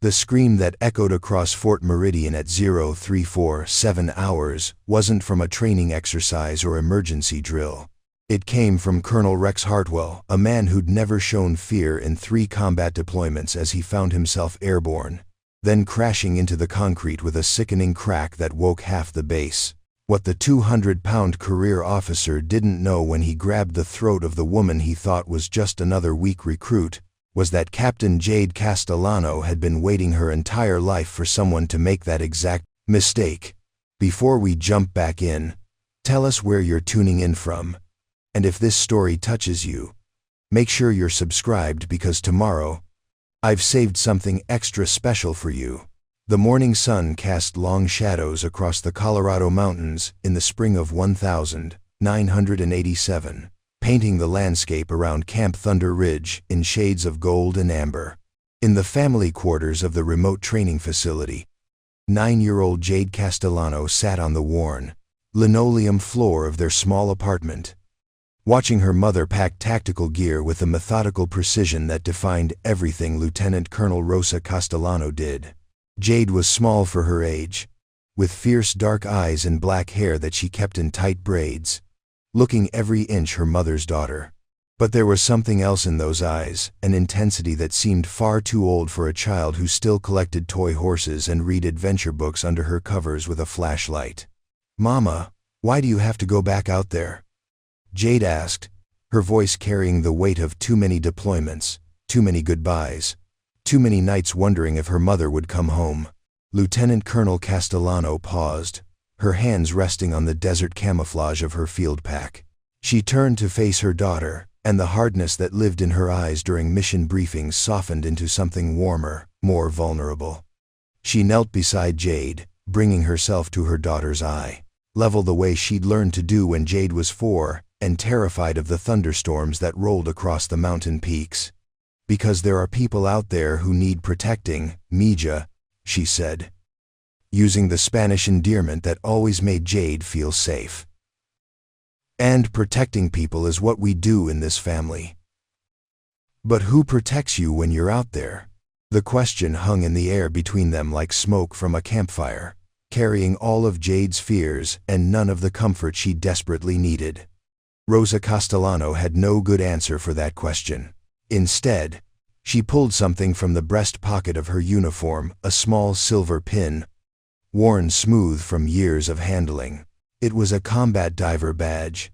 The scream that echoed across Fort Meridian at 0347 hours wasn't from a training exercise or emergency drill. It came from Colonel Rex Hartwell, a man who'd never shown fear in 3 combat deployments as he found himself airborne, then crashing into the concrete with a sickening crack that woke half the base. What the 200-pound career officer didn't know when he grabbed the throat of the woman he thought was just another weak recruit was that Captain Jade Castellano had been waiting her entire life for someone to make that exact mistake. Before we jump back in, tell us where you're tuning in from. And if this story touches you, make sure you're subscribed because tomorrow, I've saved something extra special for you. The morning sun cast long shadows across the Colorado mountains in the spring of 1987. Painting the landscape around Camp Thunder Ridge in shades of gold and amber. In the family quarters of the remote training facility, 9-year-old Jade Castellano sat on the worn, linoleum floor of their small apartment, watching her mother pack tactical gear with the methodical precision that defined everything Lieutenant Colonel Rosa Castellano did. Jade was small for her age, with fierce dark eyes and black hair that she kept in tight braids, looking every inch her mother's daughter. But there was something else in those eyes, an intensity that seemed far too old for a child who still collected toy horses and read adventure books under her covers with a flashlight. "Mama, why do you have to go back out there?" Jade asked, her voice carrying the weight of too many deployments, too many goodbyes, too many nights wondering if her mother would come home. Lieutenant Colonel Castellano paused, her hands resting on the desert camouflage of her field pack. She turned to face her daughter, and the hardness that lived in her eyes during mission briefings softened into something warmer, more vulnerable. She knelt beside Jade, bringing herself to her daughter's eye level the way she'd learned to do when Jade was 4 and terrified of the thunderstorms that rolled across the mountain peaks. "Because there are people out there who need protecting, Mija," she said, using the Spanish endearment that always made Jade feel safe. "And protecting people is what we do in this family." "But who protects you when you're out there?" The question hung in the air between them like smoke from a campfire, carrying all of Jade's fears and none of the comfort she desperately needed. Rosa Castellano had no good answer for that question. Instead, she pulled something from the breast pocket of her uniform, a small silver pin, worn smooth from years of handling. It was a combat diver badge,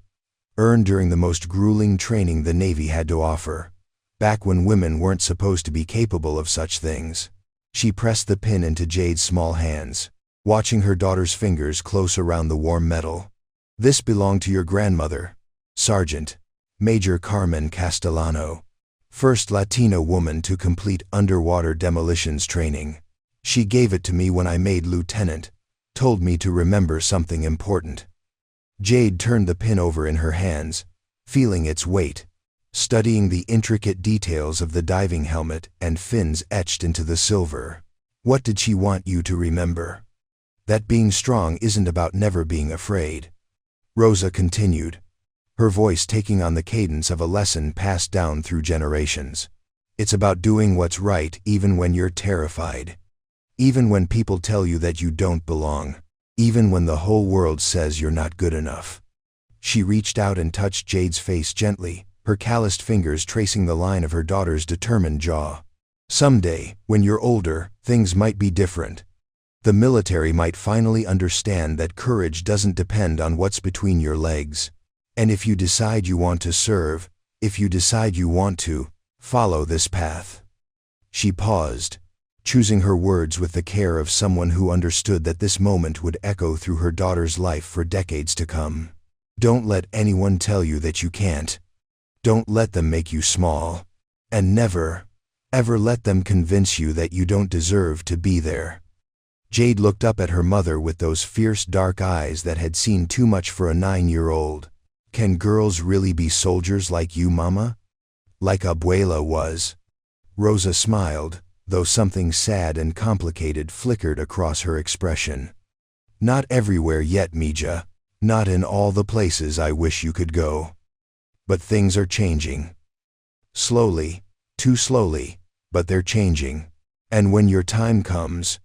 earned during the most grueling training the Navy had to offer, back when women weren't supposed to be capable of such things. She pressed the pin into Jade's small hands, watching her daughter's fingers close around the warm metal. "This belonged to your grandmother, Sergeant Major Carmen Castellano, first Latina woman to complete underwater demolitions training. She gave it to me when I made lieutenant, told me to remember something important." Jade turned the pin over in her hands, feeling its weight, studying the intricate details of the diving helmet and fins etched into the silver. "What did she want you to remember?" "That being strong isn't about never being afraid," Rosa continued, her voice taking on the cadence of a lesson passed down through generations. "It's about doing what's right even when you're terrified. Even when people tell you that you don't belong. Even when the whole world says you're not good enough." She reached out and touched Jade's face gently, her calloused fingers tracing the line of her daughter's determined jaw. "Someday, when you're older, things might be different. The military might finally understand that courage doesn't depend on what's between your legs. And if you decide you want to serve, if you decide you want to, follow this path." She paused, choosing her words with the care of someone who understood that this moment would echo through her daughter's life for decades to come. "Don't let anyone tell you that you can't. Don't let them make you small. And never, ever let them convince you that you don't deserve to be there." Jade looked up at her mother with those fierce dark eyes that had seen too much for a 9-year-old. "Can girls really be soldiers like you, Mama? Like Abuela was?" Rosa smiled, though something sad and complicated flickered across her expression. "Not everywhere yet, Mija. Not in all the places I wish you could go. But things are changing. Slowly, too slowly, but they're changing. And when your time comes,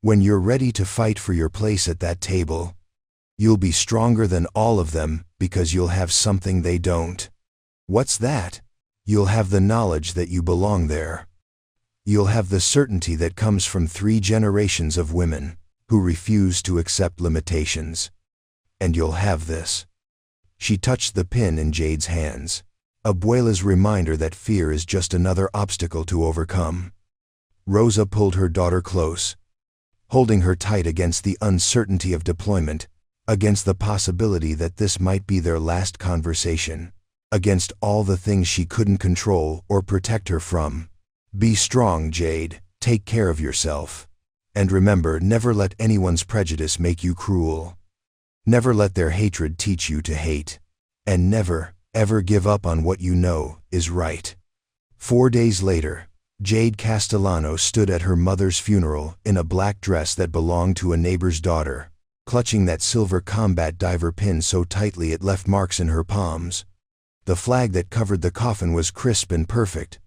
when you're ready to fight for your place at that table, you'll be stronger than all of them because you'll have something they don't. What's that? You'll have the knowledge that you belong there. You'll have the certainty that comes from 3 generations of women who refuse to accept limitations. And you'll have this. She touched the pin in Jade's hands. Abuela's reminder that fear is just another obstacle to overcome. Rosa pulled her daughter close, holding her tight against the uncertainty of deployment, against the possibility that this might be their last conversation, against all the things she couldn't control or protect her from. Be strong, Jade. Take care of yourself. And remember, never let anyone's prejudice make you cruel. Never let their hatred teach you to hate. And never, ever give up on what you know is right. 4 days later, Jade Castellano stood at her mother's funeral in a black dress that belonged to a neighbor's daughter, clutching that silver combat diver pin so tightly it left marks in her palms. The flag that covered the coffin was crisp and perfect,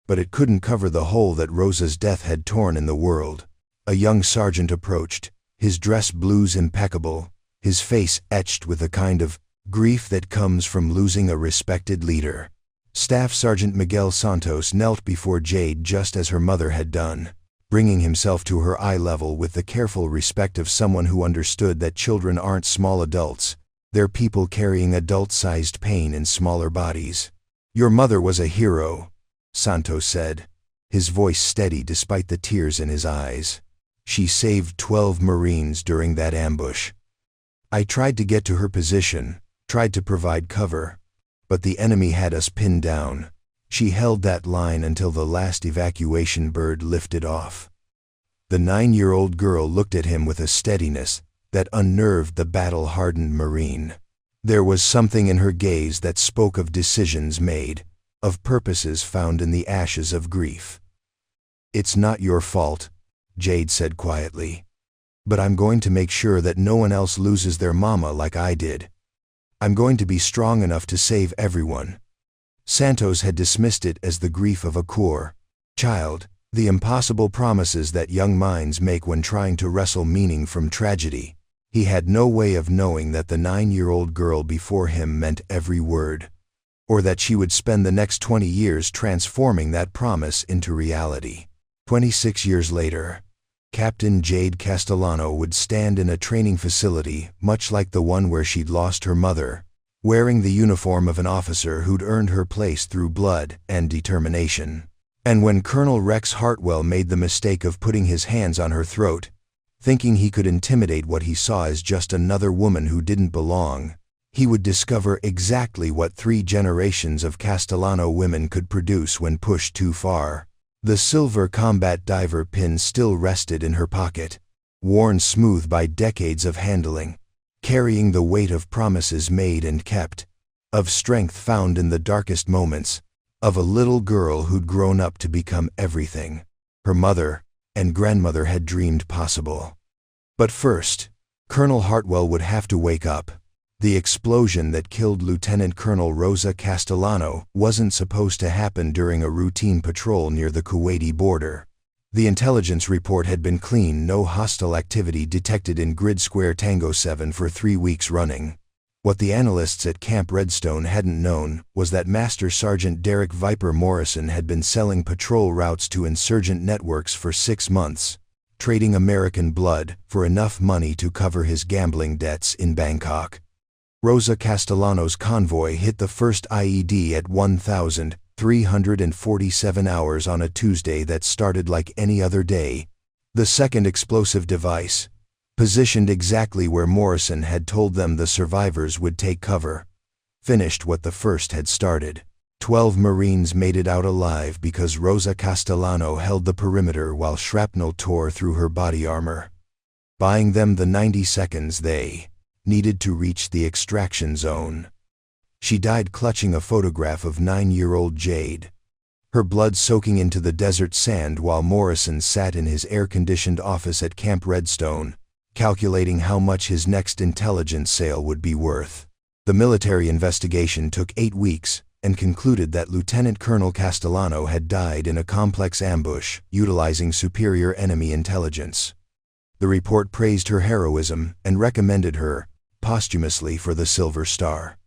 but it couldn't cover the hole that Rosa's death had torn in the world. A young sergeant approached, his dress blues impeccable, his face etched with a kind of grief that comes from losing a respected leader. Staff Sergeant Miguel Santos knelt before Jade just as her mother had done, bringing himself to her eye level with the careful respect of someone who understood that children aren't small adults, they're people carrying adult-sized pain in smaller bodies. Your mother was a hero, Santos said, his voice steady despite the tears in his eyes. She saved 12 Marines during that ambush. I tried to get to her position, tried to provide cover, but the enemy had us pinned down. She held that line until the last evacuation bird lifted off. The 9-year-old girl looked at him with a steadiness that unnerved the battle-hardened Marine. There was something in her gaze that spoke of decisions made, of purposes found in the ashes of grief. It's not your fault, Jade said quietly. But I'm going to make sure that no one else loses their mama like I did. I'm going to be strong enough to save everyone. Santos had dismissed it as the grief of a poor child, the impossible promises that young minds make when trying to wrestle meaning from tragedy. He had no way of knowing that the 9-year-old girl before him meant every word, or that she would spend the next 20 years transforming that promise into reality. 26 years later, Captain Jade Castellano would stand in a training facility much like the one where she'd lost her mother, wearing the uniform of an officer who'd earned her place through blood and determination. And when Colonel Rex Hartwell made the mistake of putting his hands on her throat, thinking he could intimidate what he saw as just another woman who didn't belong, he would discover exactly what 3 generations of Castellano women could produce when pushed too far. The silver combat diver pin still rested in her pocket, worn smooth by decades of handling, carrying the weight of promises made and kept, of strength found in the darkest moments, of a little girl who'd grown up to become everything her mother and grandmother had dreamed possible. But first, Colonel Hartwell would have to wake up. The explosion that killed Lieutenant Colonel Rosa Castellano wasn't supposed to happen during a routine patrol near the Kuwaiti border. The intelligence report had been clean, no hostile activity detected in Grid Square Tango 7 for 3 weeks running. What the analysts at Camp Redstone hadn't known was that Master Sergeant Derek Viper Morrison had been selling patrol routes to insurgent networks for 6 months, trading American blood for enough money to cover his gambling debts in Bangkok. Rosa Castellano's convoy hit the first IED at 1,347 hours on a Tuesday that started like any other day. The second explosive device, positioned exactly where Morrison had told them the survivors would take cover, finished what the first had started. 12 Marines made it out alive because Rosa Castellano held the perimeter while shrapnel tore through her body armor, buying them the 90 seconds they needed to reach the extraction zone. She died clutching a photograph of 9-year-old Jade, her blood soaking into the desert sand while Morrison sat in his air-conditioned office at Camp Redstone, calculating how much his next intelligence sale would be worth. The military investigation took 8 weeks, and concluded that Lieutenant Colonel Castellano had died in a complex ambush utilizing superior enemy intelligence. The report praised her heroism and recommended her, posthumously, for the Silver Star.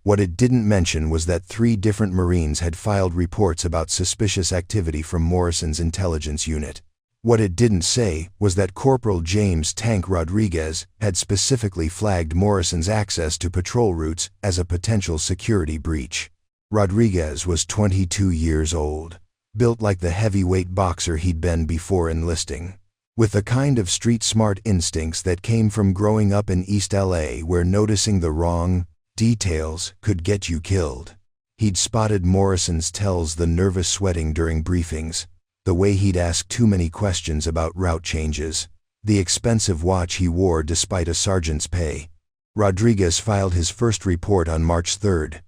What it didn't mention was that 3 different Marines had filed reports about suspicious activity from Morrison's intelligence unit. What it didn't say was that Corporal James "Tank" Rodriguez had specifically flagged Morrison's access to patrol routes as a potential security breach. Rodriguez was 22 years old, built like the heavyweight boxer he'd been before enlisting, with the kind of street-smart instincts that came from growing up in East LA, where noticing the wrong details could get you killed. He'd spotted Morrison's tells: the nervous sweating during briefings, the way he'd ask too many questions about route changes, the expensive watch he wore despite a sergeant's pay. Rodriguez filed his first report on March 3rd.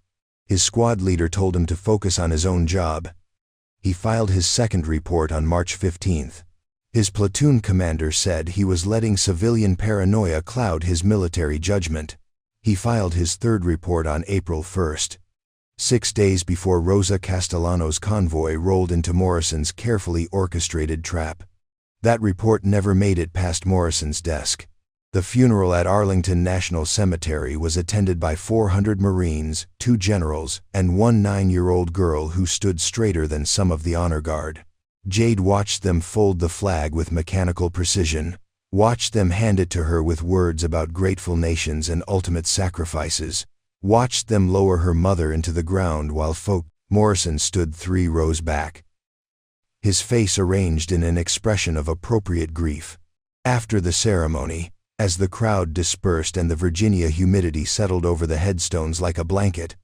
His squad leader told him to focus on his own job. He filed his second report on March 15th. His platoon commander said he was letting civilian paranoia cloud his military judgment. He filed his third report on April 1st. 6 days before Rosa Castellano's convoy rolled into Morrison's carefully orchestrated trap. That report never made it past Morrison's desk. The funeral at Arlington National Cemetery was attended by 400 Marines, 2 generals, and 1 9-year-old girl who stood straighter than some of the honor guard. Jade watched them fold the flag with mechanical precision, watched them hand it to her with words about grateful nations and ultimate sacrifices, watched them lower her mother into the ground while Morrison stood 3 rows back, his face arranged in an expression of appropriate grief. After the ceremony, as the crowd dispersed and the Virginia humidity settled over the headstones like a blanket,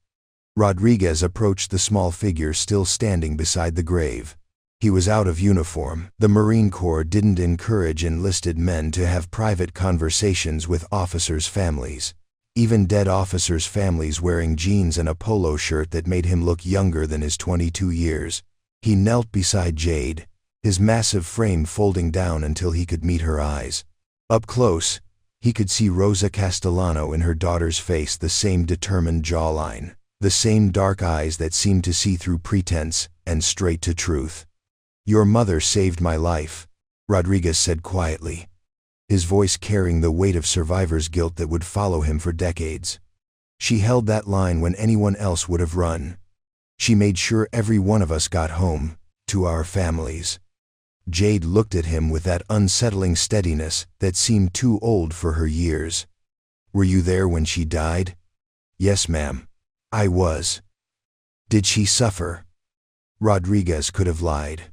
Rodriguez approached the small figure still standing beside the grave. He was out of uniform. The Marine Corps didn't encourage enlisted men to have private conversations with officers' families. Even dead officers' families wearing jeans and a polo shirt that made him look younger than his 22 years. He knelt beside Jade, his massive frame folding down until he could meet her eyes. Up close, he could see Rosa Castellano in her daughter's face, the same determined jawline, the same dark eyes that seemed to see through pretense and straight to truth. "Your mother saved my life," Rodriguez said quietly, his voice carrying the weight of survivor's guilt that would follow him for decades. "She held that line when anyone else would have run. She made sure every one of us got home, to our families." Jade looked at him with that unsettling steadiness that seemed too old for her years. "Were you there when she died?" "Yes, ma'am. I was." "Did she suffer?" Rodriguez could have lied.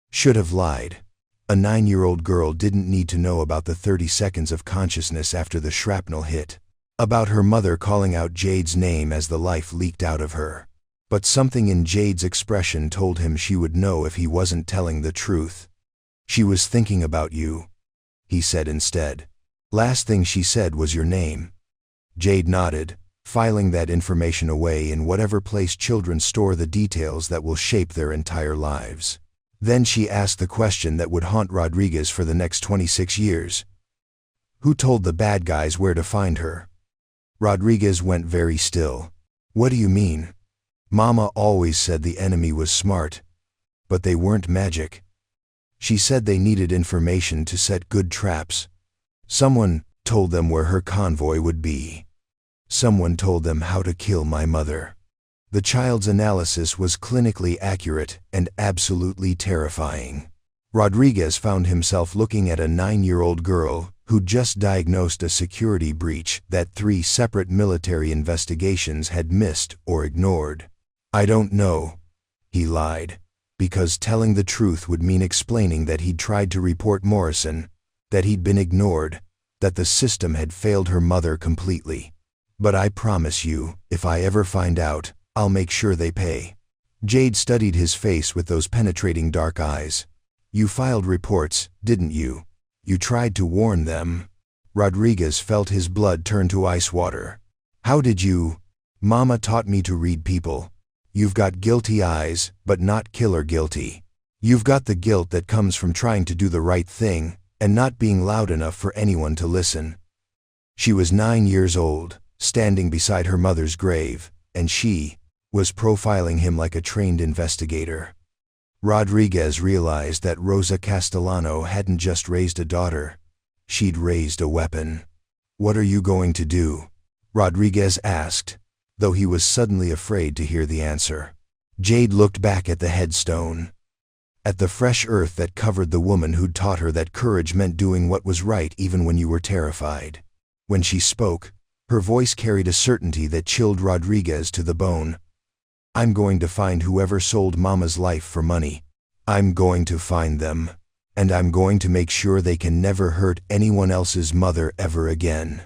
Should have lied. A 9-year-old girl didn't need to know about the 30 seconds of consciousness after the shrapnel hit, about her mother calling out Jade's name as the life leaked out of her. But something in Jade's expression told him she would know if he wasn't telling the truth. "She was thinking about you," he said instead. "Last thing she said was your name." Jade nodded, filing that information away in whatever place children store the details that will shape their entire lives. Then she asked the question that would haunt Rodriguez for the next 26 years. "Who told the bad guys where to find her?" Rodriguez went very still. "What do you mean?" "Mama always said the enemy was smart, but they weren't magic. She said they needed information to set good traps. Someone told them where her convoy would be. Someone told them how to kill my mother." The child's analysis was clinically accurate and absolutely terrifying. Rodriguez found himself looking at a 9-year-old girl who'd just diagnosed a security breach that 3 separate military investigations had missed or ignored. "I don't know," he lied, because telling the truth would mean explaining that he'd tried to report Morrison, that he'd been ignored, that the system had failed her mother completely. "But I promise you, if I ever find out, I'll make sure they pay." Jade studied his face with those penetrating dark eyes. "You filed reports, didn't you? You tried to warn them." Rodriguez felt his blood turn to ice water. "How did you?" "Mama taught me to read people. You've got guilty eyes, but not killer guilty. You've got the guilt that comes from trying to do the right thing and not being loud enough for anyone to listen." She was 9 years old, standing beside her mother's grave, and she was profiling him like a trained investigator. Rodriguez realized that Rosa Castellano hadn't just raised a daughter, she'd raised a weapon. "What are you going to do?" Rodriguez asked, though he was suddenly afraid to hear the answer. Jade looked back at the headstone, at the fresh earth that covered the woman who'd taught her that courage meant doing what was right even when you were terrified. When she spoke, her voice carried a certainty that chilled Rodriguez to the bone. "I'm going to find whoever sold Mama's life for money. I'm going to find them, and I'm going to make sure they can never hurt anyone else's mother ever again."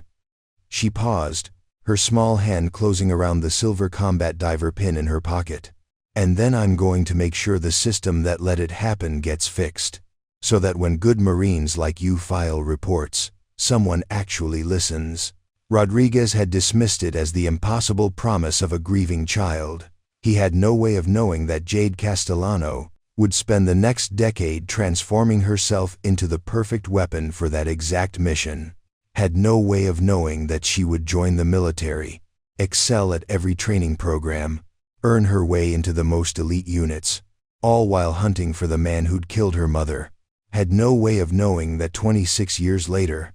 She paused, her small hand closing around the silver combat diver pin in her pocket. "And then I'm going to make sure the system that let it happen gets fixed, so that when good Marines like you file reports, someone actually listens." Rodriguez had dismissed it as the impossible promise of a grieving child. He had no way of knowing that Jade Castellano would spend the next decade transforming herself into the perfect weapon for that exact mission. Had no way of knowing that she would join the military, excel at every training program, earn her way into the most elite units, all while hunting for the man who'd killed her mother. Had no way of knowing that 26 years later,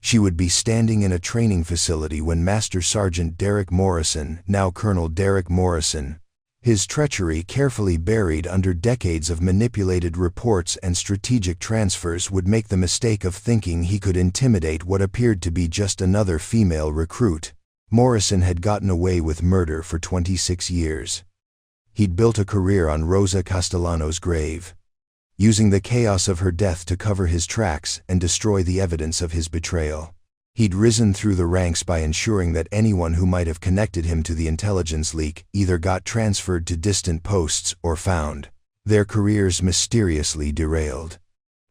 she would be standing in a training facility when Master Sergeant Derek Morrison, now Colonel Derek Morrison, his treachery carefully buried under decades of manipulated reports and strategic transfers, would make the mistake of thinking he could intimidate what appeared to be just another female recruit. Morrison had gotten away with murder for 26 years. He'd built a career on Rosa Castellano's grave, using the chaos of her death to cover his tracks and destroy the evidence of his betrayal. He'd risen through the ranks by ensuring that anyone who might have connected him to the intelligence leak either got transferred to distant posts or found their careers mysteriously derailed.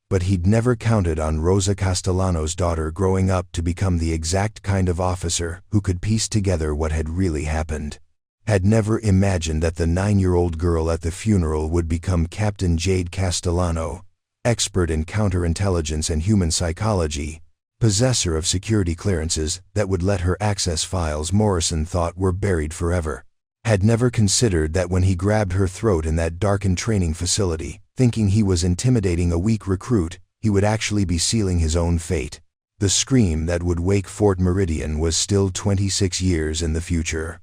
But he'd never counted on Rosa Castellano's daughter growing up to become the exact kind of officer who could piece together what had really happened. Had never imagined that the 9-year-old girl at the funeral would become Captain Jade Castellano, expert in counterintelligence and human psychology, possessor of security clearances that would let her access files Morrison thought were buried forever. Had never considered that when he grabbed her throat in that darkened training facility, thinking he was intimidating a weak recruit, he would actually be sealing his own fate. The scream that would wake Fort Meridian was still 26 years in the future.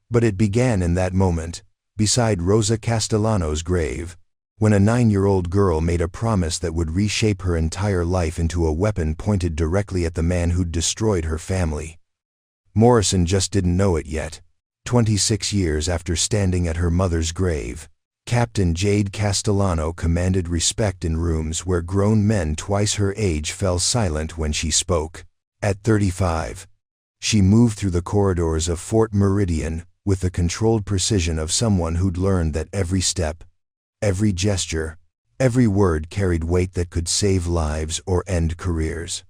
But it began in that moment, beside Rosa Castellano's grave, when a 9-year-old girl made a promise that would reshape her entire life into a weapon pointed directly at the man who'd destroyed her family. Morrison just didn't know it yet. 26 years after standing at her mother's grave, Captain Jade Castellano commanded respect in rooms where grown men twice her age fell silent when she spoke. At 35, she moved through the corridors of Fort Meridian with the controlled precision of someone who'd learned that every step, every gesture, every word carried weight that could save lives or end careers.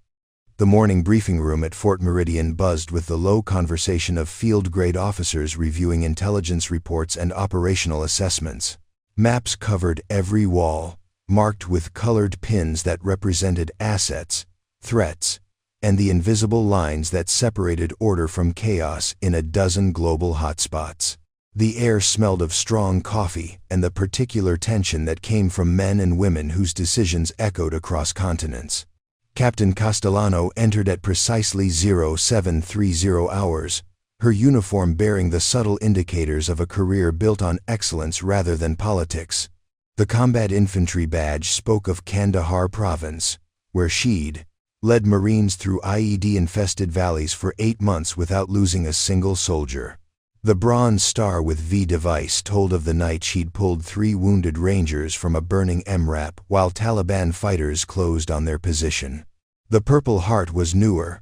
The morning briefing room at Fort Meridian buzzed with the low conversation of field-grade officers reviewing intelligence reports and operational assessments. Maps covered every wall, marked with colored pins that represented assets, threats, and the invisible lines that separated order from chaos in a dozen global hotspots. The air smelled of strong coffee and the particular tension that came from men and women whose decisions echoed across continents. Captain Castellano entered at precisely 0730 hours, her uniform bearing the subtle indicators of a career built on excellence rather than politics. The combat infantry badge spoke of Kandahar province, where she'd led Marines through IED-infested valleys for 8 months without losing a single soldier. The bronze star with V device told of the night she'd pulled 3 wounded Rangers from a burning MRAP while Taliban fighters closed on their position. The Purple Heart was newer,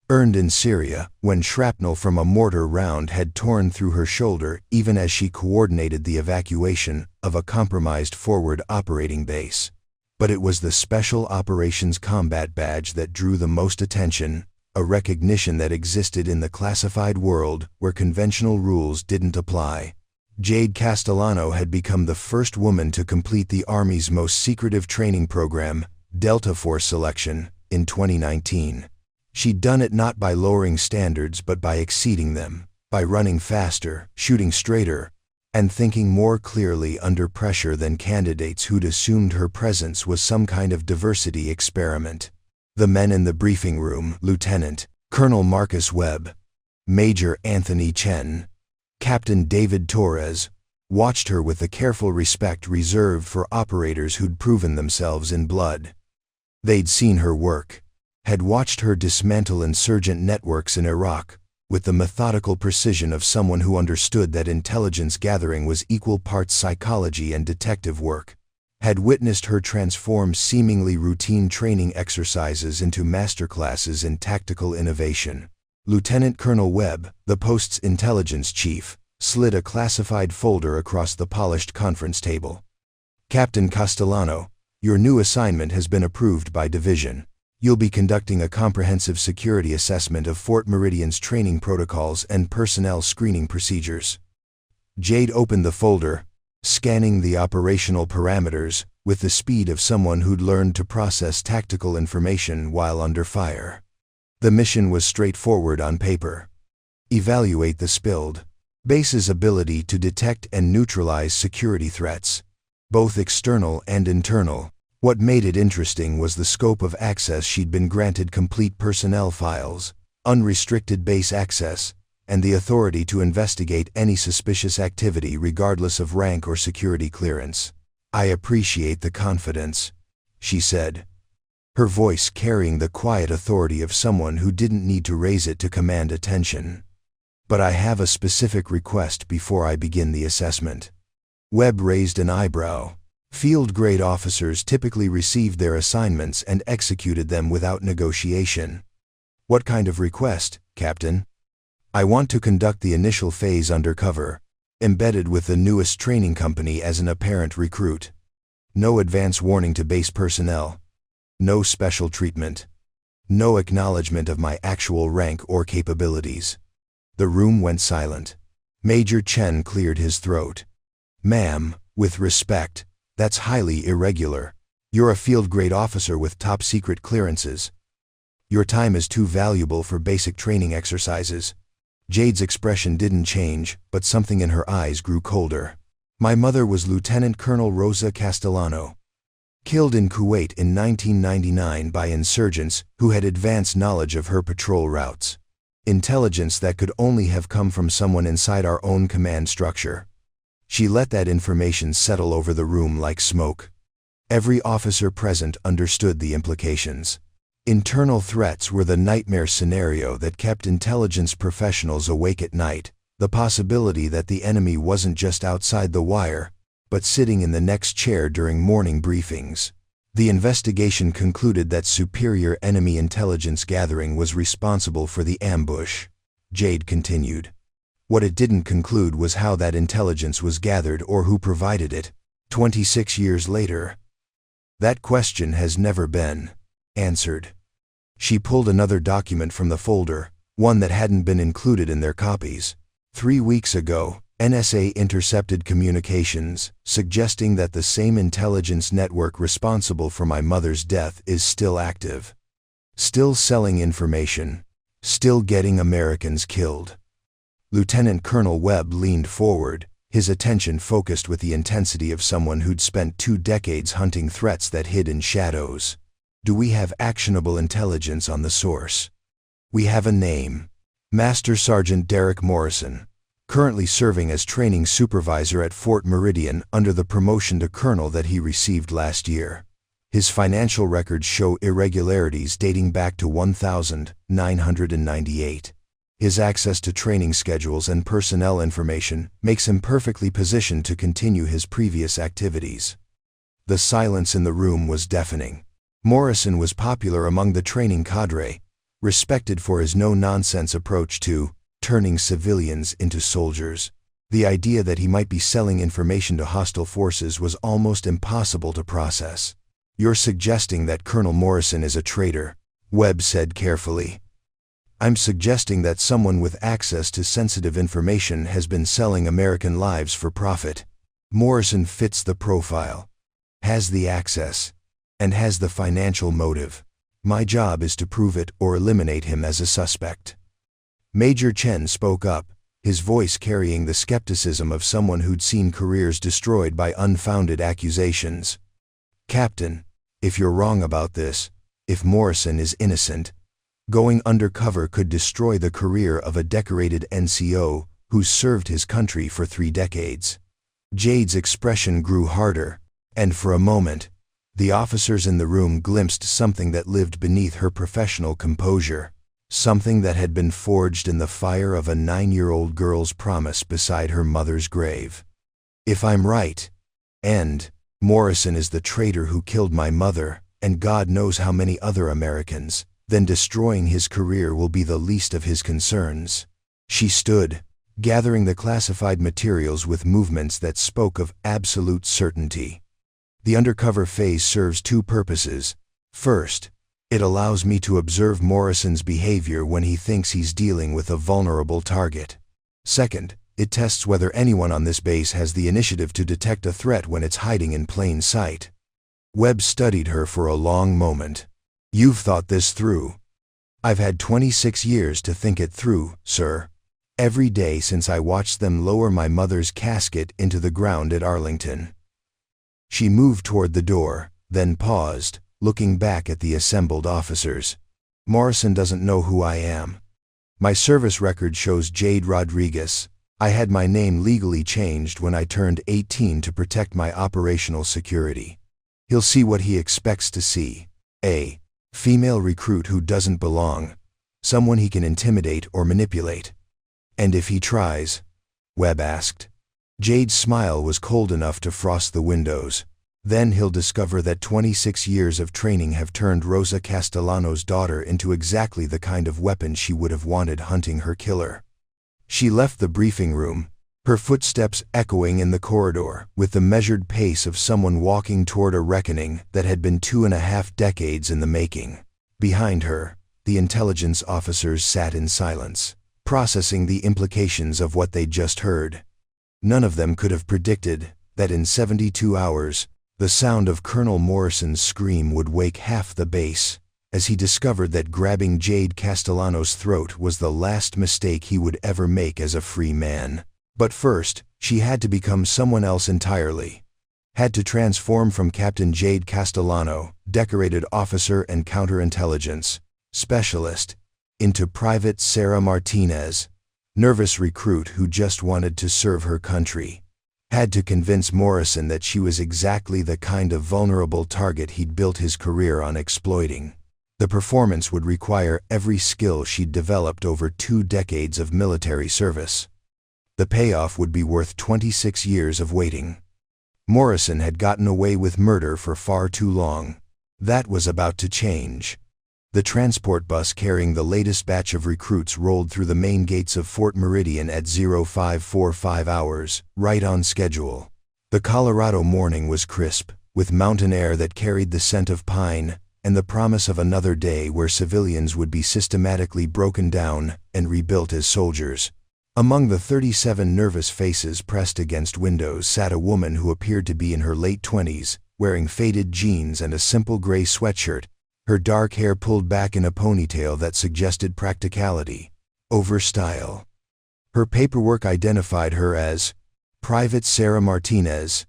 earned in Syria, when shrapnel from a mortar round had torn through her shoulder even as she coordinated the evacuation of a compromised forward operating base. But it was the Special Operations Combat Badge that drew the most attention, a recognition that existed in the classified world where conventional rules didn't apply. Jade Castellano had become the first woman to complete the Army's most secretive training program, Delta Force Selection, in 2019. She'd done it not by lowering standards but by exceeding them, by running faster, shooting straighter, and thinking more clearly under pressure than candidates who'd assumed her presence was some kind of diversity experiment. The men in the briefing room, Lieutenant Colonel Marcus Webb, Major Anthony Chen, Captain David Torres, watched her with the careful respect reserved for operators who'd proven themselves in blood. They'd seen her work, had watched her dismantle insurgent networks in Iraq, with the methodical precision of someone who understood that intelligence gathering was equal parts psychology and detective work, had witnessed her transform seemingly routine training exercises into masterclasses in tactical innovation. Lieutenant Colonel Webb, the post's intelligence chief, slid a classified folder across the polished conference table. Captain Castellano, your new assignment has been approved by division. You'll be conducting a comprehensive security assessment of Fort Meridian's training protocols and personnel screening procedures. Jade opened the folder, scanning the operational parameters with the speed of someone who'd learned to process tactical information while under fire. The mission was straightforward on paper. Evaluate the spilled base's ability to detect and neutralize security threats, both external and internal. What made it interesting was the scope of access. She'd been granted complete personnel files, unrestricted base access, and the authority to investigate any suspicious activity regardless of rank or security clearance. I appreciate the confidence, she said, her voice carrying the quiet authority of someone who didn't need to raise it to command attention. But I have a specific request before I begin the assessment. Webb raised an eyebrow. Field-grade officers typically received their assignments and executed them without negotiation. What kind of request, Captain? I want to conduct the initial phase undercover, embedded with the newest training company as an apparent recruit. No advance warning to base personnel. No special treatment. No acknowledgement of my actual rank or capabilities. The room went silent. Major Chen cleared his throat. Ma'am, with respect, that's highly irregular. You're a field-grade officer with top-secret clearances. Your time is too valuable for basic training exercises. Jade's expression didn't change, but something in her eyes grew colder. My mother was Lieutenant Colonel Rosa Castellano, killed in Kuwait in 1999 by insurgents who had advanced knowledge of her patrol routes. Intelligence that could only have come from someone inside our own command structure. She let that information settle over the room like smoke. Every officer present understood the implications. Internal threats were the nightmare scenario that kept intelligence professionals awake at night, the possibility that the enemy wasn't just outside the wire, but sitting in the next chair during morning briefings. The investigation concluded that superior enemy intelligence gathering was responsible for the ambush. Jade continued. What it didn't conclude was how that intelligence was gathered or who provided it. 26 years later, that question has never been answered. She pulled another document from the folder, one that hadn't been included in their copies. 3 weeks ago, NSA intercepted communications, suggesting that the same intelligence network responsible for my mother's death is still active. Still selling information. Still getting Americans killed. Lieutenant Colonel Webb leaned forward, his attention focused with the intensity of someone who'd spent 2 decades hunting threats that hid in shadows. Do we have actionable intelligence on the source? We have a name. Master Sergeant Derek Morrison, currently serving as training supervisor at Fort Meridian under the promotion to colonel that he received last year. His financial records show irregularities dating back to 1998. His access to training schedules and personnel information makes him perfectly positioned to continue his previous activities. The silence in the room was deafening. Morrison was popular among the training cadre, respected for his no-nonsense approach to turning civilians into soldiers. The idea that he might be selling information to hostile forces was almost impossible to process. You're suggesting that Colonel Morrison is a traitor, Webb said carefully. I'm suggesting that someone with access to sensitive information has been selling American lives for profit. Morrison fits the profile, has the access, and has the financial motive. My job is to prove it or eliminate him as a suspect. Major Chen spoke up, his voice carrying the skepticism of someone who'd seen careers destroyed by unfounded accusations. "Captain, if you're wrong about this, if Morrison is innocent, going undercover could destroy the career of a decorated NCO who's served his country for 3 decades. Jade's expression grew harder, and for a moment, the officers in the room glimpsed something that lived beneath her professional composure, something that had been forged in the fire of a 9-year-old girl's promise beside her mother's grave. "If I'm right, and Morrison is the traitor who killed my mother, and God knows how many other Americans, then destroying his career will be the least of his concerns." She stood, gathering the classified materials with movements that spoke of absolute certainty. "The undercover phase serves 2 purposes. First, it allows me to observe Morrison's behavior when he thinks he's dealing with a vulnerable target. Second, it tests whether anyone on this base has the initiative to detect a threat when it's hiding in plain sight." Webb studied her for a long moment. "You've thought this through." "I've had 26 years to think it through, sir. Every day since I watched them lower my mother's casket into the ground at Arlington." She moved toward the door, then paused, looking back at the assembled officers. "Morrison doesn't know who I am. My service record shows Jade Rodriguez. I had my name legally changed when I turned 18 to protect my operational security. He'll see what he expects to see. A female recruit who doesn't belong, someone he can intimidate or manipulate." "And if he tries?" Webb asked. Jade's smile was cold enough to frost the windows. "Then he'll discover that 26 years of training have turned Rosa Castellano's daughter into exactly the kind of weapon she would have wanted hunting her killer." She left the briefing room, her footsteps echoing in the corridor with the measured pace of someone walking toward a reckoning that had been 2.5 decades in the making. Behind her, the intelligence officers sat in silence, processing the implications of what they'd just heard. None of them could have predicted that in 72 hours, the sound of Colonel Morrison's scream would wake half the base, as he discovered that grabbing Jade Castellano's throat was the last mistake he would ever make as a free man. But first, she had to become someone else entirely. Had to transform from Captain Jade Castellano, decorated officer and counterintelligence specialist, into Private Sarah Martinez, nervous recruit who just wanted to serve her country. Had to convince Morrison that she was exactly the kind of vulnerable target he'd built his career on exploiting. The performance would require every skill she'd developed over 2 decades of military service. The payoff would be worth 26 years of waiting. Morrison had gotten away with murder for far too long. That was about to change. The transport bus carrying the latest batch of recruits rolled through the main gates of Fort Meridian at 0545 hours, right on schedule. The Colorado morning was crisp, with mountain air that carried the scent of pine, and the promise of another day where civilians would be systematically broken down and rebuilt as soldiers. Among the 37 nervous faces pressed against windows sat a woman who appeared to be in her late 20s, wearing faded jeans and a simple gray sweatshirt, her dark hair pulled back in a ponytail that suggested practicality over style. Her paperwork identified her as Private Sarah Martinez,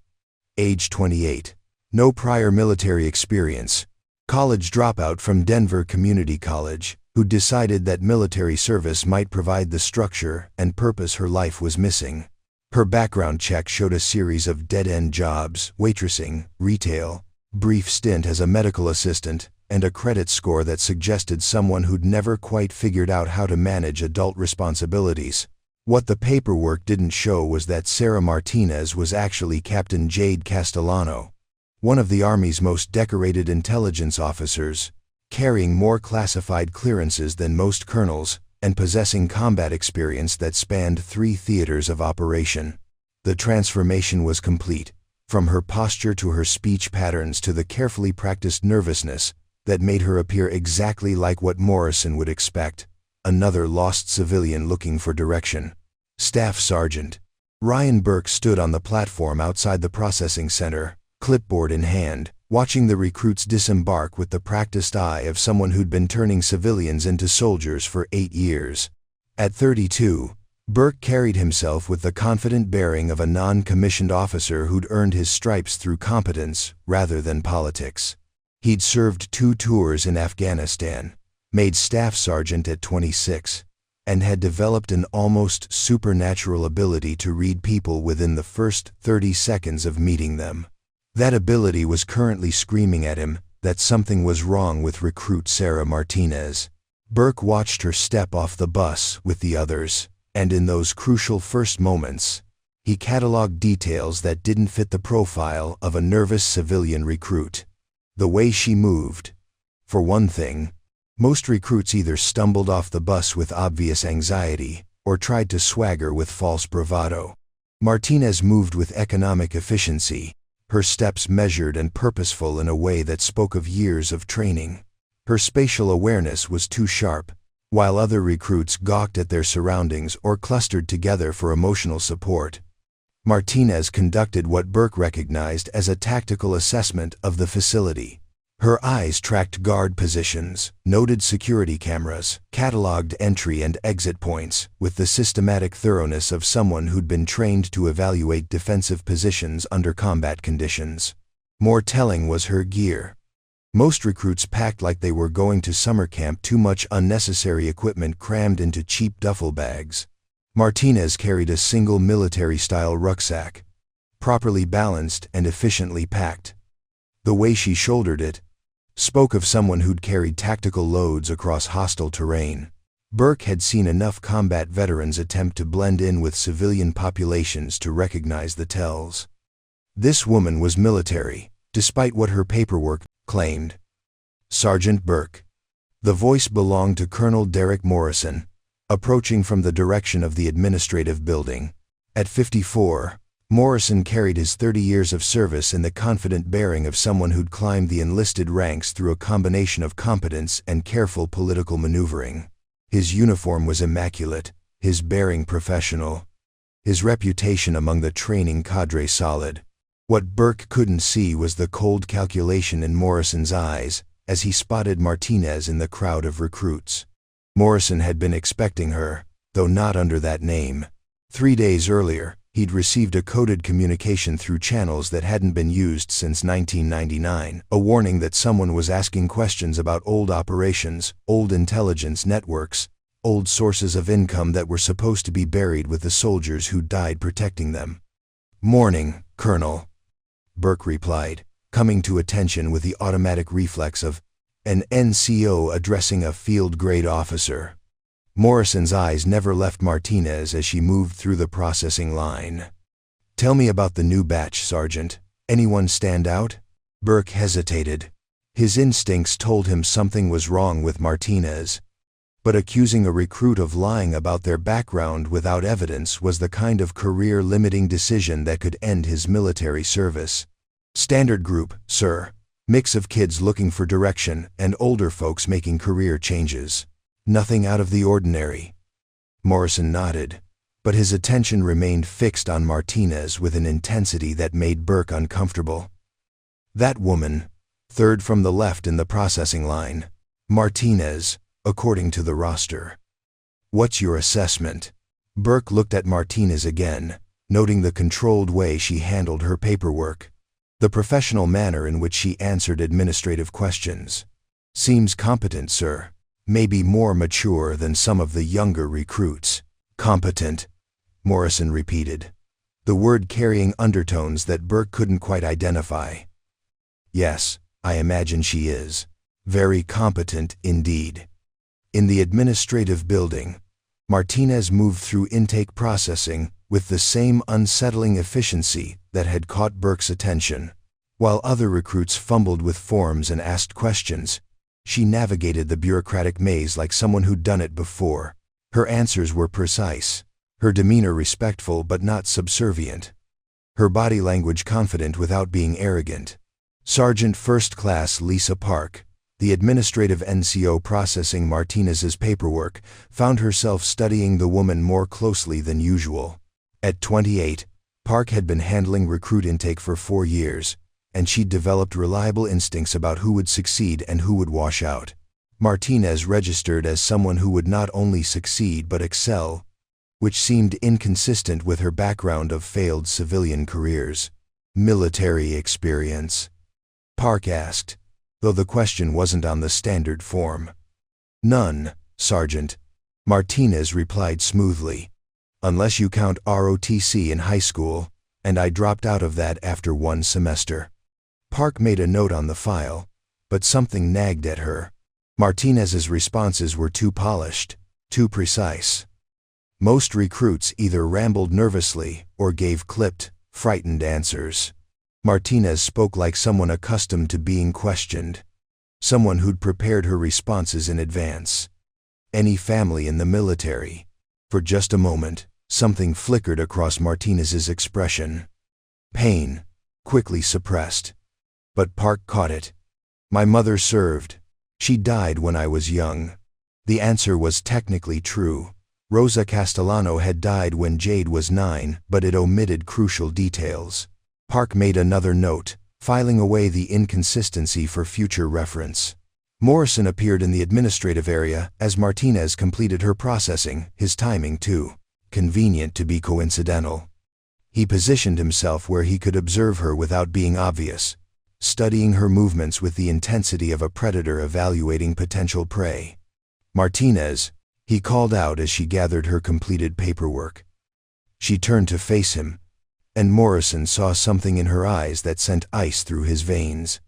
age 28, no prior military experience, college dropout from Denver Community College, who decided that military service might provide the structure and purpose her life was missing. Her background check showed a series of dead-end jobs, waitressing, retail, brief stint as a medical assistant, and a credit score that suggested someone who'd never quite figured out how to manage adult responsibilities. What the paperwork didn't show was that Sarah Martinez was actually Captain Jade Castellano, one of the Army's most decorated intelligence officers, carrying more classified clearances than most colonels, and possessing combat experience that spanned 3 theaters of operation. The transformation was complete, from her posture to her speech patterns to the carefully practiced nervousness that made her appear exactly like what Morrison would expect, another lost civilian looking for direction. Staff Sergeant Ryan Burke stood on the platform outside the processing center, clipboard in hand, watching the recruits disembark with the practiced eye of someone who'd been turning civilians into soldiers for 8 years. At 32, Burke carried himself with the confident bearing of a non-commissioned officer who'd earned his stripes through competence rather than politics. He'd served 2 tours in Afghanistan, made staff sergeant at 26, and had developed an almost supernatural ability to read people within the first 30 seconds of meeting them. That ability was currently screaming at him that something was wrong with recruit Sarah Martinez. Burke watched her step off the bus with the others, and in those crucial first moments, he cataloged details that didn't fit the profile of a nervous civilian recruit. The way she moved. For one thing, most recruits either stumbled off the bus with obvious anxiety or tried to swagger with false bravado. Martinez moved with economic efficiency, her steps measured and purposeful in a way that spoke of years of training. Her spatial awareness was too sharp, while other recruits gawked at their surroundings or clustered together for emotional support. Martinez conducted what Burke recognized as a tactical assessment of the facility. Her eyes tracked guard positions, noted security cameras, cataloged entry and exit points with the systematic thoroughness of someone who'd been trained to evaluate defensive positions under combat conditions. More telling was her gear. Most recruits packed like they were going to summer camp, too much unnecessary equipment crammed into cheap duffel bags. Martinez carried a single military-style rucksack, properly balanced and efficiently packed. The way she shouldered it spoke of someone who'd carried tactical loads across hostile terrain. Burke had seen enough combat veterans attempt to blend in with civilian populations to recognize the tells. This woman was military, despite what her paperwork claimed. Sergeant Burke. The voice belonged to Colonel Derek Morrison, approaching from the direction of the administrative building. At 54, Morrison carried his 30 years of service in the confident bearing of someone who'd climbed the enlisted ranks through a combination of competence and careful political maneuvering. His uniform was immaculate, his bearing professional, his reputation among the training cadre solid. What Burke couldn't see was the cold calculation in Morrison's eyes as he spotted Martinez in the crowd of recruits. Morrison had been expecting her, though not under that name. 3 days earlier, he'd received a coded communication through channels that hadn't been used since 1999, a warning that someone was asking questions about old operations, old intelligence networks, old sources of income that were supposed to be buried with the soldiers who died protecting them. "Morning, Colonel," Burke replied, coming to attention with the automatic reflex of an NCO addressing a field-grade officer. Morrison's eyes never left Martinez as she moved through the processing line. "Tell me about the new batch, Sergeant. Anyone stand out?" Burke hesitated. His instincts told him something was wrong with Martinez, but accusing a recruit of lying about their background without evidence was the kind of career-limiting decision that could end his military service. "Standard group, sir. Mix of kids looking for direction and older folks making career changes. Nothing out of the ordinary." Morrison nodded, but his attention remained fixed on Martinez with an intensity that made Burke uncomfortable. That woman, third from the left in the processing line. Martinez, according to the roster. "What's your assessment?" Burke looked at Martinez again, noting the controlled way she handled her paperwork, the professional manner in which she answered administrative questions. "Seems competent, sir. Maybe more mature than some of the younger recruits." "Competent," Morrison repeated, the word carrying undertones that Burke couldn't quite identify. "Yes, I imagine she is. Very competent indeed." In the administrative building, Martinez moved through intake processing with the same unsettling efficiency that had caught Burke's attention. While other recruits fumbled with forms and asked questions, she navigated the bureaucratic maze like someone who'd done it before. Her answers were precise, her demeanor respectful but not subservient, her body language confident without being arrogant. Sergeant First Class Lisa Park, the administrative NCO processing Martinez's paperwork, found herself studying the woman more closely than usual. At 28, Park had been handling recruit intake for 4 years, and she'd developed reliable instincts about who would succeed and who would wash out. Martinez registered as someone who would not only succeed but excel. which seemed inconsistent with her background of failed civilian careers. Military experience? Park asked, though the question wasn't on the standard form. None, Sergeant, Martinez replied smoothly. Unless you count ROTC in high school, and I dropped out of that after 1 semester. Park made a note on the file, but something nagged at her. Martinez's responses were too polished, too precise. Most recruits either rambled nervously or gave clipped, frightened answers. Martinez spoke like someone accustomed to being questioned, someone who'd prepared her responses in advance. Any family in the military? For just a moment, something flickered across Martinez's expression. Pain, quickly suppressed. But Park caught it. My mother served. She died when I was young. The answer was technically true. Rosa Castellano had died when Jade was 9, but it omitted crucial details. Park made another note, filing away the inconsistency for future reference. Morrison appeared in the administrative area as Martinez completed her processing, his timing too convenient to be coincidental. He positioned himself where he could observe her without being obvious, studying her movements with the intensity of a predator evaluating potential prey. Martinez, he called out as she gathered her completed paperwork. She turned to face him, and Morrison saw something in her eyes that sent ice through his veins.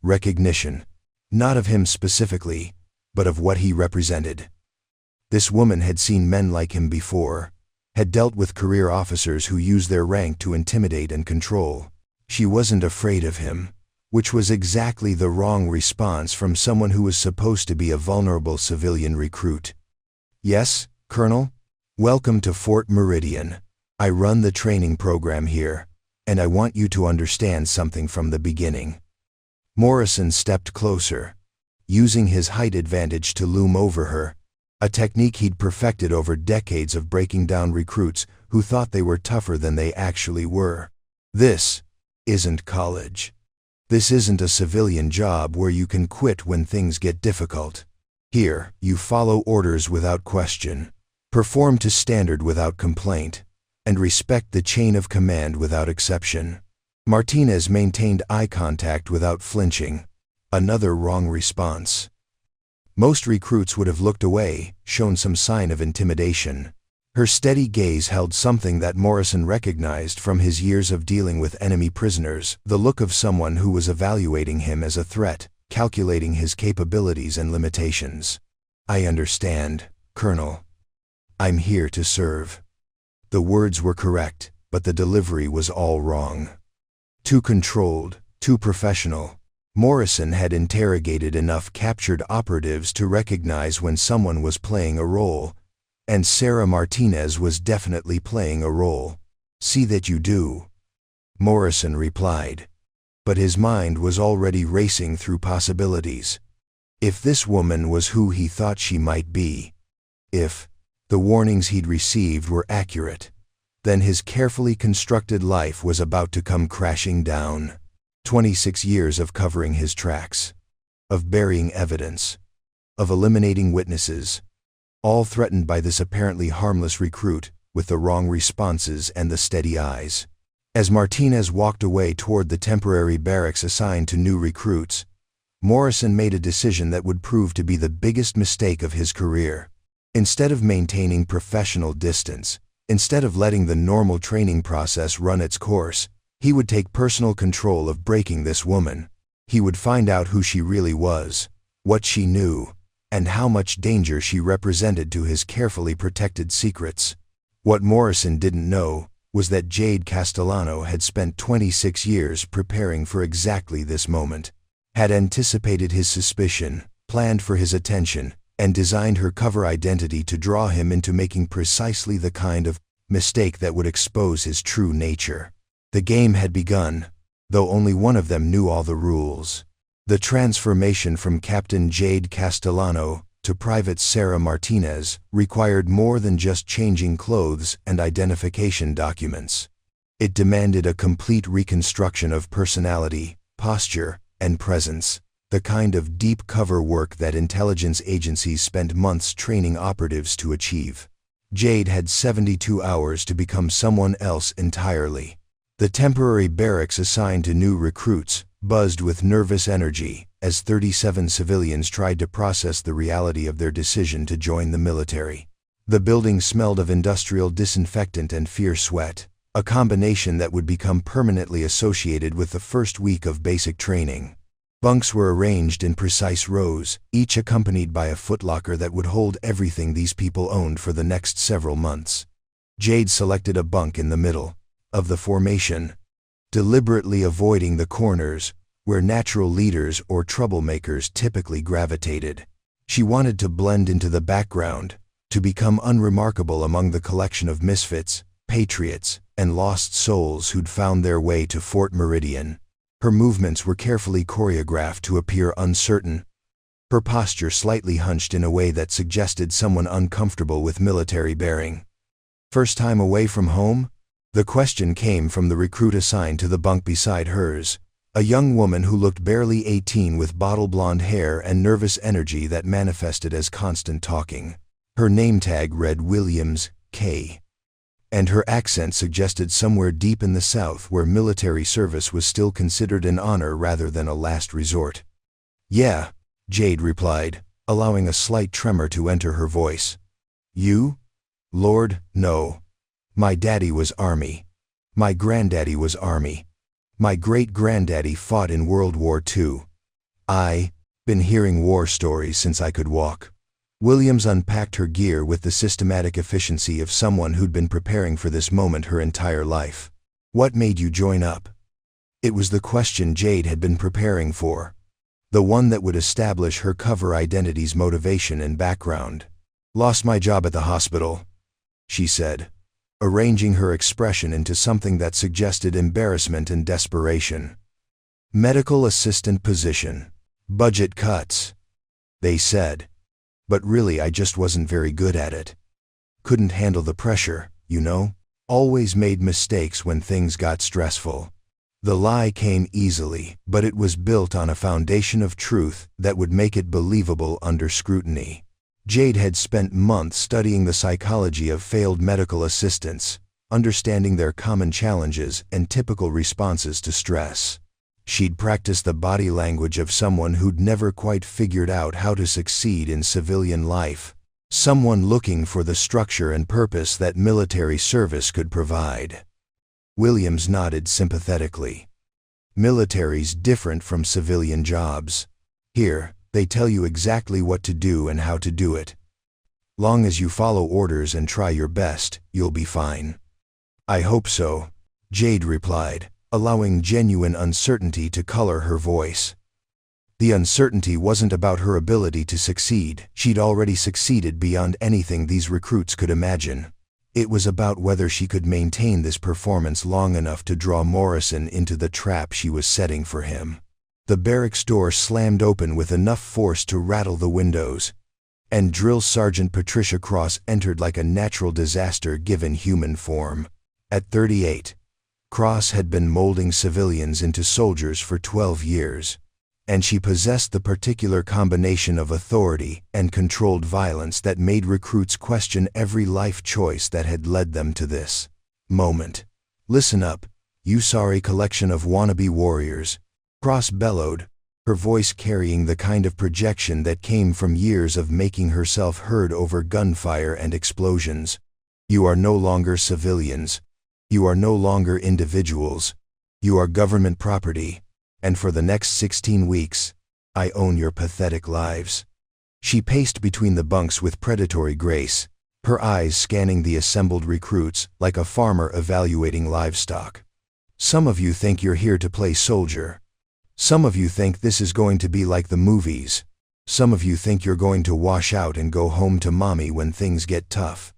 Recognition, not of him specifically, but of what he represented. This woman had seen men like him before, had dealt with career officers who used their rank to intimidate and control. She wasn't afraid of him, which was exactly the wrong response from someone who was supposed to be a vulnerable civilian recruit. Yes, Colonel? Welcome to Fort Meridian. I run the training program here, and I want you to understand something from the beginning. Morrison stepped closer, using his height advantage to loom over her, a technique he'd perfected over decades of breaking down recruits who thought they were tougher than they actually were. This isn't college. This isn't a civilian job where you can quit when things get difficult. Here, you follow orders without question, perform to standard without complaint, and respect the chain of command without exception. Martinez maintained eye contact without flinching. Another wrong response. Most recruits would have looked away, shown some sign of intimidation. Her steady gaze held something that Morrison recognized from his years of dealing with enemy prisoners, the look of someone who was evaluating him as a threat, calculating his capabilities and limitations. I understand, Colonel. I'm here to serve. The words were correct, but the delivery was all wrong. Too controlled, too professional. Morrison had interrogated enough captured operatives to recognize when someone was playing a role, and Sarah Martinez was definitely playing a role. See that you do, Morrison replied. But his mind was already racing through possibilities. If this woman was who he thought she might be, if the warnings he'd received were accurate, then his carefully constructed life was about to come crashing down. 26 years of covering his tracks, of burying evidence, of eliminating witnesses, all threatened by this apparently harmless recruit with the wrong responses and the steady eyes. As Martinez walked away toward the temporary barracks assigned to new recruits, Morrison made a decision that would prove to be the biggest mistake of his career. Instead of maintaining professional distance, instead of letting the normal training process run its course, he would take personal control of breaking this woman. He would find out who she really was, what she knew, and how much danger she represented to his carefully protected secrets. What Morrison didn't know was that Jade Castellano had spent 26 years preparing for exactly this moment, had anticipated his suspicion, planned for his attention, and designed her cover identity to draw him into making precisely the kind of mistake that would expose his true nature. The game had begun, though only one of them knew all the rules. The transformation from Captain Jade Castellano to Private Sarah Martinez required more than just changing clothes and identification documents. It demanded a complete reconstruction of personality, posture, and presence, the kind of deep cover work that intelligence agencies spent months training operatives to achieve. Jade had 72 hours to become someone else entirely. The temporary barracks assigned to new recruits buzzed with nervous energy as 37 civilians tried to process the reality of their decision to join the military. The building smelled of industrial disinfectant and fierce sweat, a combination that would become permanently associated with the first week of basic training. Bunks were arranged in precise rows, each accompanied by a footlocker that would hold everything these people owned for the next several months. Jade selected a bunk in the middle of the formation, deliberately avoiding the corners where natural leaders or troublemakers typically gravitated. She wanted to blend into the background, to become unremarkable among the collection of misfits, patriots, and lost souls who'd found their way to Fort Meridian. Her movements were carefully choreographed to appear uncertain, her posture slightly hunched in a way that suggested someone uncomfortable with military bearing. First time away from home? The question came from the recruit assigned to the bunk beside hers, a young woman who looked barely 18 with bottle blonde hair and nervous energy that manifested as constant talking. Her name tag read Williams, K. And her accent suggested somewhere deep in the South where military service was still considered an honor rather than a last resort. "Yeah," Jade replied, allowing a slight tremor to enter her voice. "You? Lord, no. My daddy was Army. My granddaddy was Army. My great-granddaddy fought in World War II. I been hearing war stories since I could walk." Williams unpacked her gear with the systematic efficiency of someone who'd been preparing for this moment her entire life. "What made you join up?" It was the question Jade had been preparing for, the one that would establish her cover identity's motivation and background. "Lost my job at the hospital," she said, arranging her expression into something that suggested embarrassment and desperation. "Medical assistant position. Budget cuts," they said. "But really I just wasn't very good at it. Couldn't handle the pressure, you know? Always made mistakes when things got stressful." The lie came easily, but it was built on a foundation of truth that would make it believable under scrutiny. Jade had spent months studying the psychology of failed medical assistants, understanding their common challenges and typical responses to stress. She'd practiced the body language of someone who'd never quite figured out how to succeed in civilian life, someone looking for the structure and purpose that military service could provide. Williams nodded sympathetically. "Military's different from civilian jobs. Here, they tell you exactly what to do and how to do it. Long as you follow orders and try your best, you'll be fine." "I hope so," Jade replied, allowing genuine uncertainty to color her voice. The uncertainty wasn't about her ability to succeed. She'd already succeeded beyond anything these recruits could imagine. It was about whether she could maintain this performance long enough to draw Morrison into the trap she was setting for him. The barracks door slammed open with enough force to rattle the windows, and Drill Sergeant Patricia Cross entered like a natural disaster given human form. At 38, Cross had been molding civilians into soldiers for 12 years, and she possessed the particular combination of authority and controlled violence that made recruits question every life choice that had led them to this moment. "Listen up, you sorry collection of wannabe warriors," Cross bellowed, her voice carrying the kind of projection that came from years of making herself heard over gunfire and explosions. "You are no longer civilians. You are no longer individuals. You are government property, and for the next 16 weeks, I own your pathetic lives." She paced between the bunks with predatory grace, her eyes scanning the assembled recruits like a farmer evaluating livestock. "Some of you think you're here to play soldier. Some of you think this is going to be like the movies. Some of you think you're going to wash out and go home to mommy when things get tough."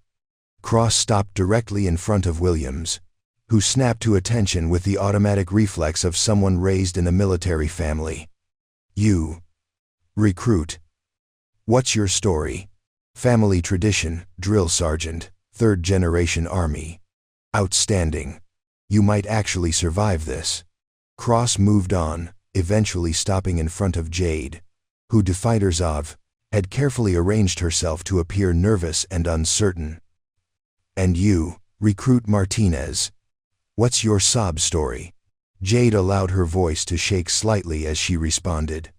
Cross stopped directly in front of Williams, who snapped to attention with the automatic reflex of someone raised in a military family. "You, recruit. What's your story?" "Family tradition, drill sergeant, 3rd generation Army." "Outstanding. You might actually survive this." Cross moved on, eventually stopping in front of Jade, who, to fighters of, had carefully arranged herself to appear nervous and uncertain. And you, Recruit Martinez, what's your sob story? Jade allowed her voice to shake slightly as she responded.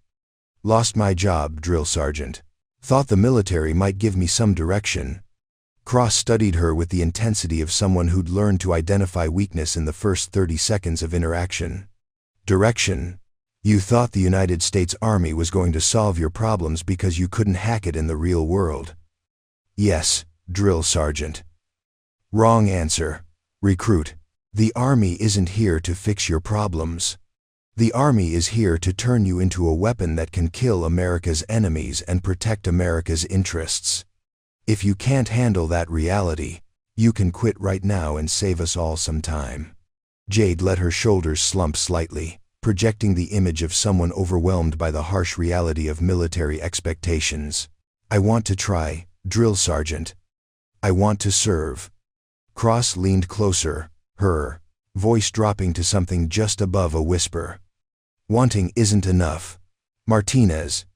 Lost my job, drill sergeant. Thought the military might give me some direction. Cross studied her with the intensity of someone who'd learned to identify weakness in the first 30 seconds of interaction. Direction? You thought the United States Army was going to solve your problems because you couldn't hack it in the real world. Yes, drill sergeant. Wrong answer. Recruit. The Army isn't here to fix your problems. The Army is here to turn you into a weapon that can kill America's enemies and protect America's interests. If you can't handle that reality, you can quit right now and save us all some time. Jade let her shoulders slump slightly, projecting the image of someone overwhelmed by the harsh reality of military expectations. I want to try, drill sergeant. I want to serve. Cross leaned closer, her voice dropping to something just above a whisper. Wanting isn't enough. Martinez.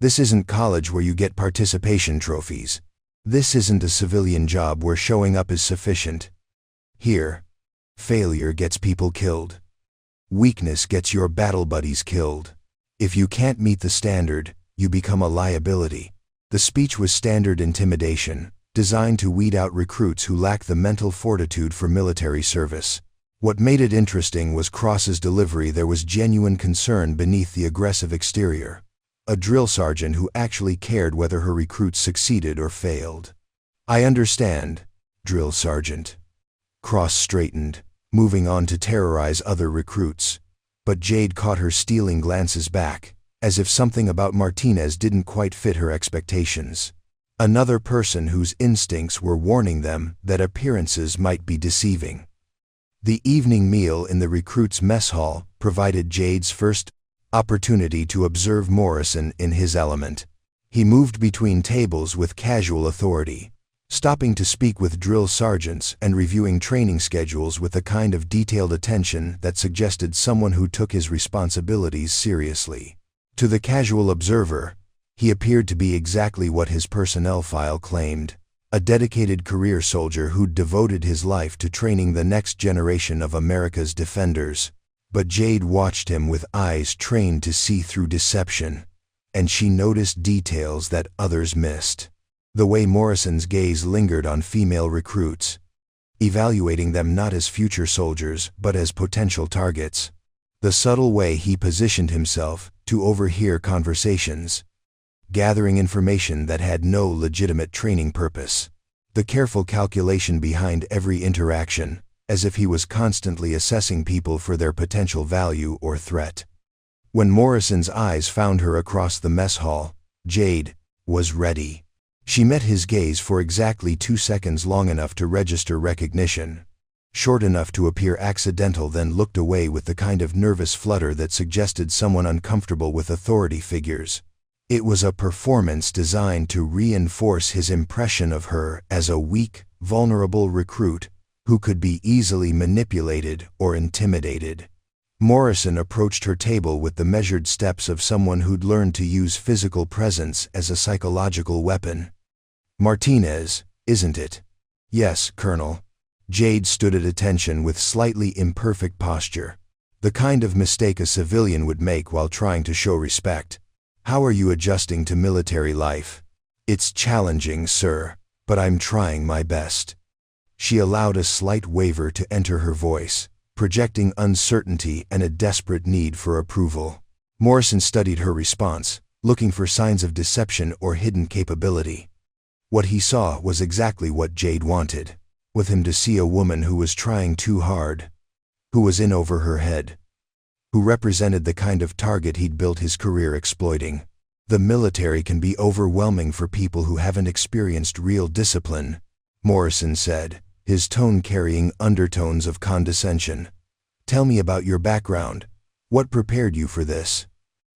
This isn't college where you get participation trophies. This isn't a civilian job where showing up is sufficient. Here, failure gets people killed. Weakness gets your battle buddies killed. If you can't meet the standard, you become a liability. The speech was standard intimidation, designed to weed out recruits who lack the mental fortitude for military service. What made it interesting was Cross's delivery. There was genuine concern beneath the aggressive exterior. A drill sergeant who actually cared whether her recruits succeeded or failed. I understand, drill sergeant. Cross straightened, moving on to terrorize other recruits. But Jade caught her stealing glances back, as if something about Martinez didn't quite fit her expectations. Another person whose instincts were warning them that appearances might be deceiving. The evening meal in the recruits' mess hall provided Jade's first opportunity to observe Morrison in his element. He moved between tables with casual authority, stopping to speak with drill sergeants and reviewing training schedules with a kind of detailed attention that suggested someone who took his responsibilities seriously. To the casual observer, he appeared to be exactly what his personnel file claimed, a dedicated career soldier who'd devoted his life to training the next generation of America's defenders. But Jade watched him with eyes trained to see through deception, and she noticed details that others missed. The way Morrison's gaze lingered on female recruits, evaluating them not as future soldiers but as potential targets. The subtle way he positioned himself to overhear conversations, gathering information that had no legitimate training purpose. The careful calculation behind every interaction, as if he was constantly assessing people for their potential value or threat. When Morrison's eyes found her across the mess hall, Jade was ready. She met his gaze for exactly 2 seconds, long enough to register recognition, short enough to appear accidental, then looked away with the kind of nervous flutter that suggested someone uncomfortable with authority figures. It was a performance designed to reinforce his impression of her as a weak, vulnerable recruit who could be easily manipulated or intimidated. Morrison approached her table with the measured steps of someone who'd learned to use physical presence as a psychological weapon. Martinez, isn't it? Yes, Colonel. Jade stood at attention with slightly imperfect posture, the kind of mistake a civilian would make while trying to show respect. How are you adjusting to military life? It's challenging, sir, but I'm trying my best. She allowed a slight waver to enter her voice, projecting uncertainty and a desperate need for approval. Morrison studied her response, looking for signs of deception or hidden capability. What he saw was exactly what Jade wanted, with him to see a woman who was trying too hard, who was in over her head, who represented the kind of target he'd built his career exploiting. The military can be overwhelming for people who haven't experienced real discipline, Morrison said, his tone carrying undertones of condescension. Tell me about your background. What prepared you for this?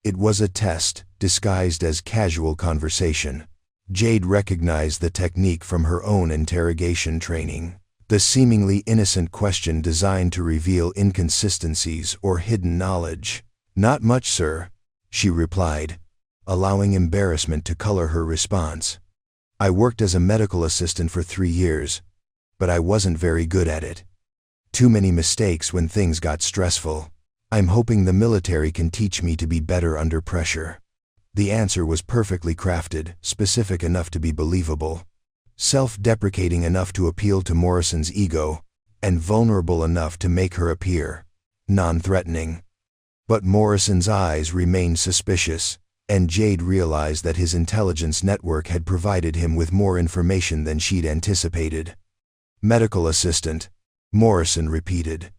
It was a test, disguised as casual conversation. Jade recognized the technique from her own interrogation training. The seemingly innocent question designed to reveal inconsistencies or hidden knowledge. Not much, sir, she replied, allowing embarrassment to color her response. I worked as a medical assistant for 3 years. but I wasn't very good at it. Too many mistakes when things got stressful. I'm hoping the military can teach me to be better under pressure." The answer was perfectly crafted, specific enough to be believable, self-deprecating enough to appeal to Morrison's ego, and vulnerable enough to make her appear non-threatening. But Morrison's eyes remained suspicious, and Jade realized that his intelligence network had provided him with more information than she'd anticipated. "Medical assistant," Morrison repeated.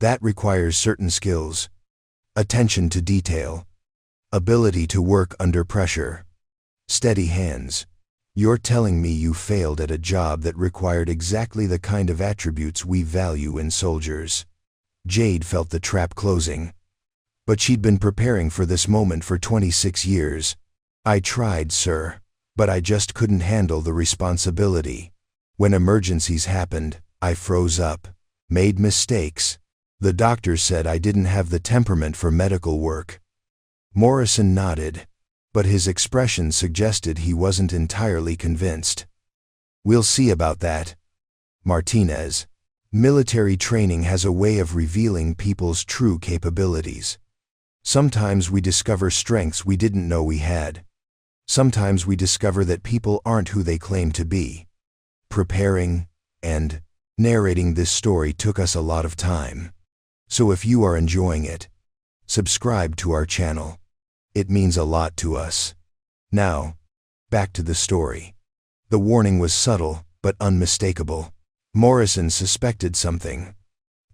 "That requires certain skills. Attention to detail. Ability to work under pressure. Steady hands. You're telling me you failed at a job that required exactly the kind of attributes we value in soldiers." Jade felt the trap closing. But she'd been preparing for this moment for 26 years. "I tried, sir, but I just couldn't handle the responsibility. When emergencies happened, I froze up, made mistakes. The doctor said I didn't have the temperament for medical work." Morrison nodded, but his expression suggested he wasn't entirely convinced. "We'll see about that, Martinez. Military training has a way of revealing people's true capabilities. Sometimes we discover strengths we didn't know we had. Sometimes we discover that people aren't who they claim to be." Preparing and narrating this story took us a lot of time. So if you are enjoying it, subscribe to our channel. It means a lot to us. Now, back to the story. The warning was subtle, but unmistakable. Morrison suspected something,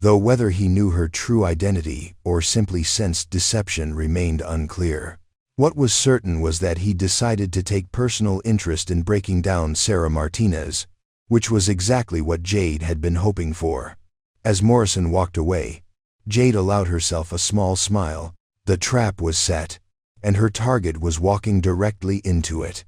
though whether he knew her true identity or simply sensed deception remained unclear. What was certain was that he decided to take personal interest in breaking down Sarah Martinez, which was exactly what Jade had been hoping for. As Morrison walked away, Jade allowed herself a small smile. The trap was set, and her target was walking directly into it.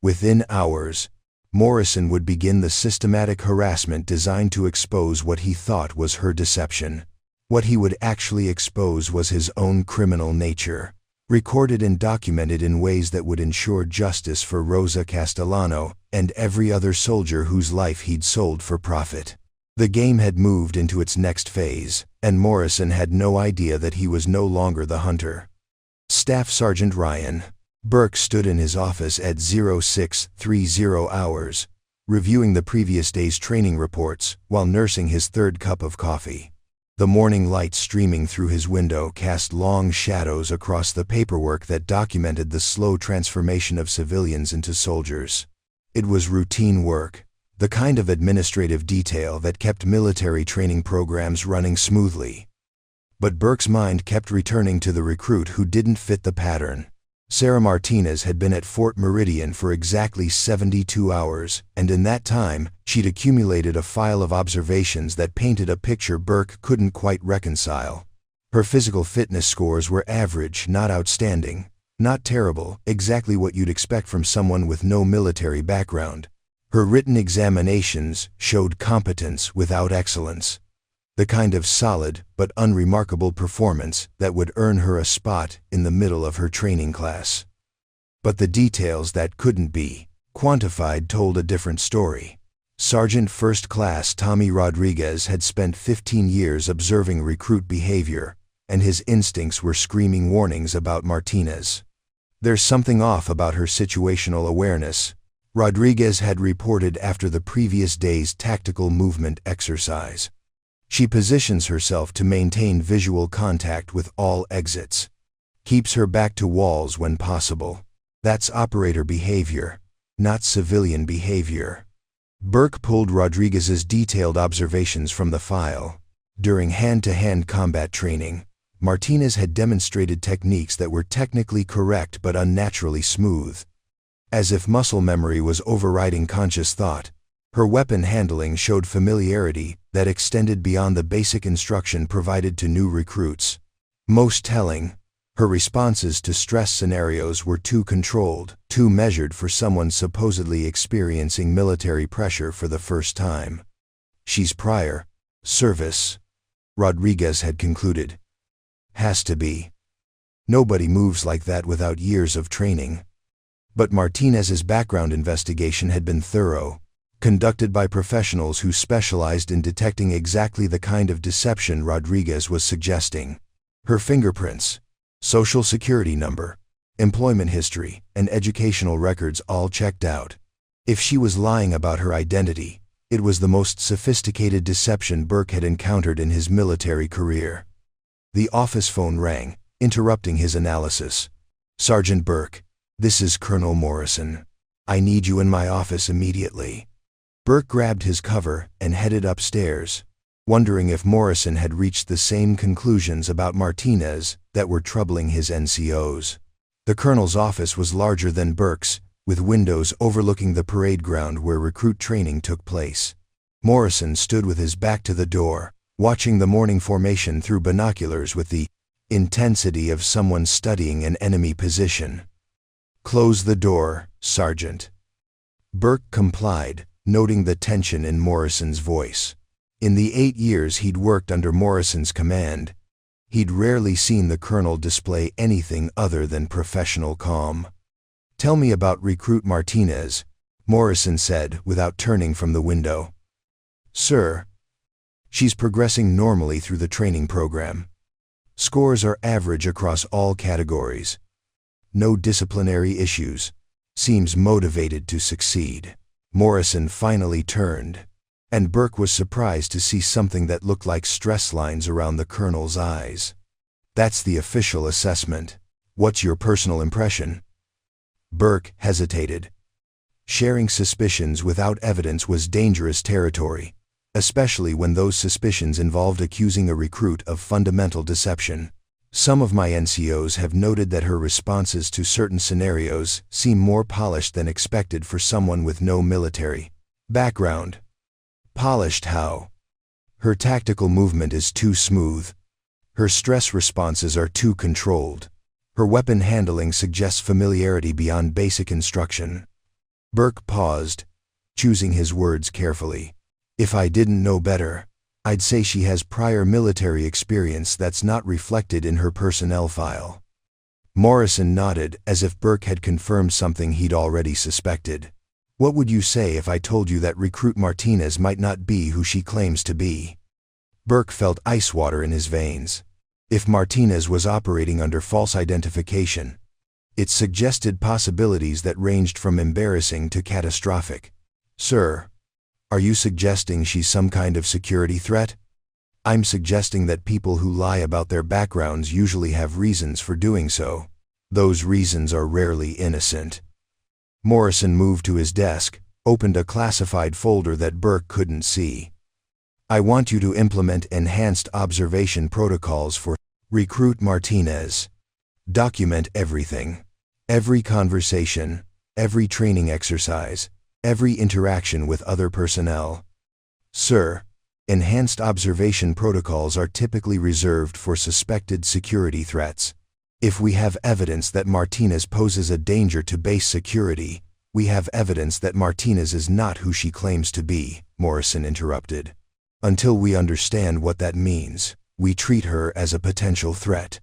Within hours, Morrison would begin the systematic harassment designed to expose what he thought was her deception. What he would actually expose was his own criminal nature, recorded and documented in ways that would ensure justice for Rosa Castellano and every other soldier whose life he'd sold for profit. The game had moved into its next phase, and Morrison had no idea that he was no longer the hunter. Staff Sergeant Ryan Burke stood in his office at 0630 hours, reviewing the previous day's training reports while nursing his third cup of coffee. The morning light streaming through his window cast long shadows across the paperwork that documented the slow transformation of civilians into soldiers. It was routine work, the kind of administrative detail that kept military training programs running smoothly. But Burke's mind kept returning to the recruit who didn't fit the pattern. Sarah Martinez had been at Fort Meridian for exactly 72 hours, and in that time, she'd accumulated a file of observations that painted a picture Burke couldn't quite reconcile. Her physical fitness scores were average, not outstanding, not terrible, exactly what you'd expect from someone with no military background. Her written examinations showed competence without excellence, the kind of solid but unremarkable performance that would earn her a spot in the middle of her training class. But the details that couldn't be quantified told a different story. Sergeant First Class Tommy Rodriguez had spent 15 years observing recruit behavior, and his instincts were screaming warnings about Martinez. "There's something off about her situational awareness," Rodriguez had reported after the previous day's tactical movement exercise. "She positions herself to maintain visual contact with all exits. Keeps her back to walls when possible. That's operator behavior, not civilian behavior." Burke pulled Rodriguez's detailed observations from the file. During hand-to-hand combat training, Martinez had demonstrated techniques that were technically correct but unnaturally smooth. As if muscle memory was overriding conscious thought, her weapon handling showed familiarity that extended beyond the basic instruction provided to new recruits. Most telling, her responses to stress scenarios were too controlled, too measured for someone supposedly experiencing military pressure for the first time. "She's prior service," Rodriguez had concluded. "Has to be. Nobody moves like that without years of training." But Martinez's background investigation had been thorough. conducted by professionals who specialized in detecting exactly the kind of deception Rodriguez was suggesting. Her fingerprints, social security number, employment history, and educational records all checked out. If she was lying about her identity, it was the most sophisticated deception Burke had encountered in his military career. The office phone rang, interrupting his analysis. "Sergeant Burke, this is Colonel Morrison. I need you in my office immediately." Burke grabbed his cover and headed upstairs, wondering if Morrison had reached the same conclusions about Martinez that were troubling his NCOs. The colonel's office was larger than Burke's, with windows overlooking the parade ground where recruit training took place. Morrison stood with his back to the door, watching the morning formation through binoculars with the intensity of someone studying an enemy position. "Close the door, Sergeant." Burke complied, noting the tension in Morrison's voice. In the 8 years he'd worked under Morrison's command, he'd rarely seen the colonel display anything other than professional calm. "Tell me about recruit Martinez," Morrison said without turning from the window. "Sir, she's progressing normally through the training program. Scores are average across all categories. No disciplinary issues. Seems motivated to succeed." Morrison finally turned, and Burke was surprised to see something that looked like stress lines around the colonel's eyes. "That's the official assessment. What's your personal impression?" Burke hesitated. Sharing suspicions without evidence was dangerous territory, especially when those suspicions involved accusing a recruit of fundamental deception. "Some of my NCOs have noted that her responses to certain scenarios seem more polished than expected for someone with no military background." "Polished how?" "Her tactical movement is too smooth. Her stress responses are too controlled. Her weapon handling suggests familiarity beyond basic instruction." Burke paused, choosing his words carefully. "If I didn't know better, I'd say she has prior military experience that's not reflected in her personnel file." Morrison nodded as if Burke had confirmed something he'd already suspected. "What would you say if I told you that recruit Martinez might not be who she claims to be?" Burke felt ice water in his veins. If Martinez was operating under false identification, it suggested possibilities that ranged from embarrassing to catastrophic. "Sir, are you suggesting she's some kind of security threat?" "I'm suggesting that people who lie about their backgrounds usually have reasons for doing so. Those reasons are rarely innocent." Morrison moved to his desk, opened a classified folder that Burke couldn't see. "I want you to implement enhanced observation protocols for recruit Martinez. Document everything. Every conversation, every training exercise, every interaction with other personnel." "Sir, enhanced observation protocols are typically reserved for suspected security threats. If we have evidence that Martinez poses a danger to base security, we have evidence that Martinez is not who she claims to be," Morrison interrupted. "Until we understand what that means, we treat her as a potential threat."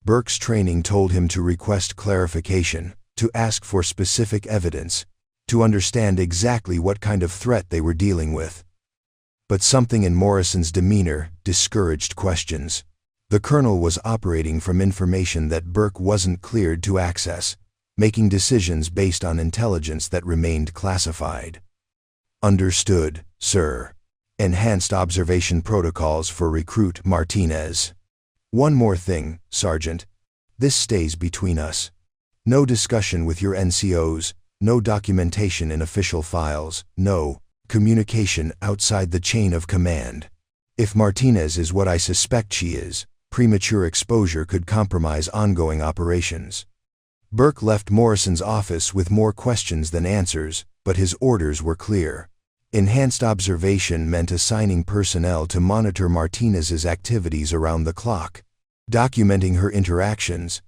Burke's training told him to request clarification, to ask for specific evidence, to understand exactly what kind of threat they were dealing with. But something in Morrison's demeanor discouraged questions. The colonel was operating from information that Burke wasn't cleared to access, making decisions based on intelligence that remained classified. "Understood, sir. Enhanced observation protocols for recruit Martinez. One more thing, Sergeant. This stays between us. No discussion with your NCOs, no documentation in official files, no communication outside the chain of command. If Martinez is what I suspect she is, premature exposure could compromise ongoing operations." Burke left Morrison's office with more questions than answers, but his orders were clear. Enhanced observation meant assigning personnel to monitor Martinez's activities around the clock, documenting her interactions,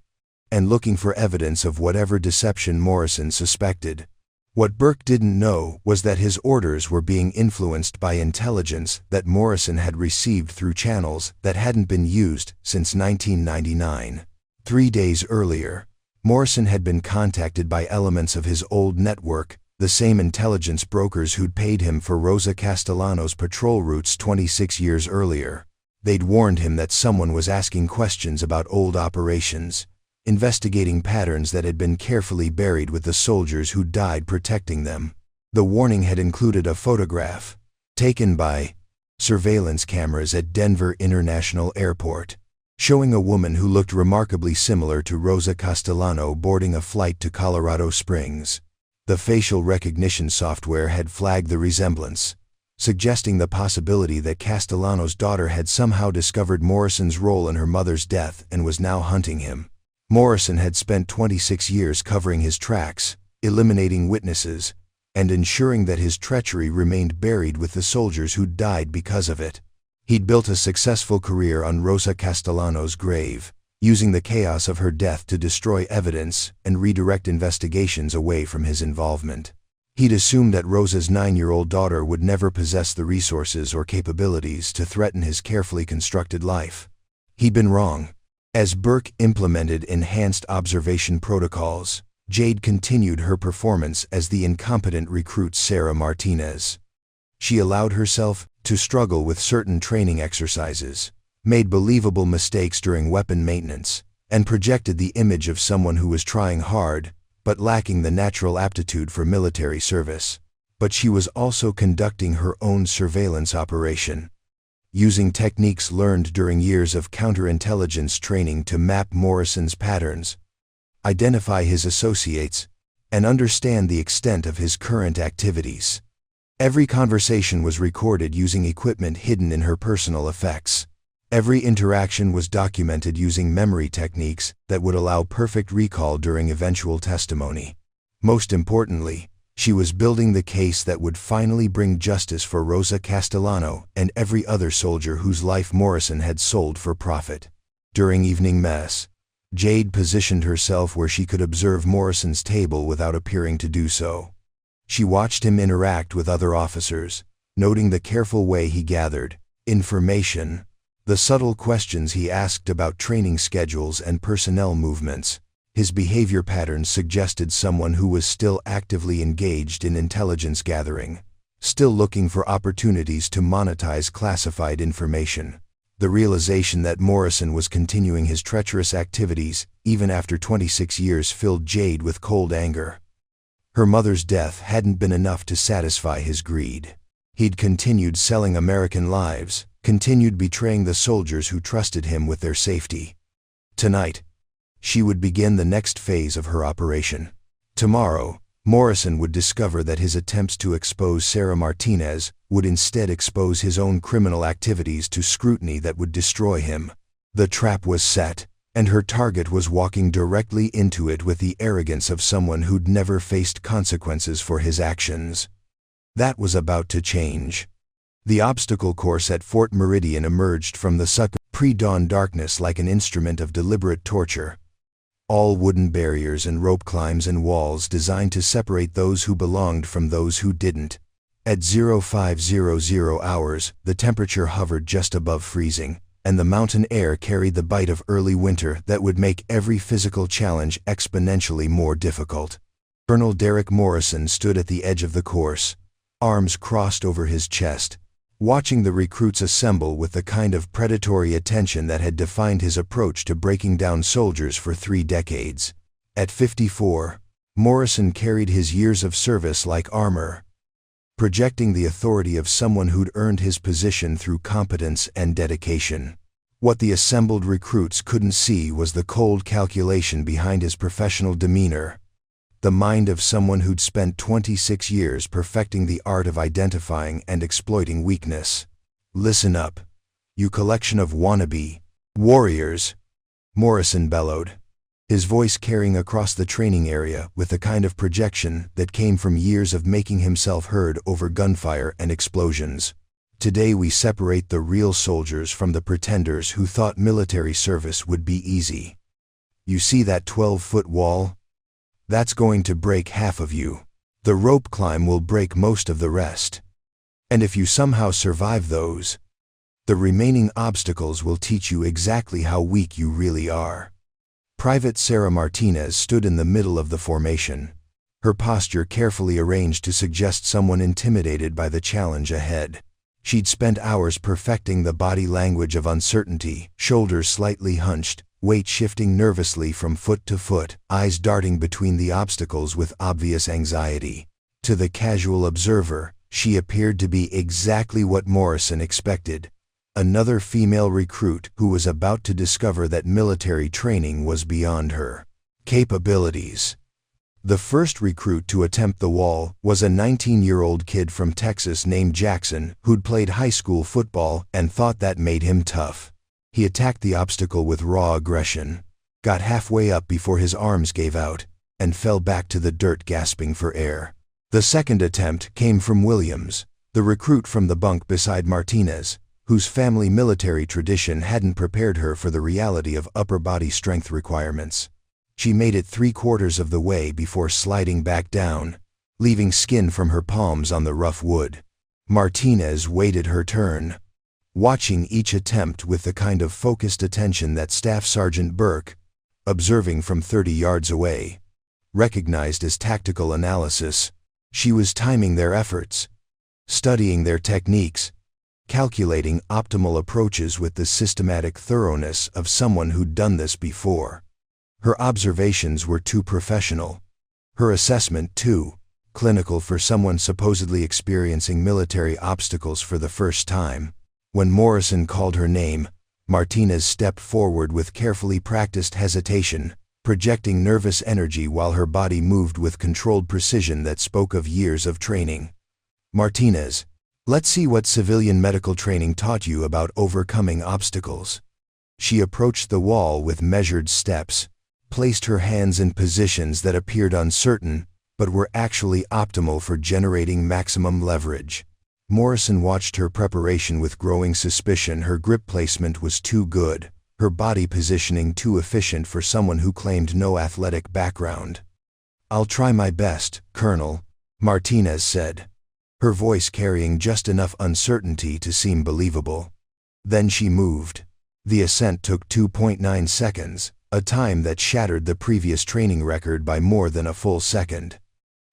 and looking for evidence of whatever deception Morrison suspected. What Burke didn't know was that his orders were being influenced by intelligence that Morrison had received through channels that hadn't been used since 1999. 3 days earlier, Morrison had been contacted by elements of his old network The same intelligence brokers who'd paid him for Rosa Castellano's patrol routes 26 years earlier. They'd warned him that someone was asking questions about old operations, investigating patterns that had been carefully buried with the soldiers who died protecting them. The warning had included a photograph, taken by surveillance cameras at Denver International Airport, showing a woman who looked remarkably similar to Rosa Castellano boarding a flight to Colorado Springs. The facial recognition software had flagged the resemblance, suggesting the possibility that Castellano's daughter had somehow discovered Morrison's role in her mother's death and was now hunting him. Morrison had spent 26 years covering his tracks, eliminating witnesses, and ensuring that his treachery remained buried with the soldiers who died because of it. He'd built a successful career on Rosa Castellano's grave, using the chaos of her death to destroy evidence and redirect investigations away from his involvement. He'd assumed that Rosa's 9-year-old daughter would never possess the resources or capabilities to threaten his carefully constructed life. He'd been wrong. As Burke implemented enhanced observation protocols, Jade continued her performance as the incompetent recruit Sarah Martinez. She allowed herself to struggle with certain training exercises, made believable mistakes during weapon maintenance, and projected the image of someone who was trying hard, but lacking the natural aptitude for military service. But she was also conducting her own surveillance operation, using techniques learned during years of counterintelligence training to map Morrison's patterns, identify his associates, and understand the extent of his current activities. Every conversation was recorded using equipment hidden in her personal effects. Every interaction was documented using memory techniques that would allow perfect recall during eventual testimony. Most importantly, she was building the case that would finally bring justice for Rosa Castellano and every other soldier whose life Morrison had sold for profit. During evening mess, Jade positioned herself where she could observe Morrison's table without appearing to do so. She watched him interact with other officers, noting the careful way he gathered information, the subtle questions he asked about training schedules and personnel movements. His behavior patterns suggested someone who was still actively engaged in intelligence gathering, still looking for opportunities to monetize classified information. The realization that Morrison was continuing his treacherous activities, even after 26 years, filled Jade with cold anger. Her mother's death hadn't been enough to satisfy his greed. He'd continued selling American lives, continued betraying the soldiers who trusted him with their safety. Tonight, she would begin the next phase of her operation. Tomorrow, Morrison would discover that his attempts to expose Sarah Martinez would instead expose his own criminal activities to scrutiny that would destroy him. The trap was set, and her target was walking directly into it with the arrogance of someone who'd never faced consequences for his actions. That was about to change. The obstacle course at Fort Meridian emerged from the pre-dawn darkness like an instrument of deliberate torture. All wooden barriers and rope climbs and walls designed to separate those who belonged from those who didn't. At 0500 hours, the temperature hovered just above freezing, and the mountain air carried the bite of early winter that would make every physical challenge exponentially more difficult. Colonel Derek Morrison stood at the edge of the course, arms crossed over his chest, watching the recruits assemble with the kind of predatory attention that had defined his approach to breaking down soldiers for 3 decades. At 54, Morrison carried his years of service like armor, projecting the authority of someone who'd earned his position through competence and dedication. What the assembled recruits couldn't see was the cold calculation behind his professional demeanor, the mind of someone who'd spent 26 years perfecting the art of identifying and exploiting weakness. "Listen up, you collection of wannabe warriors," Morrison bellowed, his voice carrying across the training area with the kind of projection that came from years of making himself heard over gunfire and explosions. "Today we separate the real soldiers from the pretenders who thought military service would be easy. You see that 12-foot wall? That's going to break half of you. The rope climb will break most of the rest. And if you somehow survive those, the remaining obstacles will teach you exactly how weak you really are." Private Sarah Martinez stood in the middle of the formation, her posture carefully arranged to suggest someone intimidated by the challenge ahead. She'd spent hours perfecting the body language of uncertainty, shoulders slightly hunched, weight shifting nervously from foot to foot, eyes darting between the obstacles with obvious anxiety. To the casual observer, she appeared to be exactly what Morrison expected. Another female recruit who was about to discover that military training was beyond her capabilities. The first recruit to attempt the wall was a 19-year-old kid from Texas named Jackson who'd played high school football and thought that made him tough. He attacked the obstacle with raw aggression, got halfway up before his arms gave out, and fell back to the dirt gasping for air. The second attempt came from Williams, the recruit from the bunk beside Martinez, whose family military tradition hadn't prepared her for the reality of upper body strength requirements. She made it 3/4 of the way before sliding back down, leaving skin from her palms on the rough wood. Martinez waited her turn, watching each attempt with the kind of focused attention that Staff Sergeant Burke, observing from 30 yards away, recognized as tactical analysis. She was timing their efforts, studying their techniques, calculating optimal approaches with the systematic thoroughness of someone who'd done this before. Her observations were too professional. Her assessment, too clinical for someone supposedly experiencing military obstacles for the first time. When Morrison called her name, Martinez stepped forward with carefully practiced hesitation, projecting nervous energy while her body moved with controlled precision that spoke of years of training. "Martinez, let's see what civilian medical training taught you about overcoming obstacles." She approached the wall with measured steps, placed her hands in positions that appeared uncertain, but were actually optimal for generating maximum leverage. Morrison watched her preparation with growing suspicion. Her grip placement was too good, her body positioning too efficient for someone who claimed no athletic background. "I'll try my best, Colonel," Martinez said, her voice carrying just enough uncertainty to seem believable. Then she moved. The ascent took 2.9 seconds, a time that shattered the previous training record by more than a full second.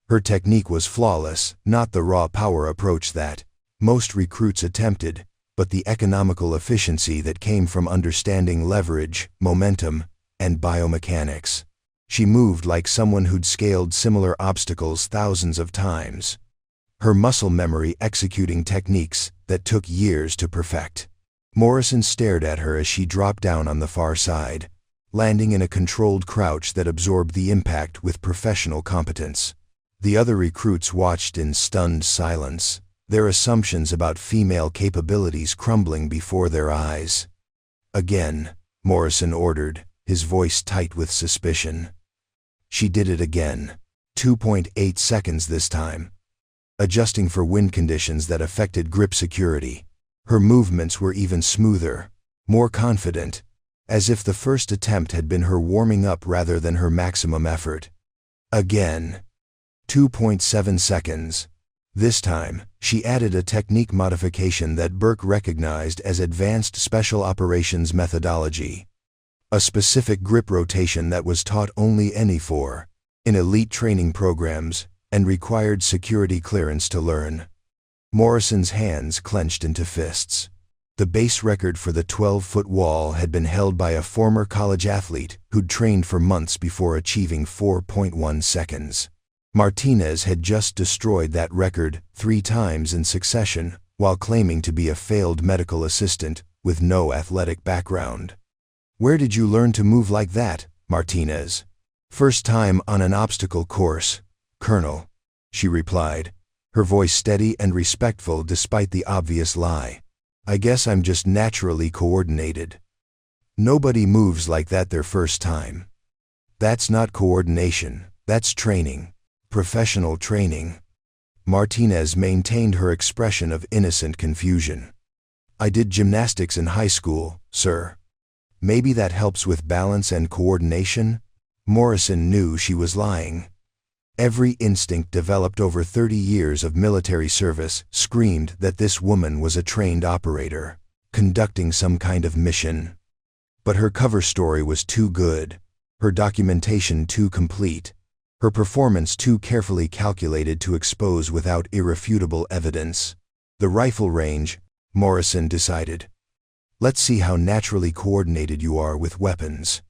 Her technique was flawless, not the raw power approach that most recruits attempted, but the economical efficiency that came from understanding leverage, momentum, and biomechanics. She moved like someone who'd scaled similar obstacles thousands of times, her muscle memory executing techniques that took years to perfect. Morrison stared at her as she dropped down on the far side, landing in a controlled crouch that absorbed the impact with professional competence. The other recruits watched in stunned silence, their assumptions about female capabilities crumbling before their eyes. "Again," Morrison ordered, his voice tight with suspicion. She did it again, 2.8 seconds this time, adjusting for wind conditions that affected grip security. Her movements were even smoother, more confident, as if the first attempt had been her warming up rather than her maximum effort. Again, 2.7 seconds. This time, she added a technique modification that Burke recognized as advanced special operations methodology, a specific grip rotation that was taught only in elite training programs and required security clearance to learn. Morrison's hands clenched into fists. The base record for the 12-foot wall had been held by a former college athlete who'd trained for months before achieving 4.1 seconds. Martinez had just destroyed that record 3 times in succession while claiming to be a failed medical assistant with no athletic background. "Where did you learn to move like that, Martinez?" "First time on an obstacle course, Colonel," she replied, her voice steady and respectful despite the obvious lie. "I guess I'm just naturally coordinated." "Nobody moves like that their first time. That's not coordination, that's training. Professional training." Martinez maintained her expression of innocent confusion. "I did gymnastics in high school, sir. Maybe that helps with balance and coordination?" Morrison knew she was lying. Every instinct developed over 30 years of military service screamed that this woman was a trained operator, conducting some kind of mission. But her cover story was too good, her documentation too complete, her performance too carefully calculated to expose without irrefutable evidence. The rifle range, Morrison decided. Let's see how naturally coordinated you are with weapons.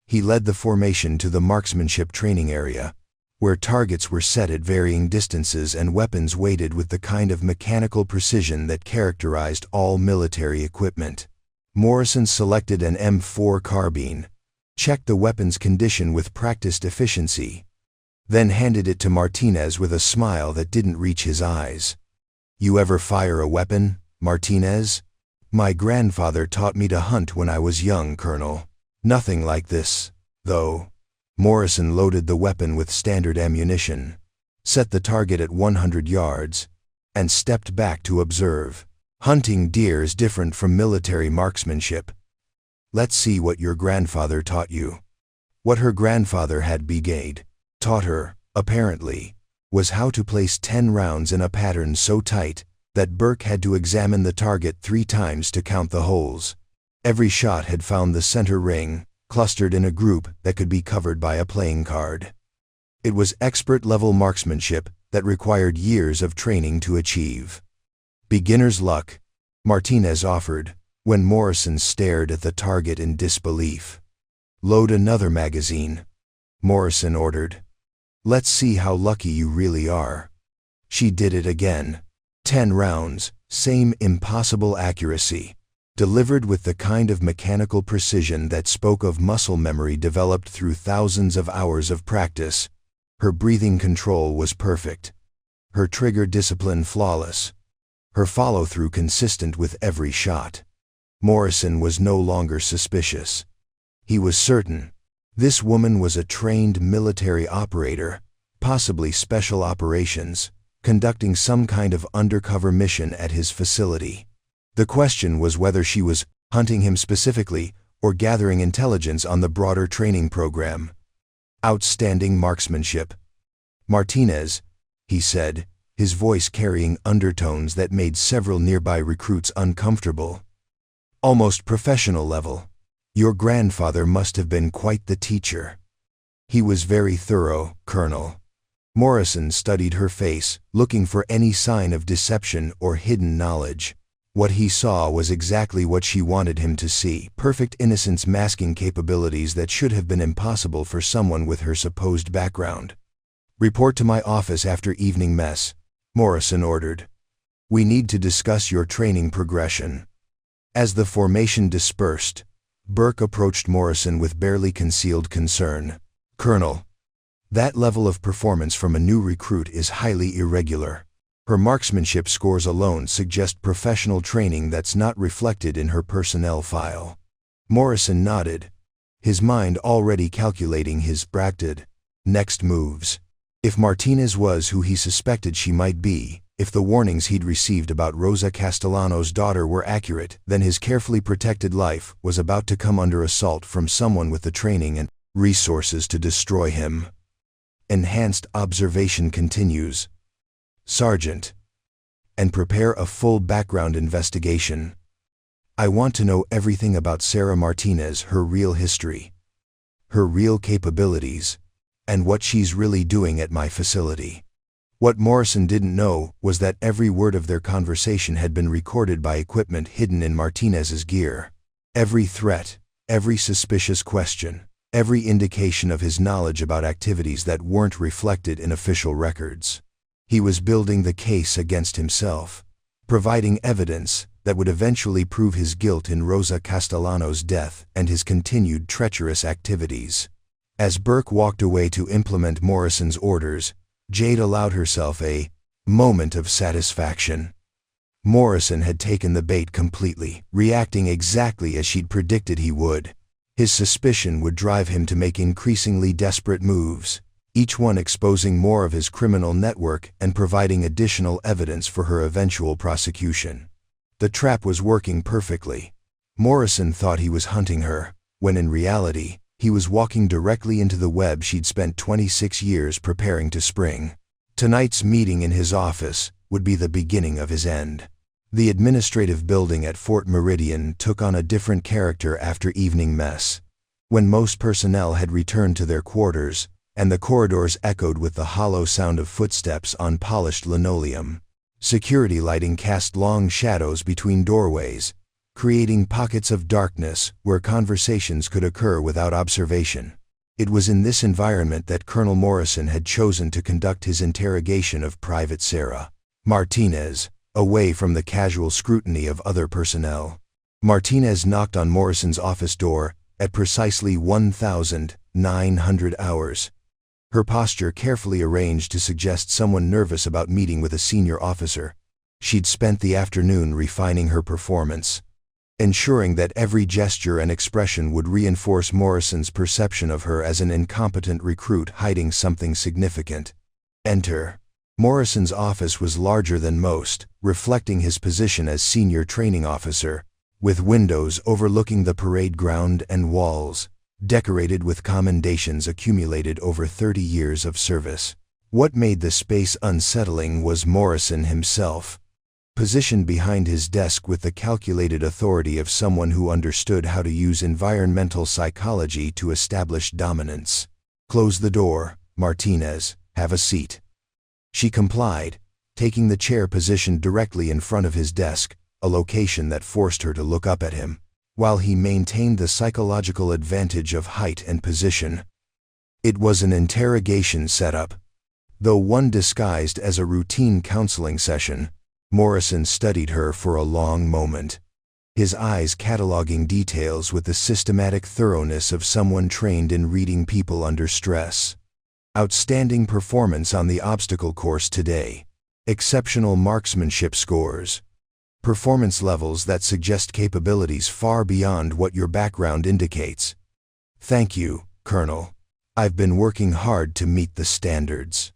He led the formation to the marksmanship training area, where targets were set at varying distances and weapons weighted with the kind of mechanical precision that characterized all military equipment. Morrison selected an M4 carbine, checked the weapon's condition with practiced efficiency, then handed it to Martinez with a smile that didn't reach his eyes. "You ever fire a weapon, Martinez?" "My grandfather taught me to hunt when I was young, Colonel. Nothing like this, though." Morrison loaded the weapon with standard ammunition, set the target at 100 yards, and stepped back to observe. "Hunting deer is different from military marksmanship. Let's see what your grandfather taught you." What her grandfather had taught her, apparently, was how to place 10 rounds in a pattern so tight that Burke had to examine the target 3 times to count the holes. Every shot had found the center ring, clustered in a group that could be covered by a playing card. It was expert-level marksmanship that required years of training to achieve. "Beginner's luck," Martinez offered, when Morrison stared at the target in disbelief. "Load another magazine," Morrison ordered. "Let's see how lucky you really are." She did it again. 10 rounds, same impossible accuracy, delivered with the kind of mechanical precision that spoke of muscle memory developed through thousands of hours of practice. Her breathing control was perfect, her trigger discipline flawless, her follow-through consistent with every shot. Morrison was no longer suspicious. He was certain. This woman was a trained military operator, possibly special operations, conducting some kind of undercover mission at his facility. The question was whether she was hunting him specifically or gathering intelligence on the broader training program. "Outstanding marksmanship, Martinez," he said, his voice carrying undertones that made several nearby recruits uncomfortable. "Almost professional level. Your grandfather must have been quite the teacher." "He was very thorough, Colonel." Morrison studied her face, looking for any sign of deception or hidden knowledge. What he saw was exactly what she wanted him to see: perfect innocence masking capabilities that should have been impossible for someone with her supposed background. "Report to my office after evening mess," Morrison ordered. "We need to discuss your training progression." As the formation dispersed, Burke approached Morrison with barely concealed concern. "Colonel, that level of performance from a new recruit is highly irregular. Her marksmanship scores alone suggest professional training that's not reflected in her personnel file." Morrison nodded, his mind already calculating his next moves. If Martinez was who he suspected she might be, if the warnings he'd received about Rosa Castellano's daughter were accurate, then his carefully protected life was about to come under assault from someone with the training and resources to destroy him. Enhanced observation continues, Sergeant. And prepare a full background investigation. I want to know everything about Sarah Martinez, her real history, her real capabilities, and what she's really doing at my facility. What Morrison didn't know was that every word of their conversation had been recorded by equipment hidden in Martinez's gear. Every threat, every suspicious question, every indication of his knowledge about activities that weren't reflected in official records. He was building the case against himself, providing evidence that would eventually prove his guilt in Rosa Castellano's death and his continued treacherous activities. As Burke walked away to implement Morrison's orders, Jade allowed herself a moment of satisfaction. Morrison had taken the bait completely, reacting exactly as she'd predicted he would. His suspicion would drive him to make increasingly desperate moves, each one exposing more of his criminal network and providing additional evidence for her eventual prosecution. The trap was working perfectly. Morrison thought he was hunting her, when in reality, he was walking directly into the web she'd spent 26 years preparing to spring. Tonight's meeting in his office would be the beginning of his end. The administrative building at Fort Meridian took on a different character after evening mess. When most personnel had returned to their quarters, and the corridors echoed with the hollow sound of footsteps on polished linoleum. Security lighting cast long shadows between doorways, creating pockets of darkness where conversations could occur without observation. It was in this environment that Colonel Morrison had chosen to conduct his interrogation of Private Sarah Martinez, away from the casual scrutiny of other personnel. Martinez knocked on Morrison's office door at precisely 1900 hours. Her posture carefully arranged to suggest someone nervous about meeting with a senior officer. She'd spent the afternoon refining her performance, ensuring that every gesture and expression would reinforce Morrison's perception of her as an incompetent recruit hiding something significant. Enter. Morrison's office was larger than most, reflecting his position as senior training officer, with windows overlooking the parade ground and walls decorated with commendations accumulated over 30 years of service. What made the space unsettling was Morrison himself, positioned behind his desk with the calculated authority of someone who understood how to use environmental psychology to establish dominance. "Close the door, Martinez. Have a seat." She complied, taking the chair positioned directly in front of his desk, a location that forced her to look up at him, while he maintained the psychological advantage of height and position. It was an interrogation setup. Though one disguised as a routine counseling session, Morrison studied her for a long moment, his eyes cataloging details with the systematic thoroughness of someone trained in reading people under stress. Outstanding performance on the obstacle course today. Exceptional marksmanship scores. Performance levels that suggest capabilities far beyond what your background indicates. "Thank you, Colonel. I've been working hard to meet the standards."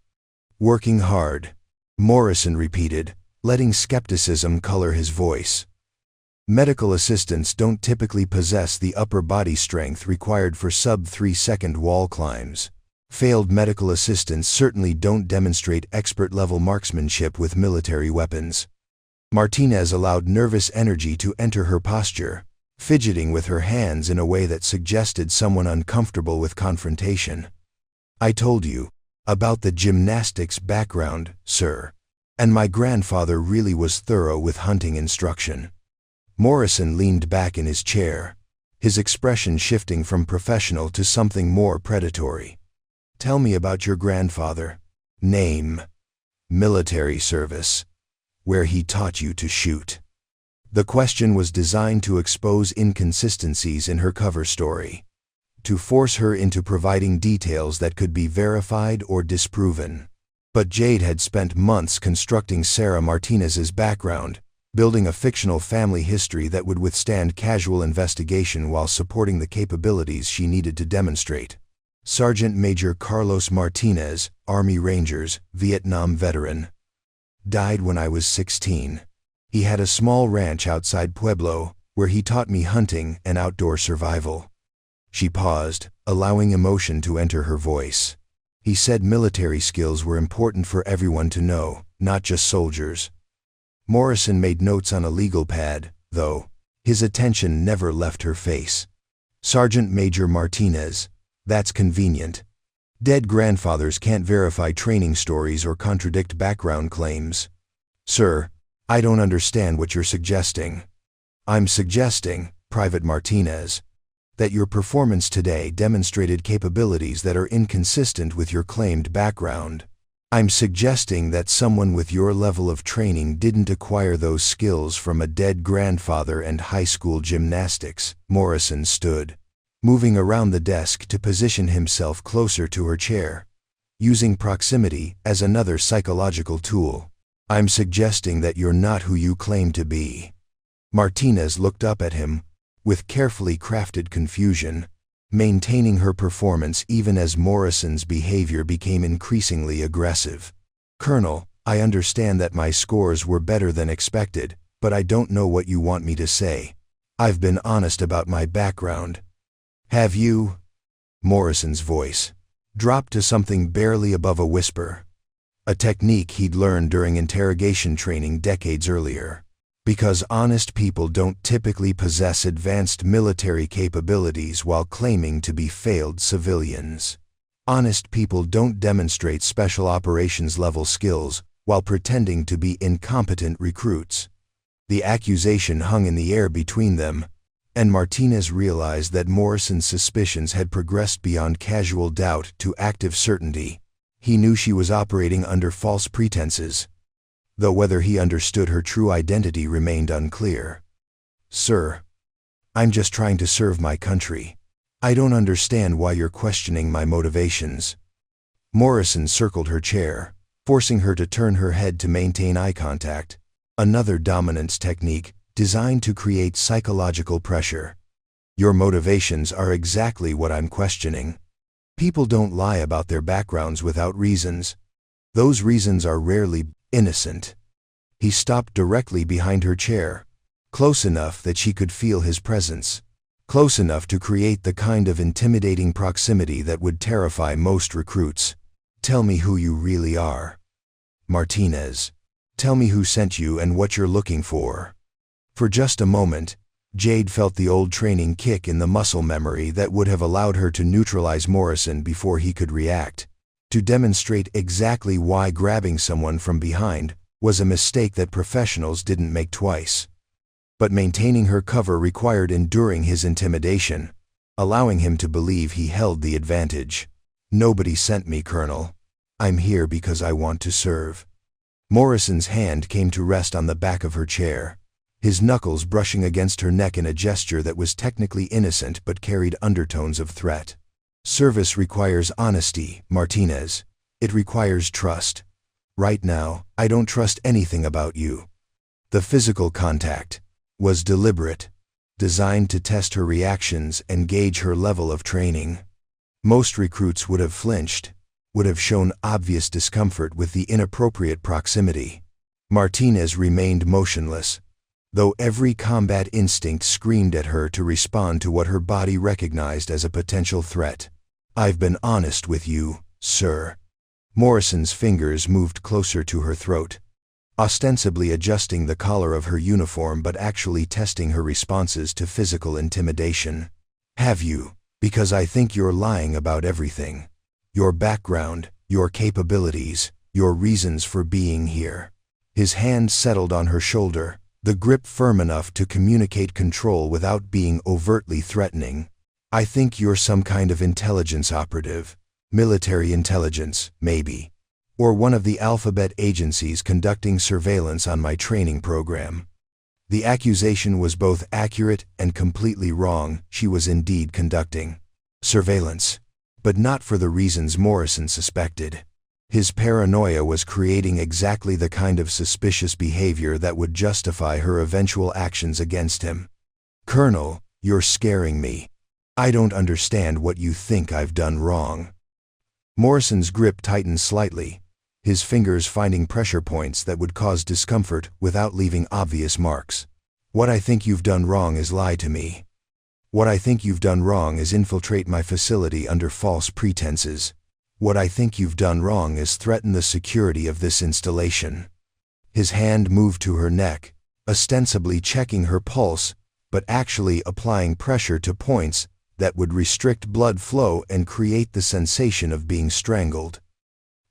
"Working hard," Morrison repeated, letting skepticism color his voice. Medical assistants don't typically possess the upper body strength required for sub-3-second wall climbs. Failed medical assistants certainly don't demonstrate expert-level marksmanship with military weapons. Martinez allowed nervous energy to enter her posture, fidgeting with her hands in a way that suggested someone uncomfortable with confrontation. "I told you about the gymnastics background, sir, and my grandfather really was thorough with hunting instruction." Morrison leaned back in his chair, his expression shifting from professional to something more predatory. "Tell me about your grandfather. Name, military service, where he taught you to shoot." The question was designed to expose inconsistencies in her cover story, to force her into providing details that could be verified or disproven. But Jade had spent months constructing Sarah Martinez's background, building a fictional family history that would withstand casual investigation while supporting the capabilities she needed to demonstrate. Sergeant Major Carlos Martinez, Army Rangers, Vietnam veteran. Died when I was 16. He had a small ranch outside Pueblo, where he taught me hunting and outdoor survival. She paused, allowing emotion to enter her voice. He said military skills were important for everyone to know, not just soldiers. Morrison made notes on a legal pad, though. His attention never left her face. "Sergeant Major Martinez. That's convenient. Dead grandfathers can't verify training stories or contradict background claims." "Sir, I don't understand what you're suggesting." "I'm suggesting, Private Martinez, that your performance today demonstrated capabilities that are inconsistent with your claimed background. I'm suggesting that someone with your level of training didn't acquire those skills from a dead grandfather and high school gymnastics." Morrison stood, moving around the desk to position himself closer to her chair, using proximity as another psychological tool. "I'm suggesting that you're not who you claim to be." Martinez looked up at him, with carefully crafted confusion, maintaining her performance even as Morrison's behavior became increasingly aggressive. "Colonel, I understand that my scores were better than expected, but I don't know what you want me to say. I've been honest about my background." "Have you?" Morrison's voice dropped to something barely above a whisper, a technique he'd learned during interrogation training decades earlier. Because honest people don't typically possess advanced military capabilities while claiming to be failed civilians. Honest people don't demonstrate special operations level skills while pretending to be incompetent recruits. The accusation hung in the air between them, and Martinez realized that Morrison's suspicions had progressed beyond casual doubt to active certainty. He knew she was operating under false pretenses, though whether he understood her true identity remained unclear. "Sir, I'm just trying to serve my country. I don't understand why you're questioning my motivations." Morrison circled her chair, forcing her to turn her head to maintain eye contact, another dominance technique designed to create psychological pressure. "Your motivations are exactly what I'm questioning. People don't lie about their backgrounds without reasons. Those reasons are rarely innocent." He stopped directly behind her chair, close enough that she could feel his presence, close enough to create the kind of intimidating proximity that would terrify most recruits. "Tell me who you really are, Martinez. Tell me who sent you and what you're looking for." For just a moment, Jade felt the old training kick in the muscle memory that would have allowed her to neutralize Morrison before he could react, to demonstrate exactly why grabbing someone from behind was a mistake that professionals didn't make twice. But maintaining her cover required enduring his intimidation, allowing him to believe he held the advantage. "Nobody sent me, Colonel. I'm here because I want to serve." Morrison's hand came to rest on the back of her chair, his knuckles brushing against her neck in a gesture that was technically innocent but carried undertones of threat. "Service requires honesty, Martinez. It requires trust. Right now, I don't trust anything about you." The physical contact was deliberate, designed to test her reactions and gauge her level of training. Most recruits would have flinched, would have shown obvious discomfort with the inappropriate proximity. Martinez remained motionless, though every combat instinct screamed at her to respond to what her body recognized as a potential threat. "I've been honest with you, sir." Morrison's fingers moved closer to her throat, ostensibly adjusting the collar of her uniform but actually testing her responses to physical intimidation. "Have you? Because I think you're lying about everything. Your background, your capabilities, your reasons for being here." His hand settled on her shoulder, the grip firm enough to communicate control without being overtly threatening. "I think you're some kind of intelligence operative. Military intelligence, maybe. Or one of the alphabet agencies conducting surveillance on my training program." The accusation was both accurate and completely wrong. She was indeed conducting surveillance, but not for the reasons Morrison suspected. His paranoia was creating exactly the kind of suspicious behavior that would justify her eventual actions against him. "Colonel, you're scaring me. I don't understand what you think I've done wrong." Morrison's grip tightened slightly, his fingers finding pressure points that would cause discomfort without leaving obvious marks. "What I think you've done wrong is lie to me. What I think you've done wrong is infiltrate my facility under false pretenses. What I think you've done wrong is threaten the security of this installation." His hand moved to her neck, ostensibly checking her pulse, but actually applying pressure to points that would restrict blood flow and create the sensation of being strangled.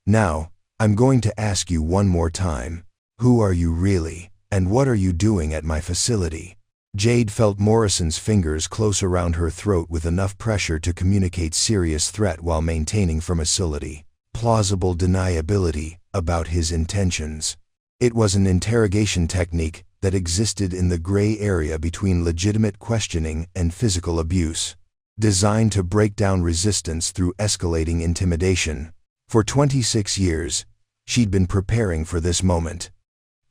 "Now, I'm going to ask you one more time. Who are you really, and what are you doing at my facility?" Jade felt Morrison's fingers close around her throat with enough pressure to communicate serious threat while maintaining facility, plausible deniability about his intentions. It was an interrogation technique that existed in the gray area between legitimate questioning and physical abuse, designed to break down resistance through escalating intimidation. For 26 years, she'd been preparing for this moment.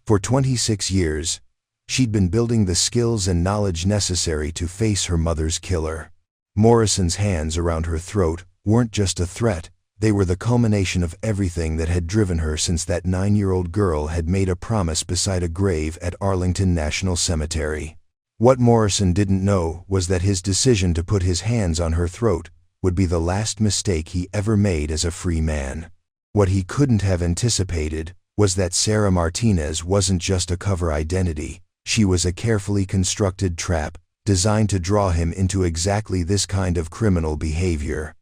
For 26 years, she'd been building the skills and knowledge necessary to face her mother's killer. Morrison's hands around her throat weren't just a threat, they were the culmination of everything that had driven her since that 9-year-old girl had made a promise beside a grave at Arlington National Cemetery. What Morrison didn't know was that his decision to put his hands on her throat would be the last mistake he ever made as a free man. What he couldn't have anticipated was that Sarah Martinez wasn't just a cover identity, she was a carefully constructed trap designed to draw him into exactly this kind of criminal behavior.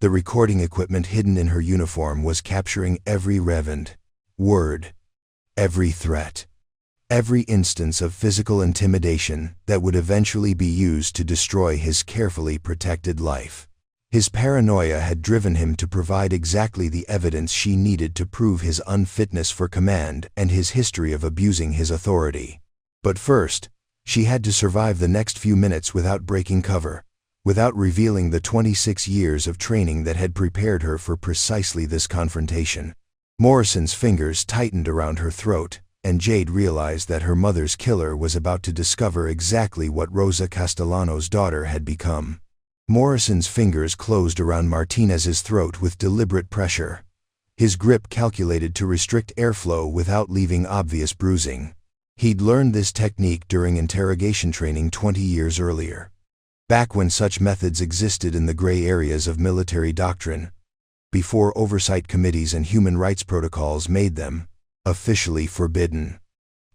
The recording equipment hidden in her uniform was capturing every reverend word, every threat, every instance of physical intimidation that would eventually be used to destroy his carefully protected life. His paranoia had driven him to provide exactly the evidence she needed to prove his unfitness for command and his history of abusing his authority. But first, she had to survive the next few minutes without breaking cover, without revealing the 26 years of training that had prepared her for precisely this confrontation. Morrison's fingers tightened around her throat, and Jade realized that her mother's killer was about to discover exactly what Rosa Castellano's daughter had become. Morrison's fingers closed around Martinez's throat with deliberate pressure, his grip calculated to restrict airflow without leaving obvious bruising. He'd learned this technique during interrogation training 20 years earlier, back when such methods existed in the gray areas of military doctrine, before oversight committees and human rights protocols made them officially forbidden.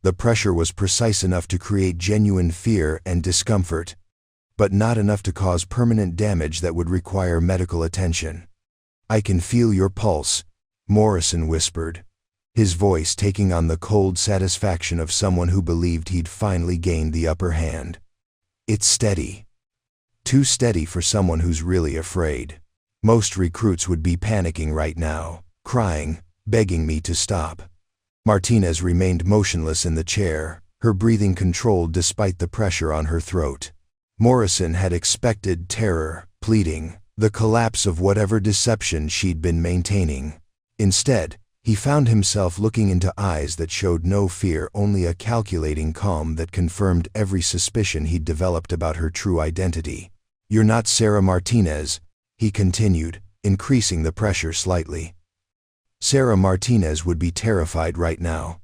The pressure was precise enough to create genuine fear and discomfort, but not enough to cause permanent damage that would require medical attention. "I can feel your pulse," Morrison whispered, his voice taking on the cold satisfaction of someone who believed he'd finally gained the upper hand. "It's steady. Too steady for someone who's really afraid. Most recruits would be panicking right now, crying, begging me to stop." Martinez remained motionless in the chair, her breathing controlled despite the pressure on her throat. Morrison had expected terror, pleading, the collapse of whatever deception she'd been maintaining. Instead, he found himself looking into eyes that showed no fear, only a calculating calm that confirmed every suspicion he'd developed about her true identity. "You're not Sarah Martinez," he continued, increasing the pressure slightly. "Sarah Martinez would be terrified right now.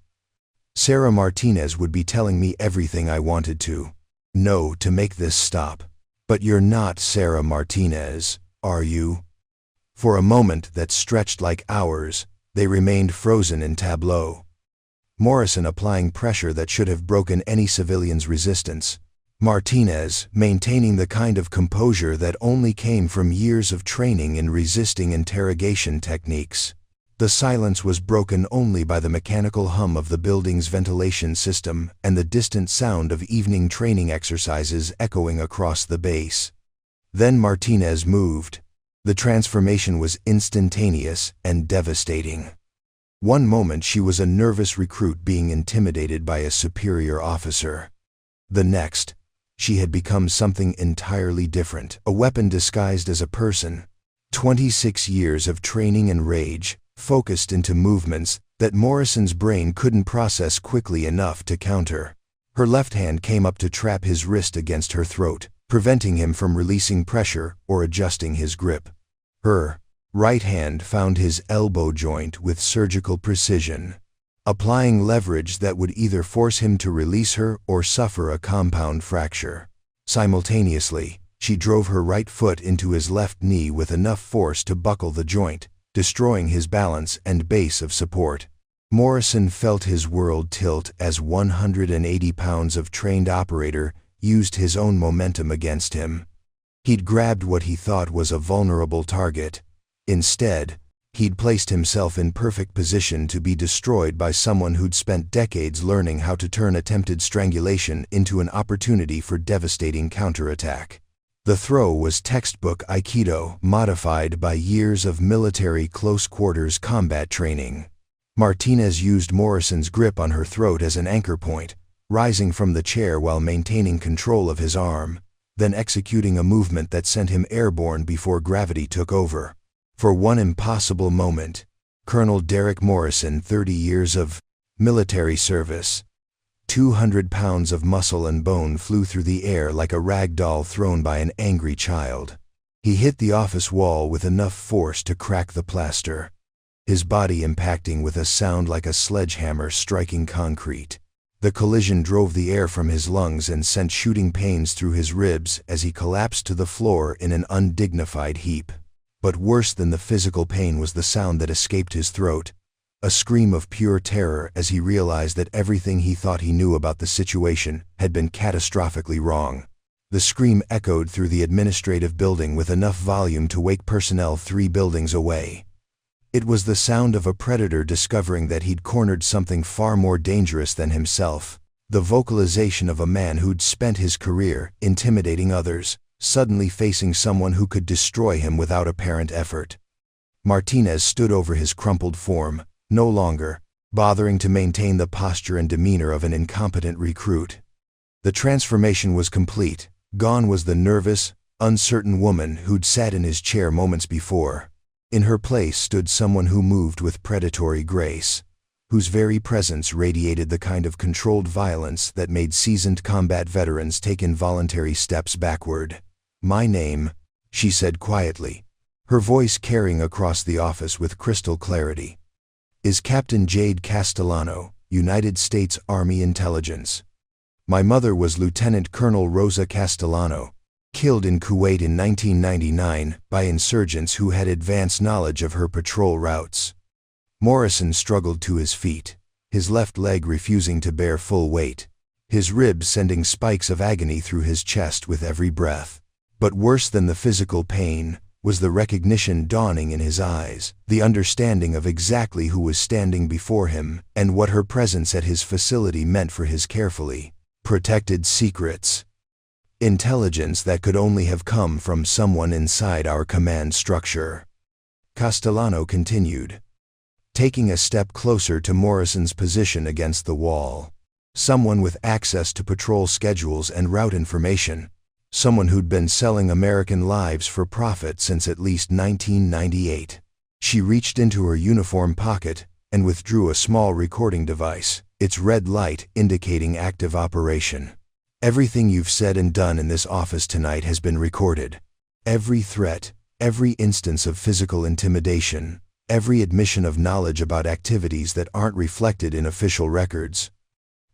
Sarah Martinez would be telling me everything I wanted to know to make this stop. But you're not Sarah Martinez, are you?" For a moment that stretched like hours, they remained frozen in tableau. Morrison applying pressure that should have broken any civilian's resistance. Martinez maintaining the kind of composure that only came from years of training in resisting interrogation techniques. The silence was broken only by the mechanical hum of the building's ventilation system and the distant sound of evening training exercises echoing across the base. Then Martinez moved. The transformation was instantaneous and devastating. One moment she was a nervous recruit being intimidated by a superior officer. The next, she had become something entirely different, a weapon disguised as a person. 26 years of training and rage, focused into movements that Morrison's brain couldn't process quickly enough to counter. Her left hand came up to trap his wrist against her throat, preventing him from releasing pressure or adjusting his grip. Her right hand found his elbow joint with surgical precision, applying leverage that would either force him to release her or suffer a compound fracture. Simultaneously, she drove her right foot into his left knee with enough force to buckle the joint, destroying his balance and base of support. Morrison felt his world tilt as 180 pounds of trained operator used his own momentum against him. He'd grabbed what he thought was a vulnerable target. Instead, he'd placed himself in perfect position to be destroyed by someone who'd spent decades learning how to turn attempted strangulation into an opportunity for devastating counterattack. The throw was textbook Aikido, modified by years of military close-quarters combat training. Martinez used Morrison's grip on her throat as an anchor point, rising from the chair while maintaining control of his arm, then executing a movement that sent him airborne before gravity took over. For one impossible moment, Colonel Derek Morrison, 30 years of military service, 200 pounds of muscle and bone, flew through the air like a rag doll thrown by an angry child. He hit the office wall with enough force to crack the plaster, his body impacting with a sound like a sledgehammer striking concrete. The collision drove the air from his lungs and sent shooting pains through his ribs as he collapsed to the floor in an undignified heap. But worse than the physical pain was the sound that escaped his throat, a scream of pure terror as he realized that everything he thought he knew about the situation had been catastrophically wrong. The scream echoed through the administrative building with enough volume to wake personnel 3 buildings away. It was the sound of a predator discovering that he'd cornered something far more dangerous than himself. The vocalization of a man who'd spent his career intimidating others, suddenly facing someone who could destroy him without apparent effort. Martinez stood over his crumpled form, no longer bothering to maintain the posture and demeanor of an incompetent recruit. The transformation was complete. Gone was the nervous, uncertain woman who'd sat in his chair moments before. In her place stood someone who moved with predatory grace, whose very presence radiated the kind of controlled violence that made seasoned combat veterans take involuntary steps backward. "My name," she said quietly, her voice carrying across the office with crystal clarity, "is Captain Jade Castellano, United States Army Intelligence. My mother was Lieutenant Colonel Rosa Castellano, killed in Kuwait in 1999 by insurgents who had advanced knowledge of her patrol routes." Morrison struggled to his feet, his left leg refusing to bear full weight, his ribs sending spikes of agony through his chest with every breath. But worse than the physical pain was the recognition dawning in his eyes, the understanding of exactly who was standing before him and what her presence at his facility meant for his carefully protected secrets. Intelligence that could only have come from someone inside our command structure. Castellano continued, taking a step closer to Morrison's position against the wall. Someone with access to patrol schedules and route information. Someone who'd been selling American lives for profit since at least 1998. She reached into her uniform pocket and withdrew a small recording device, its red light indicating active operation. "Everything you've said and done in this office tonight has been recorded. Every threat, every instance of physical intimidation, every admission of knowledge about activities that aren't reflected in official records."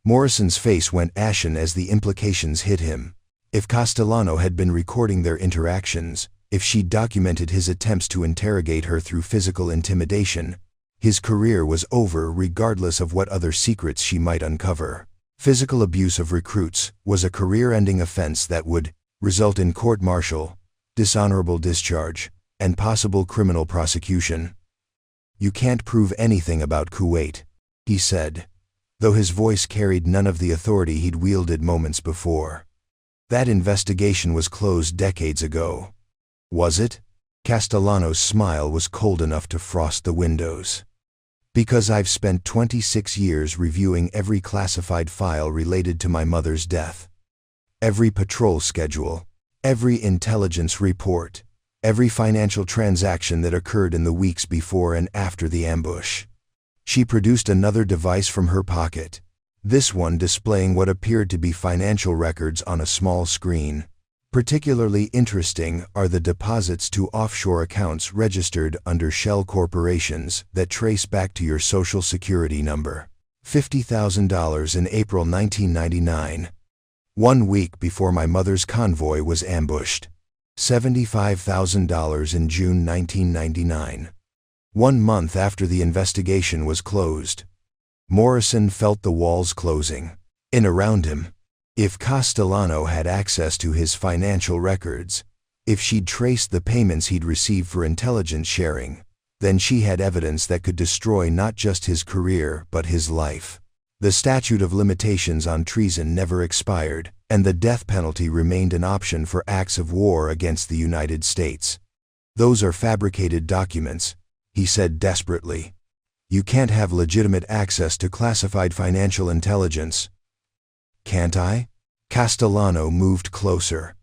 Morrison's face went ashen as the implications hit him. If Castellano had been recording their interactions, if she'd documented his attempts to interrogate her through physical intimidation, his career was over regardless of what other secrets she might uncover. Physical abuse of recruits was a career-ending offense that would result in court-martial, dishonorable discharge, and possible criminal prosecution. "You can't prove anything about Kuwait," he said, though his voice carried none of the authority he'd wielded moments before. "That investigation was closed decades ago." "Was it?" Castellano's smile was cold enough to frost the windows. "Because I've spent 26 years reviewing every classified file related to my mother's death. Every patrol schedule, every intelligence report, every financial transaction that occurred in the weeks before and after the ambush." She produced another device from her pocket, this one displaying what appeared to be financial records on a small screen. "Particularly interesting are the deposits to offshore accounts registered under shell corporations that trace back to your Social Security number. $50,000 in April 1999, 1 week before my mother's convoy was ambushed. $75,000 in June 1999, 1 month after the investigation was closed." Morrison felt the walls closing in around him. If Castellano had access to his financial records, if she'd traced the payments he'd received for intelligence sharing, then she had evidence that could destroy not just his career but his life. The statute of limitations on treason never expired, and the death penalty remained an option for acts of war against the United States. "Those are fabricated documents," he said desperately. "You can't have legitimate access to classified financial intelligence." "Can't I?" Castellano moved closer,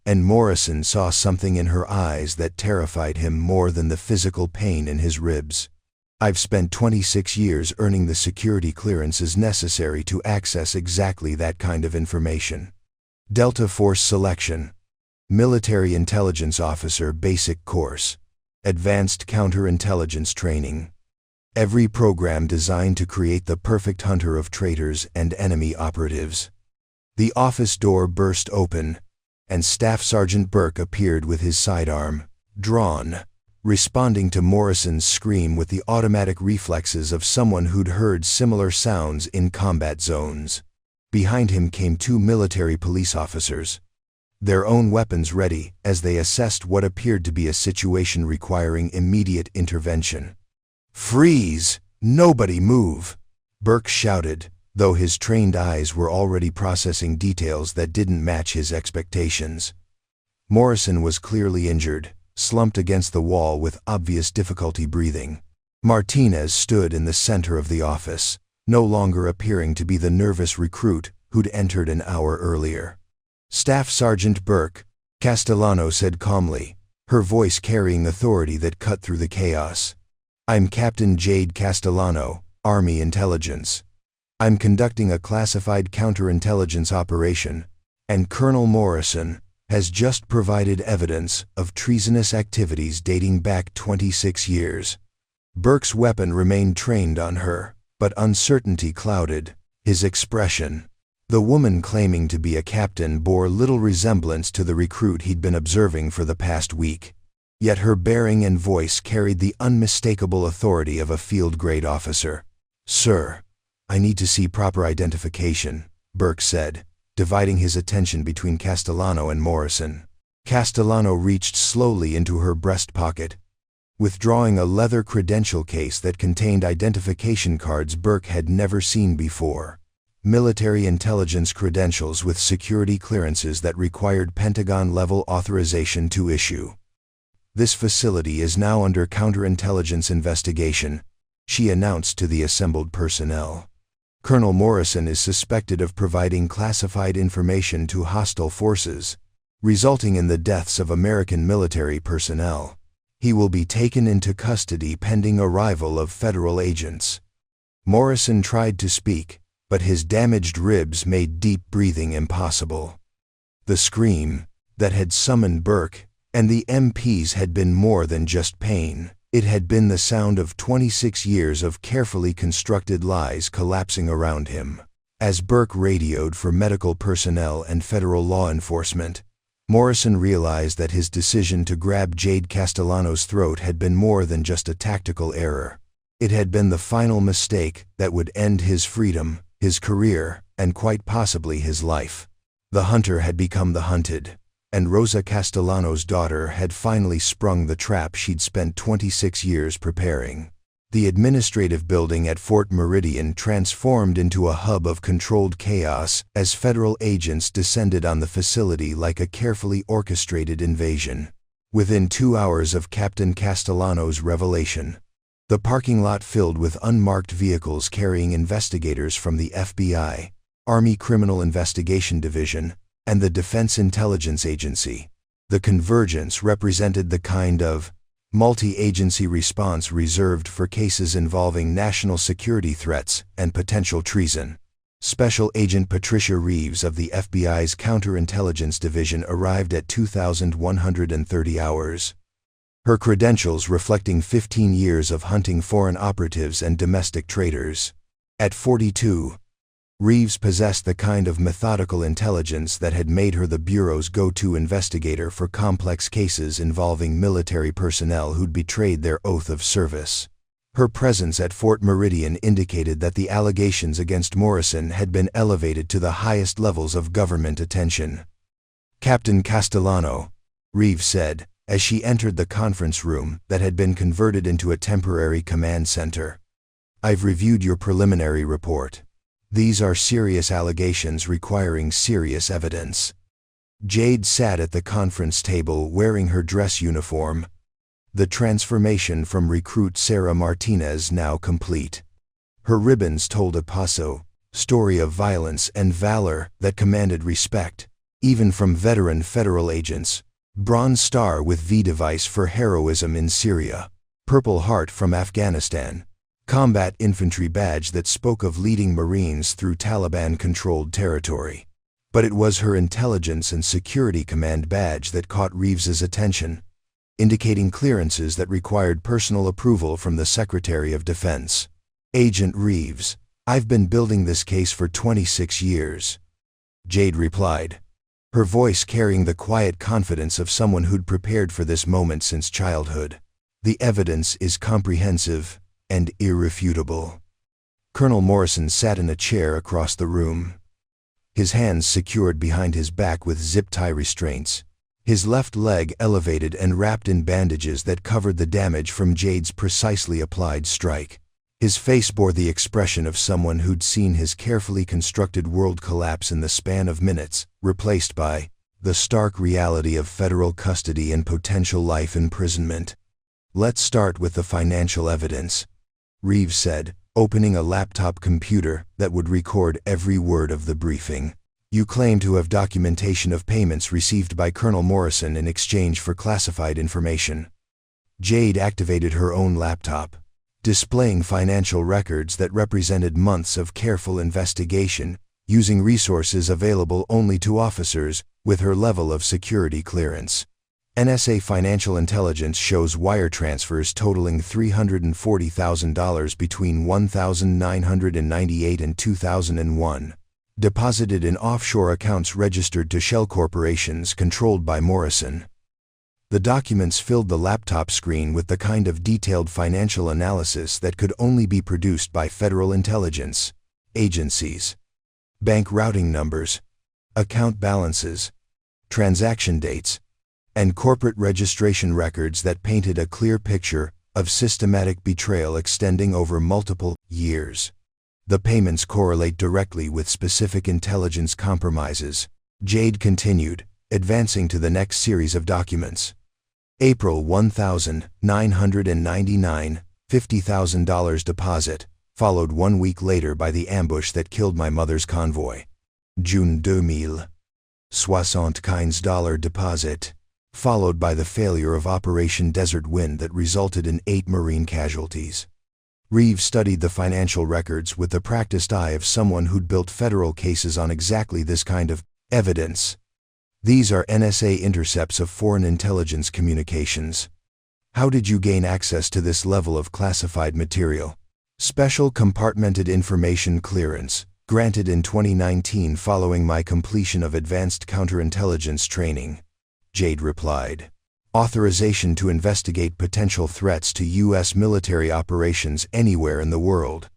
and Morrison saw something in her eyes that terrified him more than the physical pain in his ribs. "I've spent 26 years earning the security clearances necessary to access exactly that kind of information. Delta Force Selection, Military Intelligence Officer Basic Course, Advanced Counterintelligence Training. Every program designed to create the perfect hunter of traitors and enemy operatives." The office door burst open, and Staff Sergeant Burke appeared with his sidearm drawn, responding to Morrison's scream with the automatic reflexes of someone who'd heard similar sounds in combat zones. Behind him came 2 military police officers. their own weapons ready as they assessed what appeared to be a situation requiring immediate intervention. "Freeze! Nobody move!" Burke shouted, though his trained eyes were already processing details that didn't match his expectations. Morrison was clearly injured, slumped against the wall with obvious difficulty breathing. Martinez stood in the center of the office, no longer appearing to be the nervous recruit who'd entered an hour earlier. "Staff Sergeant Burke," Castellano said calmly, her voice carrying authority that cut through the chaos. "I'm Captain Jade Castellano, Army Intelligence. I'm conducting a classified counterintelligence operation, and Colonel Morrison has just provided evidence of treasonous activities dating back 26 years. Burke's weapon remained trained on her, but uncertainty clouded his expression. The woman claiming to be a captain bore little resemblance to the recruit he'd been observing for the past week. Yet her bearing and voice carried the unmistakable authority of a field-grade officer. "Sir, I need to see proper identification," Burke said, dividing his attention between Castellano and Morrison. Castellano reached slowly into her breast pocket, withdrawing a leather credential case that contained identification cards Burke had never seen before. Military intelligence credentials with security clearances that required Pentagon-level authorization to issue. "This facility is now under counterintelligence investigation," she announced to the assembled personnel. "Colonel Morrison is suspected of providing classified information to hostile forces, resulting in the deaths of American military personnel. He will be taken into custody pending arrival of federal agents." Morrison tried to speak, but his damaged ribs made deep breathing impossible. The scream that had summoned Burke and the MPs had been more than just pain. It had been the sound of 26 years of carefully constructed lies collapsing around him. As Burke radioed for medical personnel and federal law enforcement, Morrison realized that his decision to grab Jade Castellano's throat had been more than just a tactical error. It had been the final mistake that would end his freedom, his career, and quite possibly his life. The hunter had become the hunted, and Rosa Castellano's daughter had finally sprung the trap she'd spent 26 years preparing. The administrative building at Fort Meridian transformed into a hub of controlled chaos as federal agents descended on the facility like a carefully orchestrated invasion. Within 2 hours of Captain Castellano's revelation, the parking lot filled with unmarked vehicles carrying investigators from the FBI, Army Criminal Investigation Division, and the Defense Intelligence Agency. The convergence represented the kind of multi-agency response reserved for cases involving national security threats and potential treason. Special Agent Patricia Reeves of the FBI's Counterintelligence Division arrived at 2,130 hours. Her credentials reflecting 15 years of hunting foreign operatives and domestic traitors. At 42, Reeves possessed the kind of methodical intelligence that had made her the Bureau's go-to investigator for complex cases involving military personnel who'd betrayed their oath of service. Her presence at Fort Meridian indicated that the allegations against Morrison had been elevated to the highest levels of government attention. "Captain Castellano," Reeves said, as she entered the conference room that had been converted into a temporary command center. "I've reviewed your preliminary report. These are serious allegations requiring serious evidence." Jade sat at the conference table wearing her dress uniform, the transformation from recruit Sarah Martinez now complete. Her ribbons told a paso story of violence and valor that commanded respect, even from veteran federal agents. Bronze Star with V device for heroism in Syria, Purple Heart from Afghanistan, Combat Infantry badge that spoke of leading Marines through Taliban-controlled territory. But it was her Intelligence and Security Command badge that caught Reeves's attention, indicating clearances that required personal approval from the Secretary of Defense. "Agent Reeves, I've been building this case for 26 years," Jade replied, her voice carrying the quiet confidence of someone who'd prepared for this moment since childhood. "The evidence is comprehensive and irrefutable." Colonel Morrison sat in a chair across the room. his hands secured behind his back with zip-tie restraints, his left leg elevated and wrapped in bandages that covered the damage from Jade's precisely applied strike. His face bore the expression of someone who'd seen his carefully constructed world collapse in the span of minutes, replaced by the stark reality of federal custody and potential life imprisonment. "Let's start with the financial evidence," Reeves said, opening a laptop computer that would record every word of the briefing. "You claim to have documentation of payments received by Colonel Morrison in exchange for classified information." Jade activated her own laptop, displaying financial records that represented months of careful investigation, using resources available only to officers with her level of security clearance. NSA financial intelligence shows wire transfers totaling $340,000 between 1998 and 2001, deposited in offshore accounts registered to shell corporations controlled by Morrison. The documents filled the laptop screen with the kind of detailed financial analysis that could only be produced by federal intelligence agencies. Bank routing numbers, account balances, transaction dates, and corporate registration records that painted a clear picture of systematic betrayal extending over multiple years. The payments correlate directly with specific intelligence compromises, Jade continued, advancing to the next series of documents. April 1999, $50,000 deposit, followed 1 week later by the ambush that killed my mother's convoy. June 2000, $75,000 deposit, followed by the failure of Operation Desert Wind that resulted in 8 Marine casualties. Reeves studied the financial records with the practiced eye of someone who'd built federal cases on exactly this kind of evidence. These are NSA intercepts of foreign intelligence communications. How did you gain access to this level of classified material? Special compartmented information clearance, granted in 2019 following my completion of advanced counterintelligence training, Jade replied. Authorization to investigate potential threats to U.S. military operations anywhere in the world.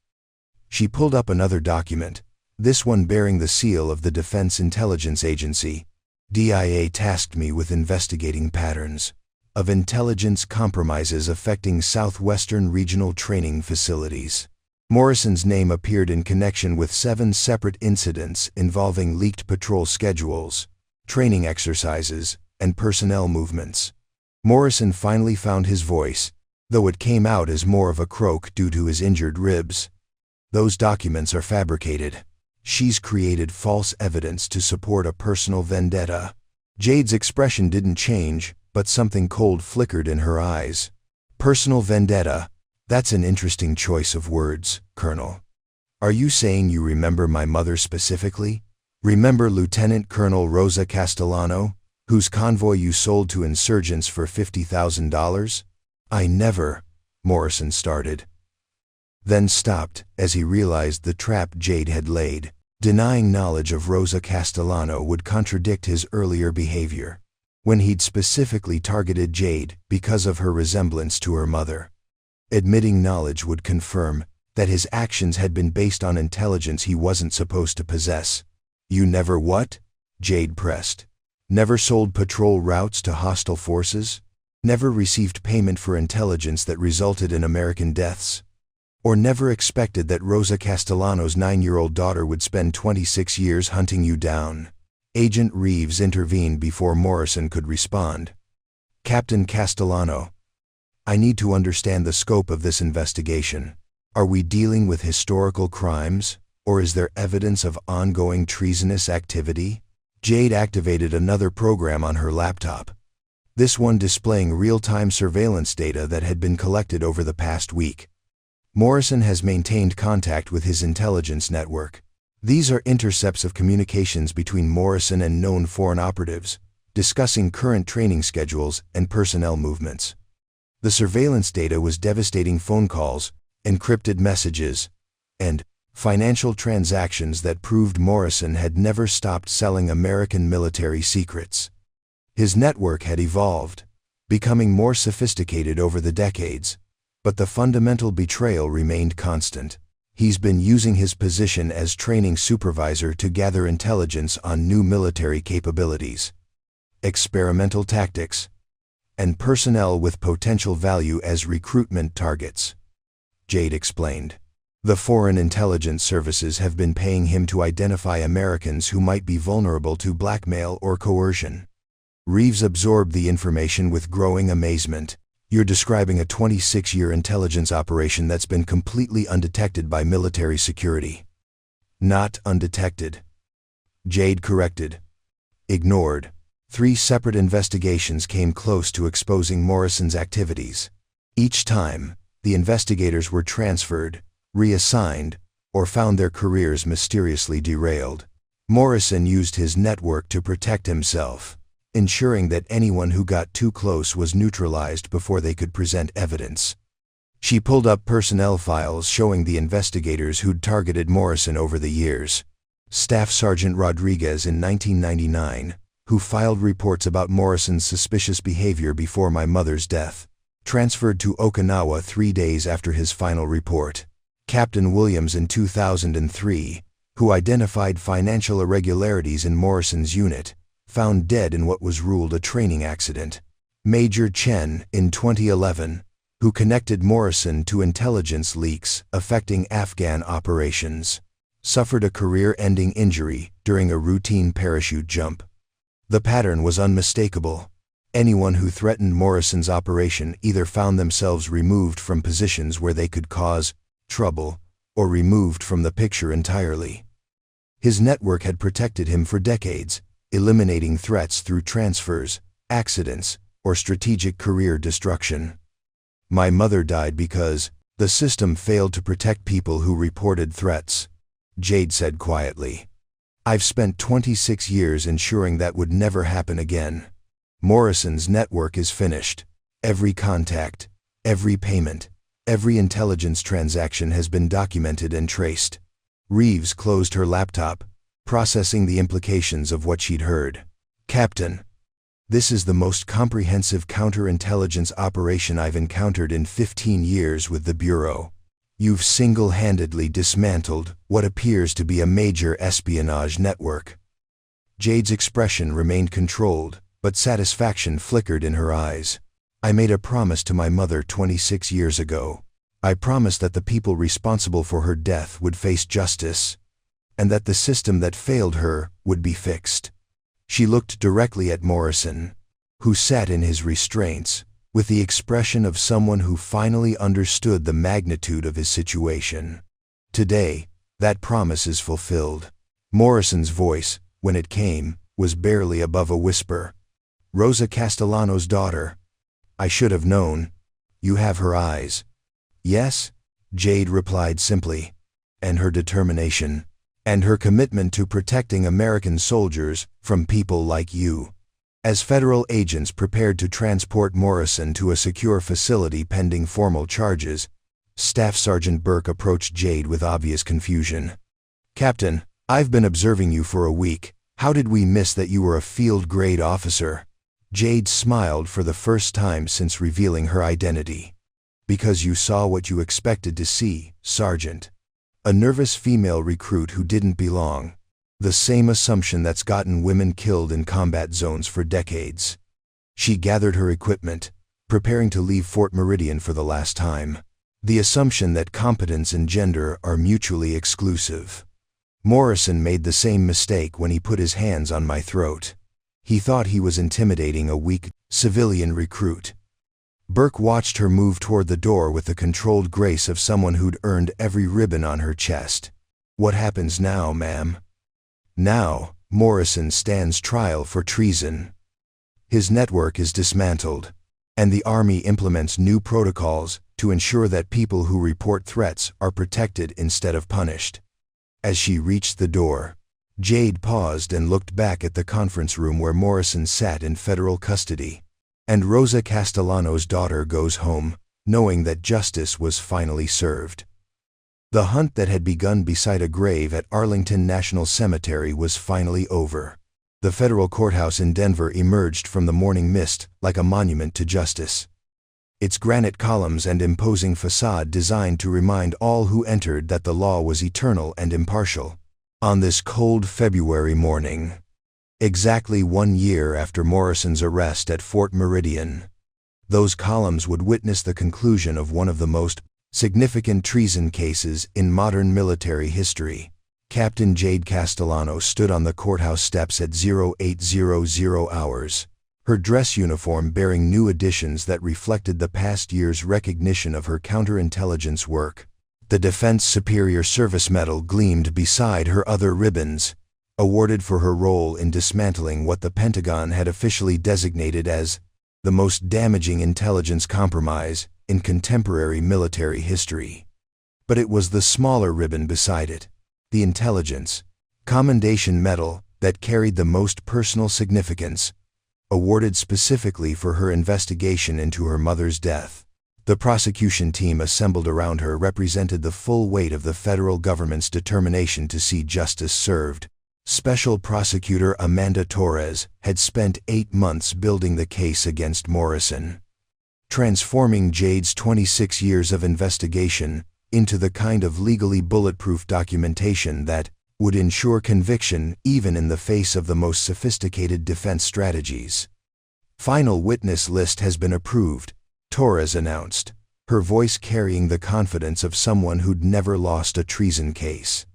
She pulled up another document, this one bearing the seal of the Defense Intelligence Agency. DIA tasked me with investigating patterns of intelligence compromises affecting Southwestern regional training facilities. Morrison's name appeared in connection with 7 separate incidents involving leaked patrol schedules, training exercises, and personnel movements. Morrison finally found his voice, though it came out as more of a croak due to his injured ribs. "Those documents are fabricated. She's created false evidence to support a personal vendetta." Jade's expression didn't change, but something cold flickered in her eyes. "Personal vendetta? That's an interesting choice of words, Colonel. Are you saying you remember my mother specifically? Remember Lieutenant Colonel Rosa Castellano, whose convoy you sold to insurgents for $50,000? I never," Morrison started, then stopped as he realized the trap Jade had laid. Denying knowledge of Rosa Castellano would contradict his earlier behavior, when he'd specifically targeted Jade because of her resemblance to her mother. Admitting knowledge would confirm that his actions had been based on intelligence he wasn't supposed to possess. "You never what?" Jade pressed. "Never sold patrol routes to hostile forces? Never received payment for intelligence that resulted in American deaths? Or never expected that Rosa Castellano's 9-year-old daughter would spend 26 years hunting you down?" Agent Reeves intervened before Morrison could respond. "Captain Castellano, I need to understand the scope of this investigation. Are we dealing with historical crimes, or is there evidence of ongoing treasonous activity?" Jade activated another program on her laptop, this one displaying real-time surveillance data that had been collected over the past week. Morrison has maintained contact with his intelligence network. These are intercepts of communications between Morrison and known foreign operatives, discussing current training schedules and personnel movements. The surveillance data was devastating phone calls, encrypted messages, and financial transactions that proved Morrison had never stopped selling American military secrets. His network had evolved, becoming more sophisticated over the decades, but the fundamental betrayal remained constant. He's been using his position as training supervisor to gather intelligence on new military capabilities, experimental tactics, and personnel with potential value as recruitment targets, Jade explained. The foreign intelligence services have been paying him to identify Americans who might be vulnerable to blackmail or coercion. Reeves absorbed the information with growing amazement. You're describing a 26-year intelligence operation that's been completely undetected by military security. Not undetected, Jade corrected. Ignored. 3 separate investigations came close to exposing Morrison's activities. Each time, the investigators were transferred, reassigned, or found their careers mysteriously derailed. Morrison used his network to protect himself, ensuring that anyone who got too close was neutralized before they could present evidence. She pulled up personnel files showing the investigators who'd targeted Morrison over the years. Staff Sergeant Rodriguez in 1999, who filed reports about Morrison's suspicious behavior before my mother's death, transferred to Okinawa 3 days after his final report. Captain Williams in 2003, who identified financial irregularities in Morrison's unit, found dead in what was ruled a training accident. Major Chen, in 2011, who connected Morrison to intelligence leaks affecting Afghan operations, suffered a career-ending injury during a routine parachute jump. The pattern was unmistakable. Anyone who threatened Morrison's operation either found themselves removed from positions where they could cause trouble or removed from the picture entirely. His network had protected him for decades, eliminating threats through transfers, accidents, or strategic career destruction. My mother died because the system failed to protect people who reported threats, Jade said quietly. I've spent 26 years ensuring that would never happen again. Morrison's network is finished. Every contact, every payment, every intelligence transaction has been documented and traced. Reeves closed her laptop, processing the implications of what she'd heard. Captain, this is the most comprehensive counterintelligence operation I've encountered in 15 years with the Bureau. You've single-handedly dismantled what appears to be a major espionage network. Jade's expression remained controlled, but satisfaction flickered in her eyes. I made a promise to my mother 26 years ago. I promised that the people responsible for her death would face justice, and that the system that failed her would be fixed. She looked directly at Morrison, who sat in his restraints, with the expression of someone who finally understood the magnitude of his situation. Today, that promise is fulfilled. Morrison's voice, when it came, was barely above a whisper. Rosa Castellano's daughter. I should have known. You have her eyes. Yes, Jade replied simply. And her determination. And her commitment to protecting American soldiers from people like you. As federal agents prepared to transport Morrison to a secure facility pending formal charges, Staff Sergeant Burke approached Jade with obvious confusion. Captain, I've been observing you for a week. How did we miss that you were a field-grade officer? Jade smiled for the first time since revealing her identity. Because you saw what you expected to see, Sergeant. A nervous female recruit who didn't belong. The same assumption that's gotten women killed in combat zones for decades. She gathered her equipment, preparing to leave Fort Meridian for the last time. The assumption that competence and gender are mutually exclusive. Morrison made the same mistake when he put his hands on my throat. He thought he was intimidating a weak, civilian recruit. Burke watched her move toward the door with the controlled grace of someone who'd earned every ribbon on her chest. What happens now, ma'am? Now, Morrison stands trial for treason. His network is dismantled, and the Army implements new protocols to ensure that people who report threats are protected instead of punished. As she reached the door, Jade paused and looked back at the conference room where Morrison sat in federal custody. And Rosa Castellano's daughter goes home, knowing that justice was finally served. The hunt that had begun beside a grave at Arlington National Cemetery was finally over. The federal courthouse in Denver emerged from the morning mist like a monument to justice. its granite columns and imposing facade designed to remind all who entered that the law was eternal and impartial. On this cold February morning, exactly 1 year after Morrison's arrest at Fort Meridian, those columns would witness the conclusion of one of the most significant treason cases in modern military history. Captain Jade Castellano stood on the courthouse steps at 0800 hours, her dress uniform bearing new additions that reflected the past year's recognition of her counterintelligence work. The Defense Superior Service Medal gleamed beside her other ribbons, awarded for her role in dismantling what the Pentagon had officially designated as the most damaging intelligence compromise in contemporary military history. But it was the smaller ribbon beside it, the Intelligence Commendation Medal, that carried the most personal significance, awarded specifically for her investigation into her mother's death. The prosecution team assembled around her represented the full weight of the federal government's determination to see justice served. Special Prosecutor Amanda Torres had spent 8 months building the case against Morrison, transforming Jade's 26 years of investigation into the kind of legally bulletproof documentation that would ensure conviction even in the face of the most sophisticated defense strategies. "Final witness list has been approved," Torres announced, her voice carrying the confidence of someone who'd never lost a treason case.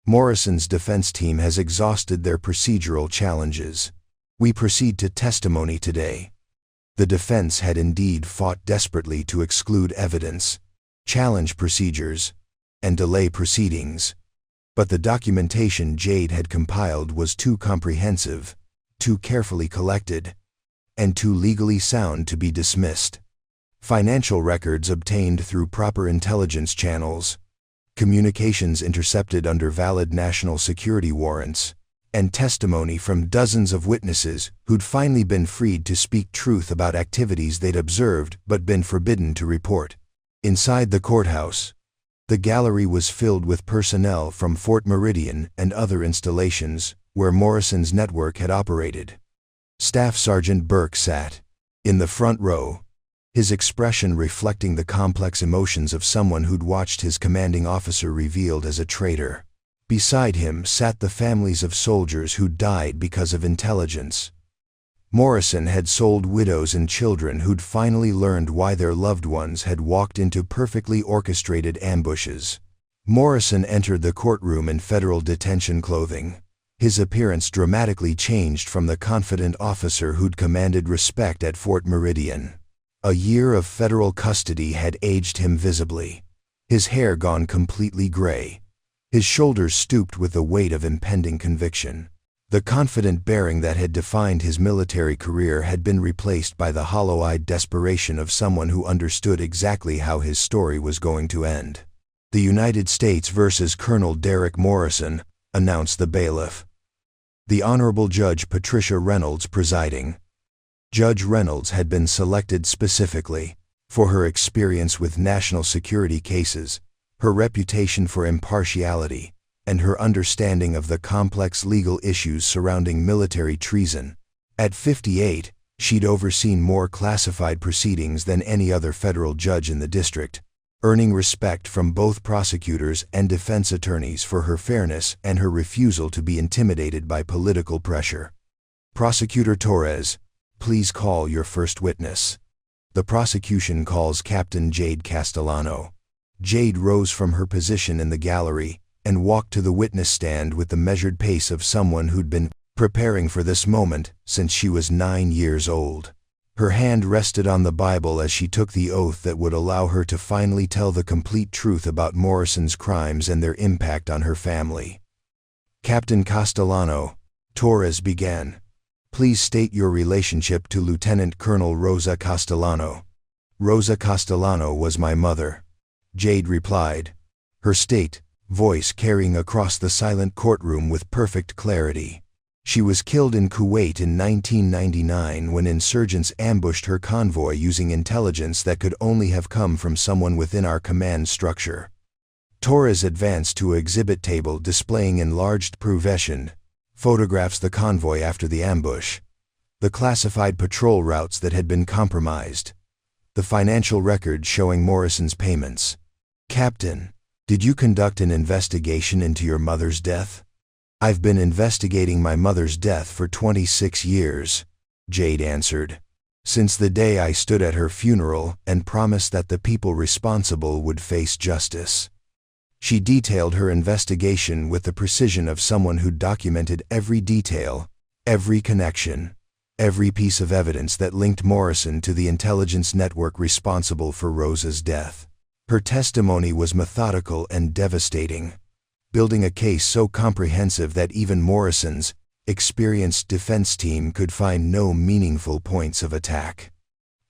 "Morrison's defense team has exhausted their procedural challenges. We proceed to testimony today." The defense had indeed fought desperately to exclude evidence, challenge procedures, and delay proceedings. But the documentation Jade had compiled was too comprehensive, too carefully collected, and too legally sound to be dismissed. Financial records obtained through proper intelligence channels, communications intercepted under valid national security warrants, and testimony from dozens of witnesses who'd finally been freed to speak truth about activities they'd observed but been forbidden to report. Inside the courthouse, the gallery was filled with personnel from Fort Meridian and other installations where Morrison's network had operated. Staff Sergeant Burke sat in the front row, his expression reflecting the complex emotions of someone who'd watched his commanding officer revealed as a traitor. Beside him sat the families of soldiers who died because of intelligence. Morrison had sold widows and children who'd finally learned why their loved ones had walked into perfectly orchestrated ambushes. Morrison entered the courtroom in federal detention clothing. His appearance dramatically changed from the confident officer who'd commanded respect at Fort Meridian. A year of federal custody had aged him visibly, his hair gone completely gray, his shoulders stooped with the weight of impending conviction. The confident bearing that had defined his military career had been replaced by the hollow-eyed desperation of someone who understood exactly how his story was going to end. "The United States versus Colonel Derek Morrison," announced the bailiff. The Honorable Judge Patricia Reynolds presiding. Judge Reynolds had been selected specifically for her experience with national security cases, her reputation for impartiality, and her understanding of the complex legal issues surrounding military treason. At 58, she'd overseen more classified proceedings than any other federal judge in the district, earning respect from both prosecutors and defense attorneys for her fairness and her refusal to be intimidated by political pressure. "Prosecutor Torres, please call your first witness." The prosecution calls Captain Jade Castellano. Jade rose from her position in the gallery and walked to the witness stand with the measured pace of someone who'd been preparing for this moment since she was 9 years old. Her hand rested on the Bible as she took the oath that would allow her to finally tell the complete truth about Morrison's crimes and their impact on her family. "Captain Castellano," Torres began, "please state your relationship to Lieutenant Colonel Rosa Castellano." "Rosa Castellano was my mother," Jade replied, her voice carrying across the silent courtroom with perfect clarity. "She was killed in Kuwait in 1999 when insurgents ambushed her convoy using intelligence that could only have come from someone within our command structure." Torres advanced to an exhibit table displaying enlarged projection photographs the convoy after the ambush, the classified patrol routes that had been compromised, the financial record showing Morrison's payments. "Captain, did you conduct an investigation into your mother's death?" "I've been investigating my mother's death for 26 years, Jade answered. "Since the day I stood at her funeral and promised that the people responsible would face justice." She detailed her investigation with the precision of someone who documented every detail, every connection, every piece of evidence that linked Morrison to the intelligence network responsible for Rosa's death. Her testimony was methodical and devastating, building a case so comprehensive that even Morrison's experienced defense team could find no meaningful points of attack.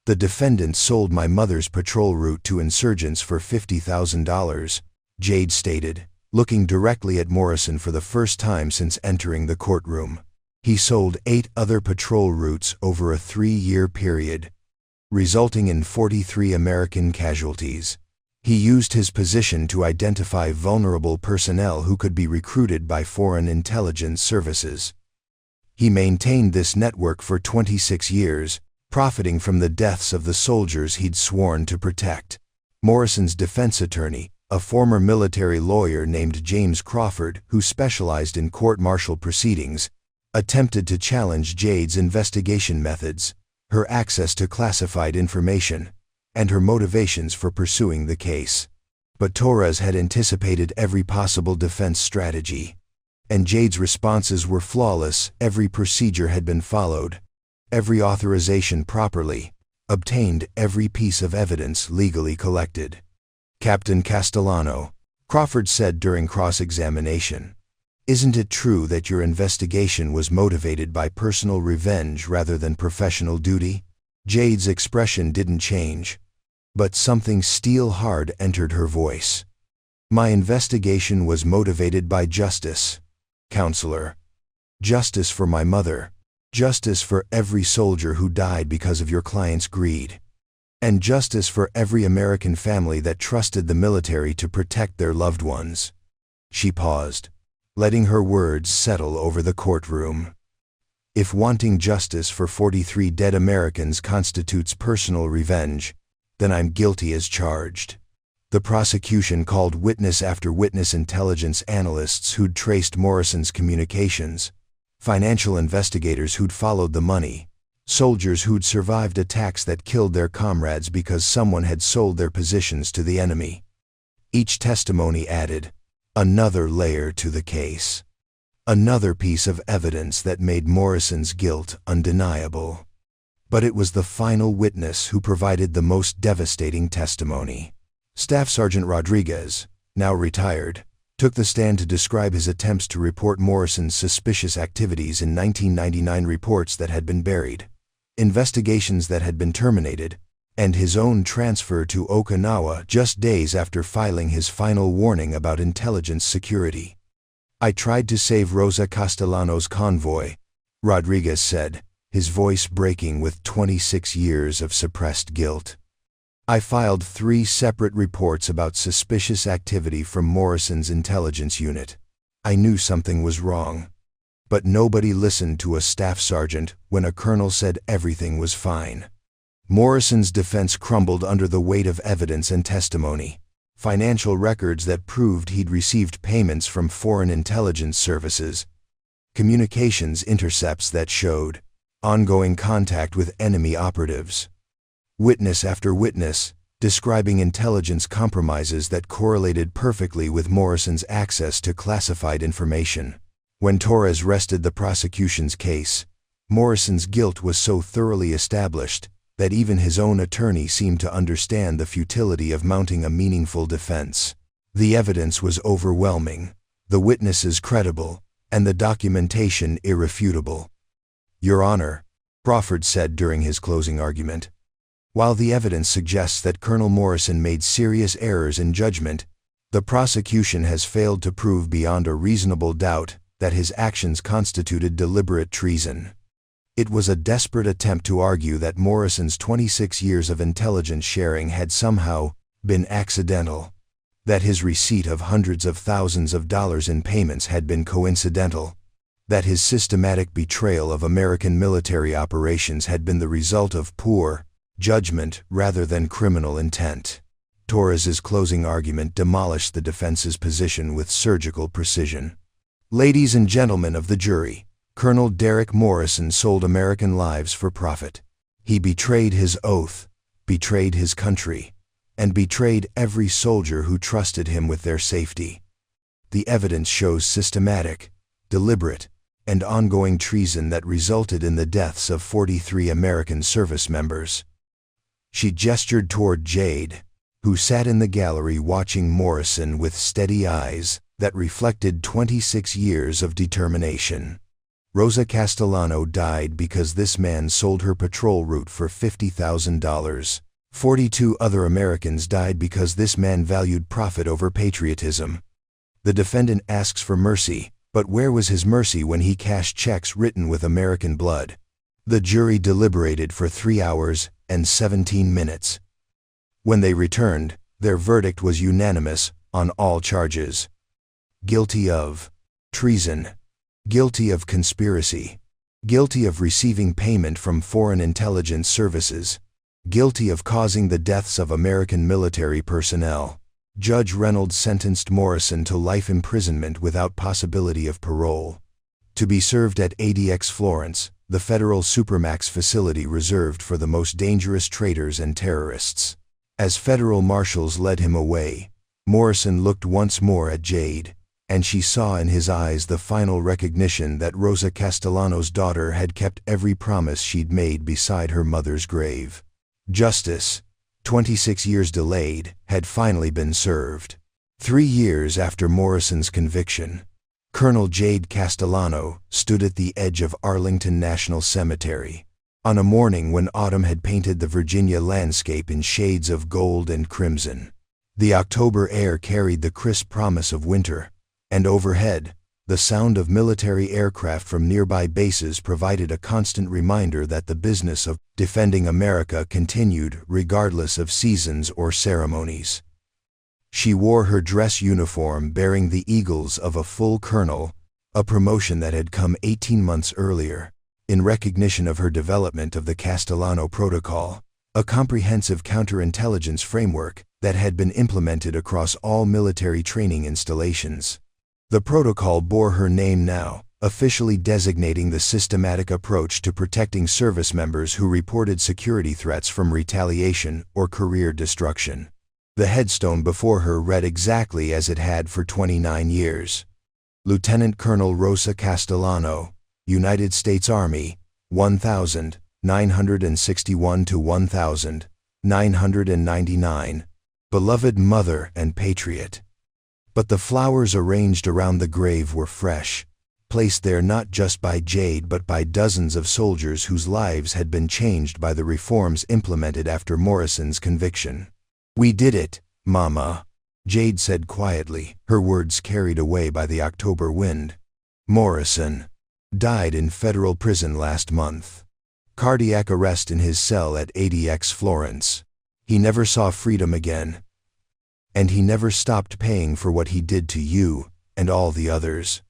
"The defendant sold my mother's patrol route to insurgents for $50,000, Jade stated, looking directly at Morrison for the first time since entering the courtroom. He sold 8 other patrol routes over a 3-year period, resulting in 43 American casualties. He used his position to identify vulnerable personnel who could be recruited by foreign intelligence services. He maintained this network for 26 years, profiting from the deaths of the soldiers he'd sworn to protect." Morrison's defense attorney, a former military lawyer named James Crawford who specialized in court-martial proceedings, attempted to challenge Jade's investigation methods, her access to classified information, and her motivations for pursuing the case. But Torres had anticipated every possible defense strategy, and Jade's responses were flawless. Every procedure had been followed, every authorization properly obtained, every piece of evidence legally collected. "Captain Castellano," Crawford said during cross-examination, "isn't it true that your investigation was motivated by personal revenge rather than professional duty?" Jade's expression didn't change, but something steel-hard entered her voice. "My investigation was motivated by justice, Counselor. Justice for my mother, justice for every soldier who died because of your client's greed, and justice for every American family that trusted the military to protect their loved ones." She paused, letting her words settle over the courtroom. "If wanting justice for 43 dead Americans constitutes personal revenge, then I'm guilty as charged." The prosecution called witness after witness: intelligence analysts who'd traced Morrison's communications, financial investigators who'd followed the money, soldiers who'd survived attacks that killed their comrades because someone had sold their positions to the enemy. Each testimony added another layer to the case, another piece of evidence that made Morrison's guilt undeniable. But it was the final witness who provided the most devastating testimony. Staff Sergeant Rodriguez, now retired, took the stand to describe his attempts to report Morrison's suspicious activities in 1999, reports that had been buried, investigations that had been terminated, and his own transfer to Okinawa just days after filing his final warning about intelligence security. "I tried to save Rosa Castellano's convoy," Rodriguez said, his voice breaking with 26 years of suppressed guilt. "I filed 3 separate reports about suspicious activity from Morrison's intelligence unit. I knew something was wrong. But nobody listened to a staff sergeant when a colonel said everything was fine." Morrison's defense crumbled under the weight of evidence and testimony: financial records that proved he'd received payments from foreign intelligence services, communications intercepts that showed ongoing contact with enemy operatives, witness after witness describing intelligence compromises that correlated perfectly with Morrison's access to classified information. When Torres rested the prosecution's case, Morrison's guilt was so thoroughly established that even his own attorney seemed to understand the futility of mounting a meaningful defense. The evidence was overwhelming, the witnesses credible, and the documentation irrefutable. "Your Honor," Crawford said during his closing argument, "while the evidence suggests that Colonel Morrison made serious errors in judgment, the prosecution has failed to prove beyond a reasonable doubt that his actions constituted deliberate treason." It was a desperate attempt to argue that Morrison's 26 years of intelligence sharing had somehow been accidental, that his receipt of hundreds of thousands of dollars in payments had been coincidental, that his systematic betrayal of American military operations had been the result of poor, judgment rather than criminal intent. Torres's closing argument demolished the defense's position with surgical precision. Ladies and gentlemen of the jury, Colonel Derek Morrison sold American lives for profit. He betrayed his oath, betrayed his country, and betrayed every soldier who trusted him with their safety. The evidence shows systematic, deliberate, and ongoing treason that resulted in the deaths of 43 American service members. She gestured toward Jade, who sat in the gallery watching Morrison with steady eyes that reflected 26 years of determination. Rosa Castellano died because this man sold her patrol route for $50,000. 42 other Americans died because this man valued profit over patriotism. The defendant asks for mercy, but where was his mercy when he cashed checks written with American blood? The jury deliberated for 3 hours and 17 minutes. When they returned, their verdict was unanimous on all charges. Guilty of treason, guilty of conspiracy, guilty of receiving payment from foreign intelligence services, guilty of causing the deaths of American military personnel. Judge Reynolds sentenced Morrison to life imprisonment without possibility of parole, to be served at ADX Florence, the federal supermax facility reserved for the most dangerous traitors and terrorists. As federal marshals led him away, Morrison looked once more at Jade, and she saw in his eyes the final recognition that Rosa Castellano's daughter had kept every promise she'd made beside her mother's grave. Justice, 26 years delayed, had finally been served. 3 years after Morrison's conviction, Colonel Jade Castellano stood at the edge of Arlington National Cemetery, on a morning when autumn had painted the Virginia landscape in shades of gold and crimson. The October air carried the crisp promise of winter, and overhead, the sound of military aircraft from nearby bases provided a constant reminder that the business of defending America continued regardless of seasons or ceremonies. She wore her dress uniform bearing the eagles of a full colonel, a promotion that had come 18 months earlier, in recognition of her development of the Castellano Protocol, a comprehensive counterintelligence framework that had been implemented across all military training installations. The protocol bore her name now, officially designating the systematic approach to protecting service members who reported security threats from retaliation or career destruction. The headstone before her read exactly as it had for 29 years. Lieutenant Colonel Rosa Castellano, United States Army, 1961 to 1999, beloved mother and patriot. But the flowers arranged around the grave were fresh, placed there not just by Jade but by dozens of soldiers whose lives had been changed by the reforms implemented after Morrison's conviction. "We did it, Mama," Jade said quietly, her words carried away by the October wind. "Morrison died in federal prison last month. Cardiac arrest in his cell at ADX Florence. He never saw freedom again. And he never stopped paying for what he did to you and all the others."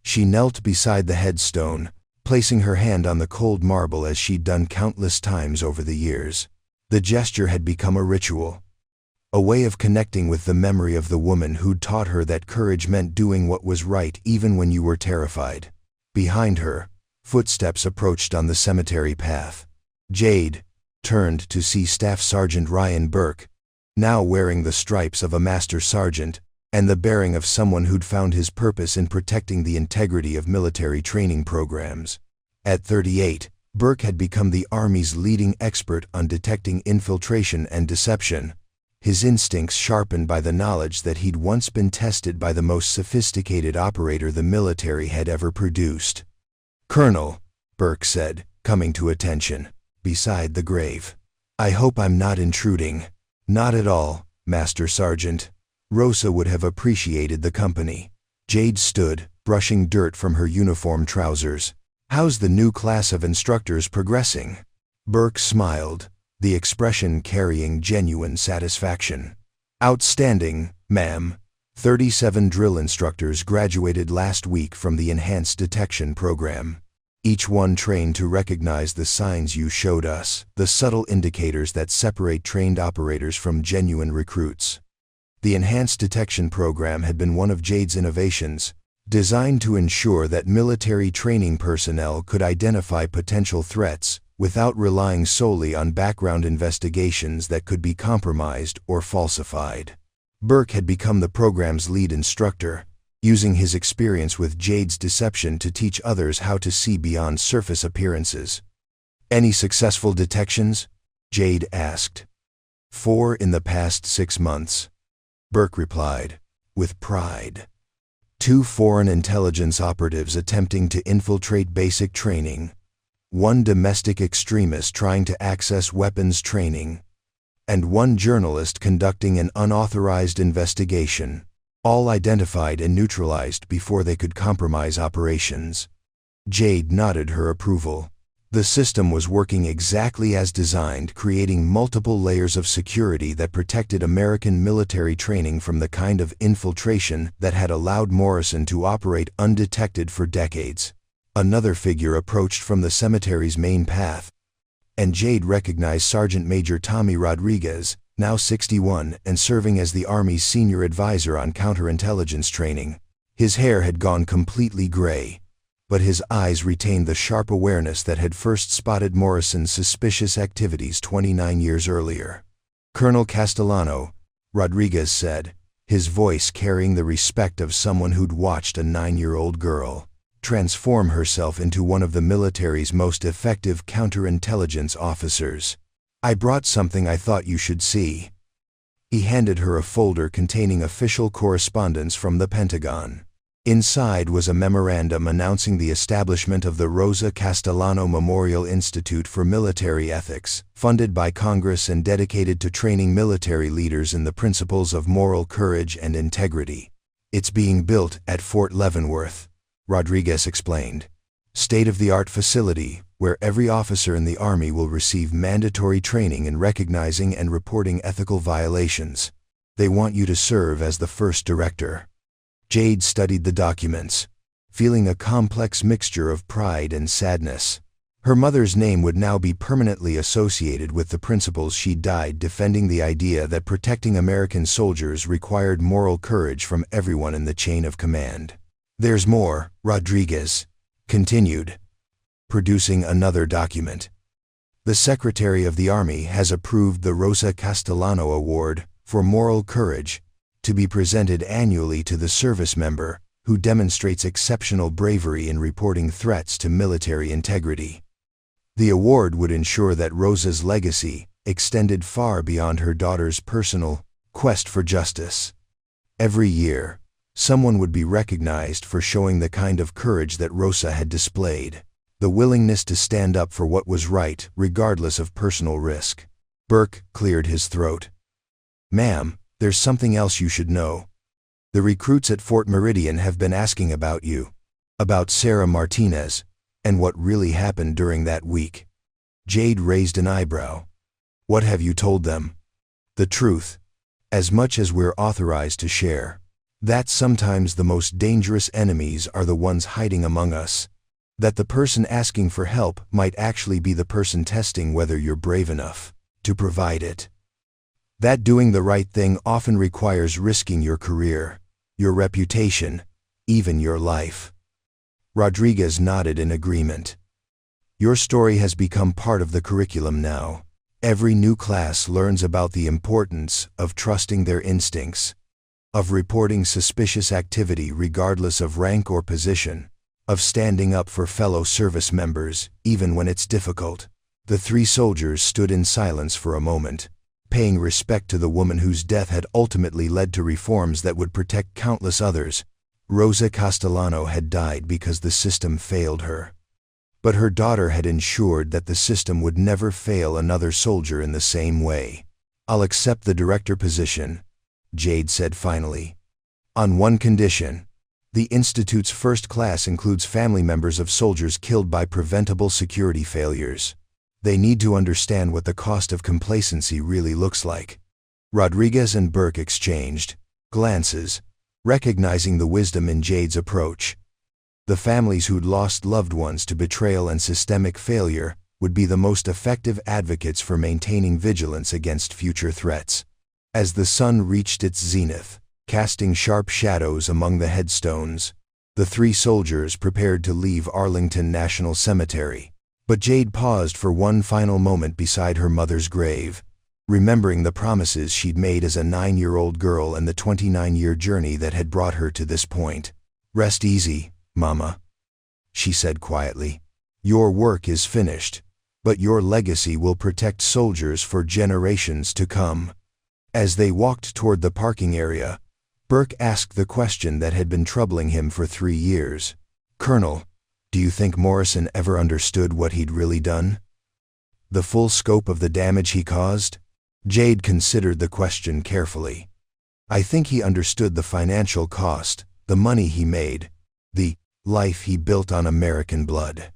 She knelt beside the headstone, placing her hand on the cold marble as she'd done countless times over the years. The gesture had become a ritual, a way of connecting with the memory of the woman who'd taught her that courage meant doing what was right even when you were terrified. Behind her, footsteps approached on the cemetery path. Jade turned to see Staff Sergeant Ryan Burke, now wearing the stripes of a master sergeant and the bearing of someone who'd found his purpose in protecting the integrity of military training programs. At 38, Burke had become the Army's leading expert on detecting infiltration and deception, his instincts sharpened by the knowledge that he'd once been tested by the most sophisticated operator the military had ever produced. "Colonel," Burke said, coming to attention, beside the grave. "I hope I'm not intruding." "Not at all, Master Sergeant." Rosa would have appreciated the company. Jade stood, brushing dirt from her uniform trousers. "How's the new class of instructors progressing?" Burke smiled, the expression carrying genuine satisfaction. "Outstanding, ma'am. 37 drill instructors graduated last week from the Enhanced Detection program. Each one trained to recognize the signs you showed us, the subtle indicators that separate trained operators from genuine recruits. The Enhanced Detection Program had been one of Jade's innovations, designed to ensure that military training personnel could identify potential threats without relying solely on background investigations that could be compromised or falsified. Burke had become the program's lead instructor, using his experience with Jade's deception to teach others how to see beyond surface appearances. "Any successful detections?" Jade asked. "4 in the past 6 months," Burke replied, with pride. 2 foreign intelligence operatives attempting to infiltrate basic training, 1 domestic extremist trying to access weapons training, and 1 journalist conducting an unauthorized investigation, all identified and neutralized before they could compromise operations. Jade nodded her approval. The system was working exactly as designed, creating multiple layers of security that protected American military training from the kind of infiltration that had allowed Morrison to operate undetected for decades. Another figure approached from the cemetery's main path, and Jade recognized Sergeant Major Tommy Rodriguez, now 61 and serving as the Army's senior advisor on counterintelligence training. His hair had gone completely gray, but his eyes retained the sharp awareness that had first spotted Morrison's suspicious activities 29 years earlier. "Colonel Castellano," Rodriguez said, his voice carrying the respect of someone who'd watched a 9-year-old girl transform herself into one of the military's most effective counterintelligence officers. "I brought something I thought you should see." He handed her a folder containing official correspondence from the Pentagon. Inside was a memorandum announcing the establishment of the Rosa Castellano Memorial Institute for Military Ethics, funded by Congress and dedicated to training military leaders in the principles of moral courage and integrity. "It's being built at Fort Leavenworth," Rodriguez explained. "State-of-the-art facility where every officer in the Army will receive mandatory training in recognizing and reporting ethical violations. They want you to serve as the first director." Jade studied the documents, feeling a complex mixture of pride and sadness. Her mother's name would now be permanently associated with the principles she died defending, the idea that protecting American soldiers required moral courage from everyone in the chain of command. "There's more," Rodriguez continued, producing another document. "The Secretary of the Army has approved the Rosa Castellano Award for Moral Courage, to be presented annually to the service member who demonstrates exceptional bravery in reporting threats to military integrity." The award would ensure that Rosa's legacy extended far beyond her daughter's personal quest for justice. Every year, someone would be recognized for showing the kind of courage that Rosa had displayed, the willingness to stand up for what was right regardless of personal risk. Burke cleared his throat. "Ma'am, there's something else you should know. The recruits at Fort Meridian have been asking about you, about Sarah Martinez, and what really happened during that week." Jade raised an eyebrow. "What have you told them?" "The truth, as much as we're authorized to share. That sometimes the most dangerous enemies are the ones hiding among us. That the person asking for help might actually be the person testing whether you're brave enough to provide it. That doing the right thing often requires risking your career, your reputation, even your life." Rodriguez nodded in agreement. "Your story has become part of the curriculum now. Every new class learns about the importance of trusting their instincts, of reporting suspicious activity regardless of rank or position, of standing up for fellow service members even when it's difficult." The 3 soldiers stood in silence for a moment, paying respect to the woman whose death had ultimately led to reforms that would protect countless others. Rosa Castellano had died because the system failed her. But her daughter had ensured that the system would never fail another soldier in the same way. "I'll accept the director position," Jade said finally, "on one condition. The Institute's first class includes family members of soldiers killed by preventable security failures. They need to understand what the cost of complacency really looks like." Rodriguez and Burke exchanged glances, recognizing the wisdom in Jade's approach. The families who'd lost loved ones to betrayal and systemic failure would be the most effective advocates for maintaining vigilance against future threats. As the sun reached its zenith, casting sharp shadows among the headstones, the three soldiers prepared to leave Arlington National Cemetery. But Jade paused for one final moment beside her mother's grave, remembering the promises she'd made as a 9-year-old girl and the 29-year journey that had brought her to this point. "Rest easy, Mama," she said quietly. "Your work is finished, but your legacy will protect soldiers for generations to come." As they walked toward the parking area, Burke asked the question that had been troubling him for 3 years. "Colonel, do you think Morrison ever understood what he'd really done? The full scope of the damage he caused?" Jade considered the question carefully. "I think he understood the financial cost, the money he made, the life he built on American blood.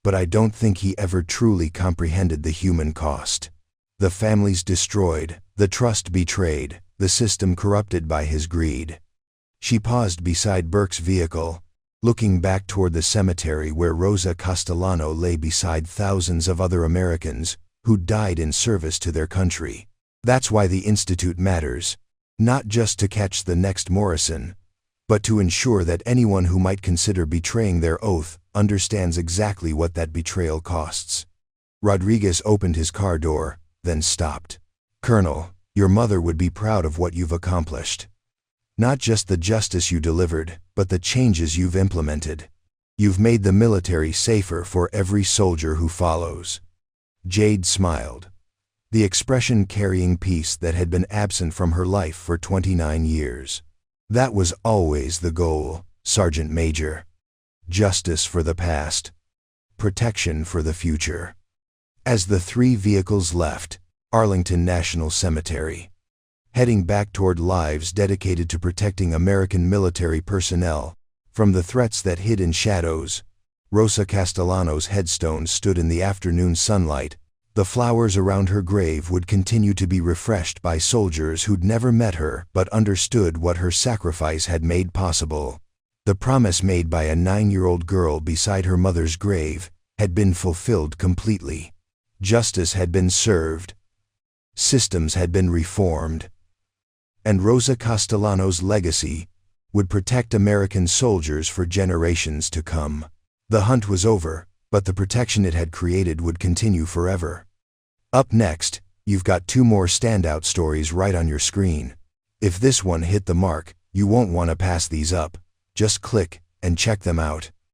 But I don't think he ever truly comprehended the human cost. The families destroyed, the trust betrayed, the system corrupted by his greed." She paused beside Burke's vehicle, looking back toward the cemetery where Rosa Castellano lay beside thousands of other Americans who died in service to their country. That's why the Institute matters, not just to catch the next Morrison, but to ensure that anyone who might consider betraying their oath understands exactly what that betrayal costs. Rodriguez opened his car door, then stopped. "Colonel, your mother would be proud of what you've accomplished. Not just the justice you delivered, but the changes you've implemented. You've made the military safer for every soldier who follows." Jade smiled, the expression carrying peace that had been absent from her life for 29 years. "That was always the goal, Sergeant Major. Justice for the past, protection for the future." As the three vehicles left Arlington National Cemetery, heading back toward lives dedicated to protecting American military personnel from the threats that hid in shadows, Rosa Castellano's headstone stood in the afternoon sunlight. The flowers around her grave would continue to be refreshed by soldiers who'd never met her but understood what her sacrifice had made possible. The promise made by a 9-year-old girl beside her mother's grave had been fulfilled completely. Justice had been served, systems had been reformed, and Rosa Castellano's legacy would protect American soldiers for generations to come. The hunt was over, but the protection it had created would continue forever. Up next, you've got 2 more standout stories right on your screen. If this one hit the mark, you won't want to pass these up. Just click and check them out.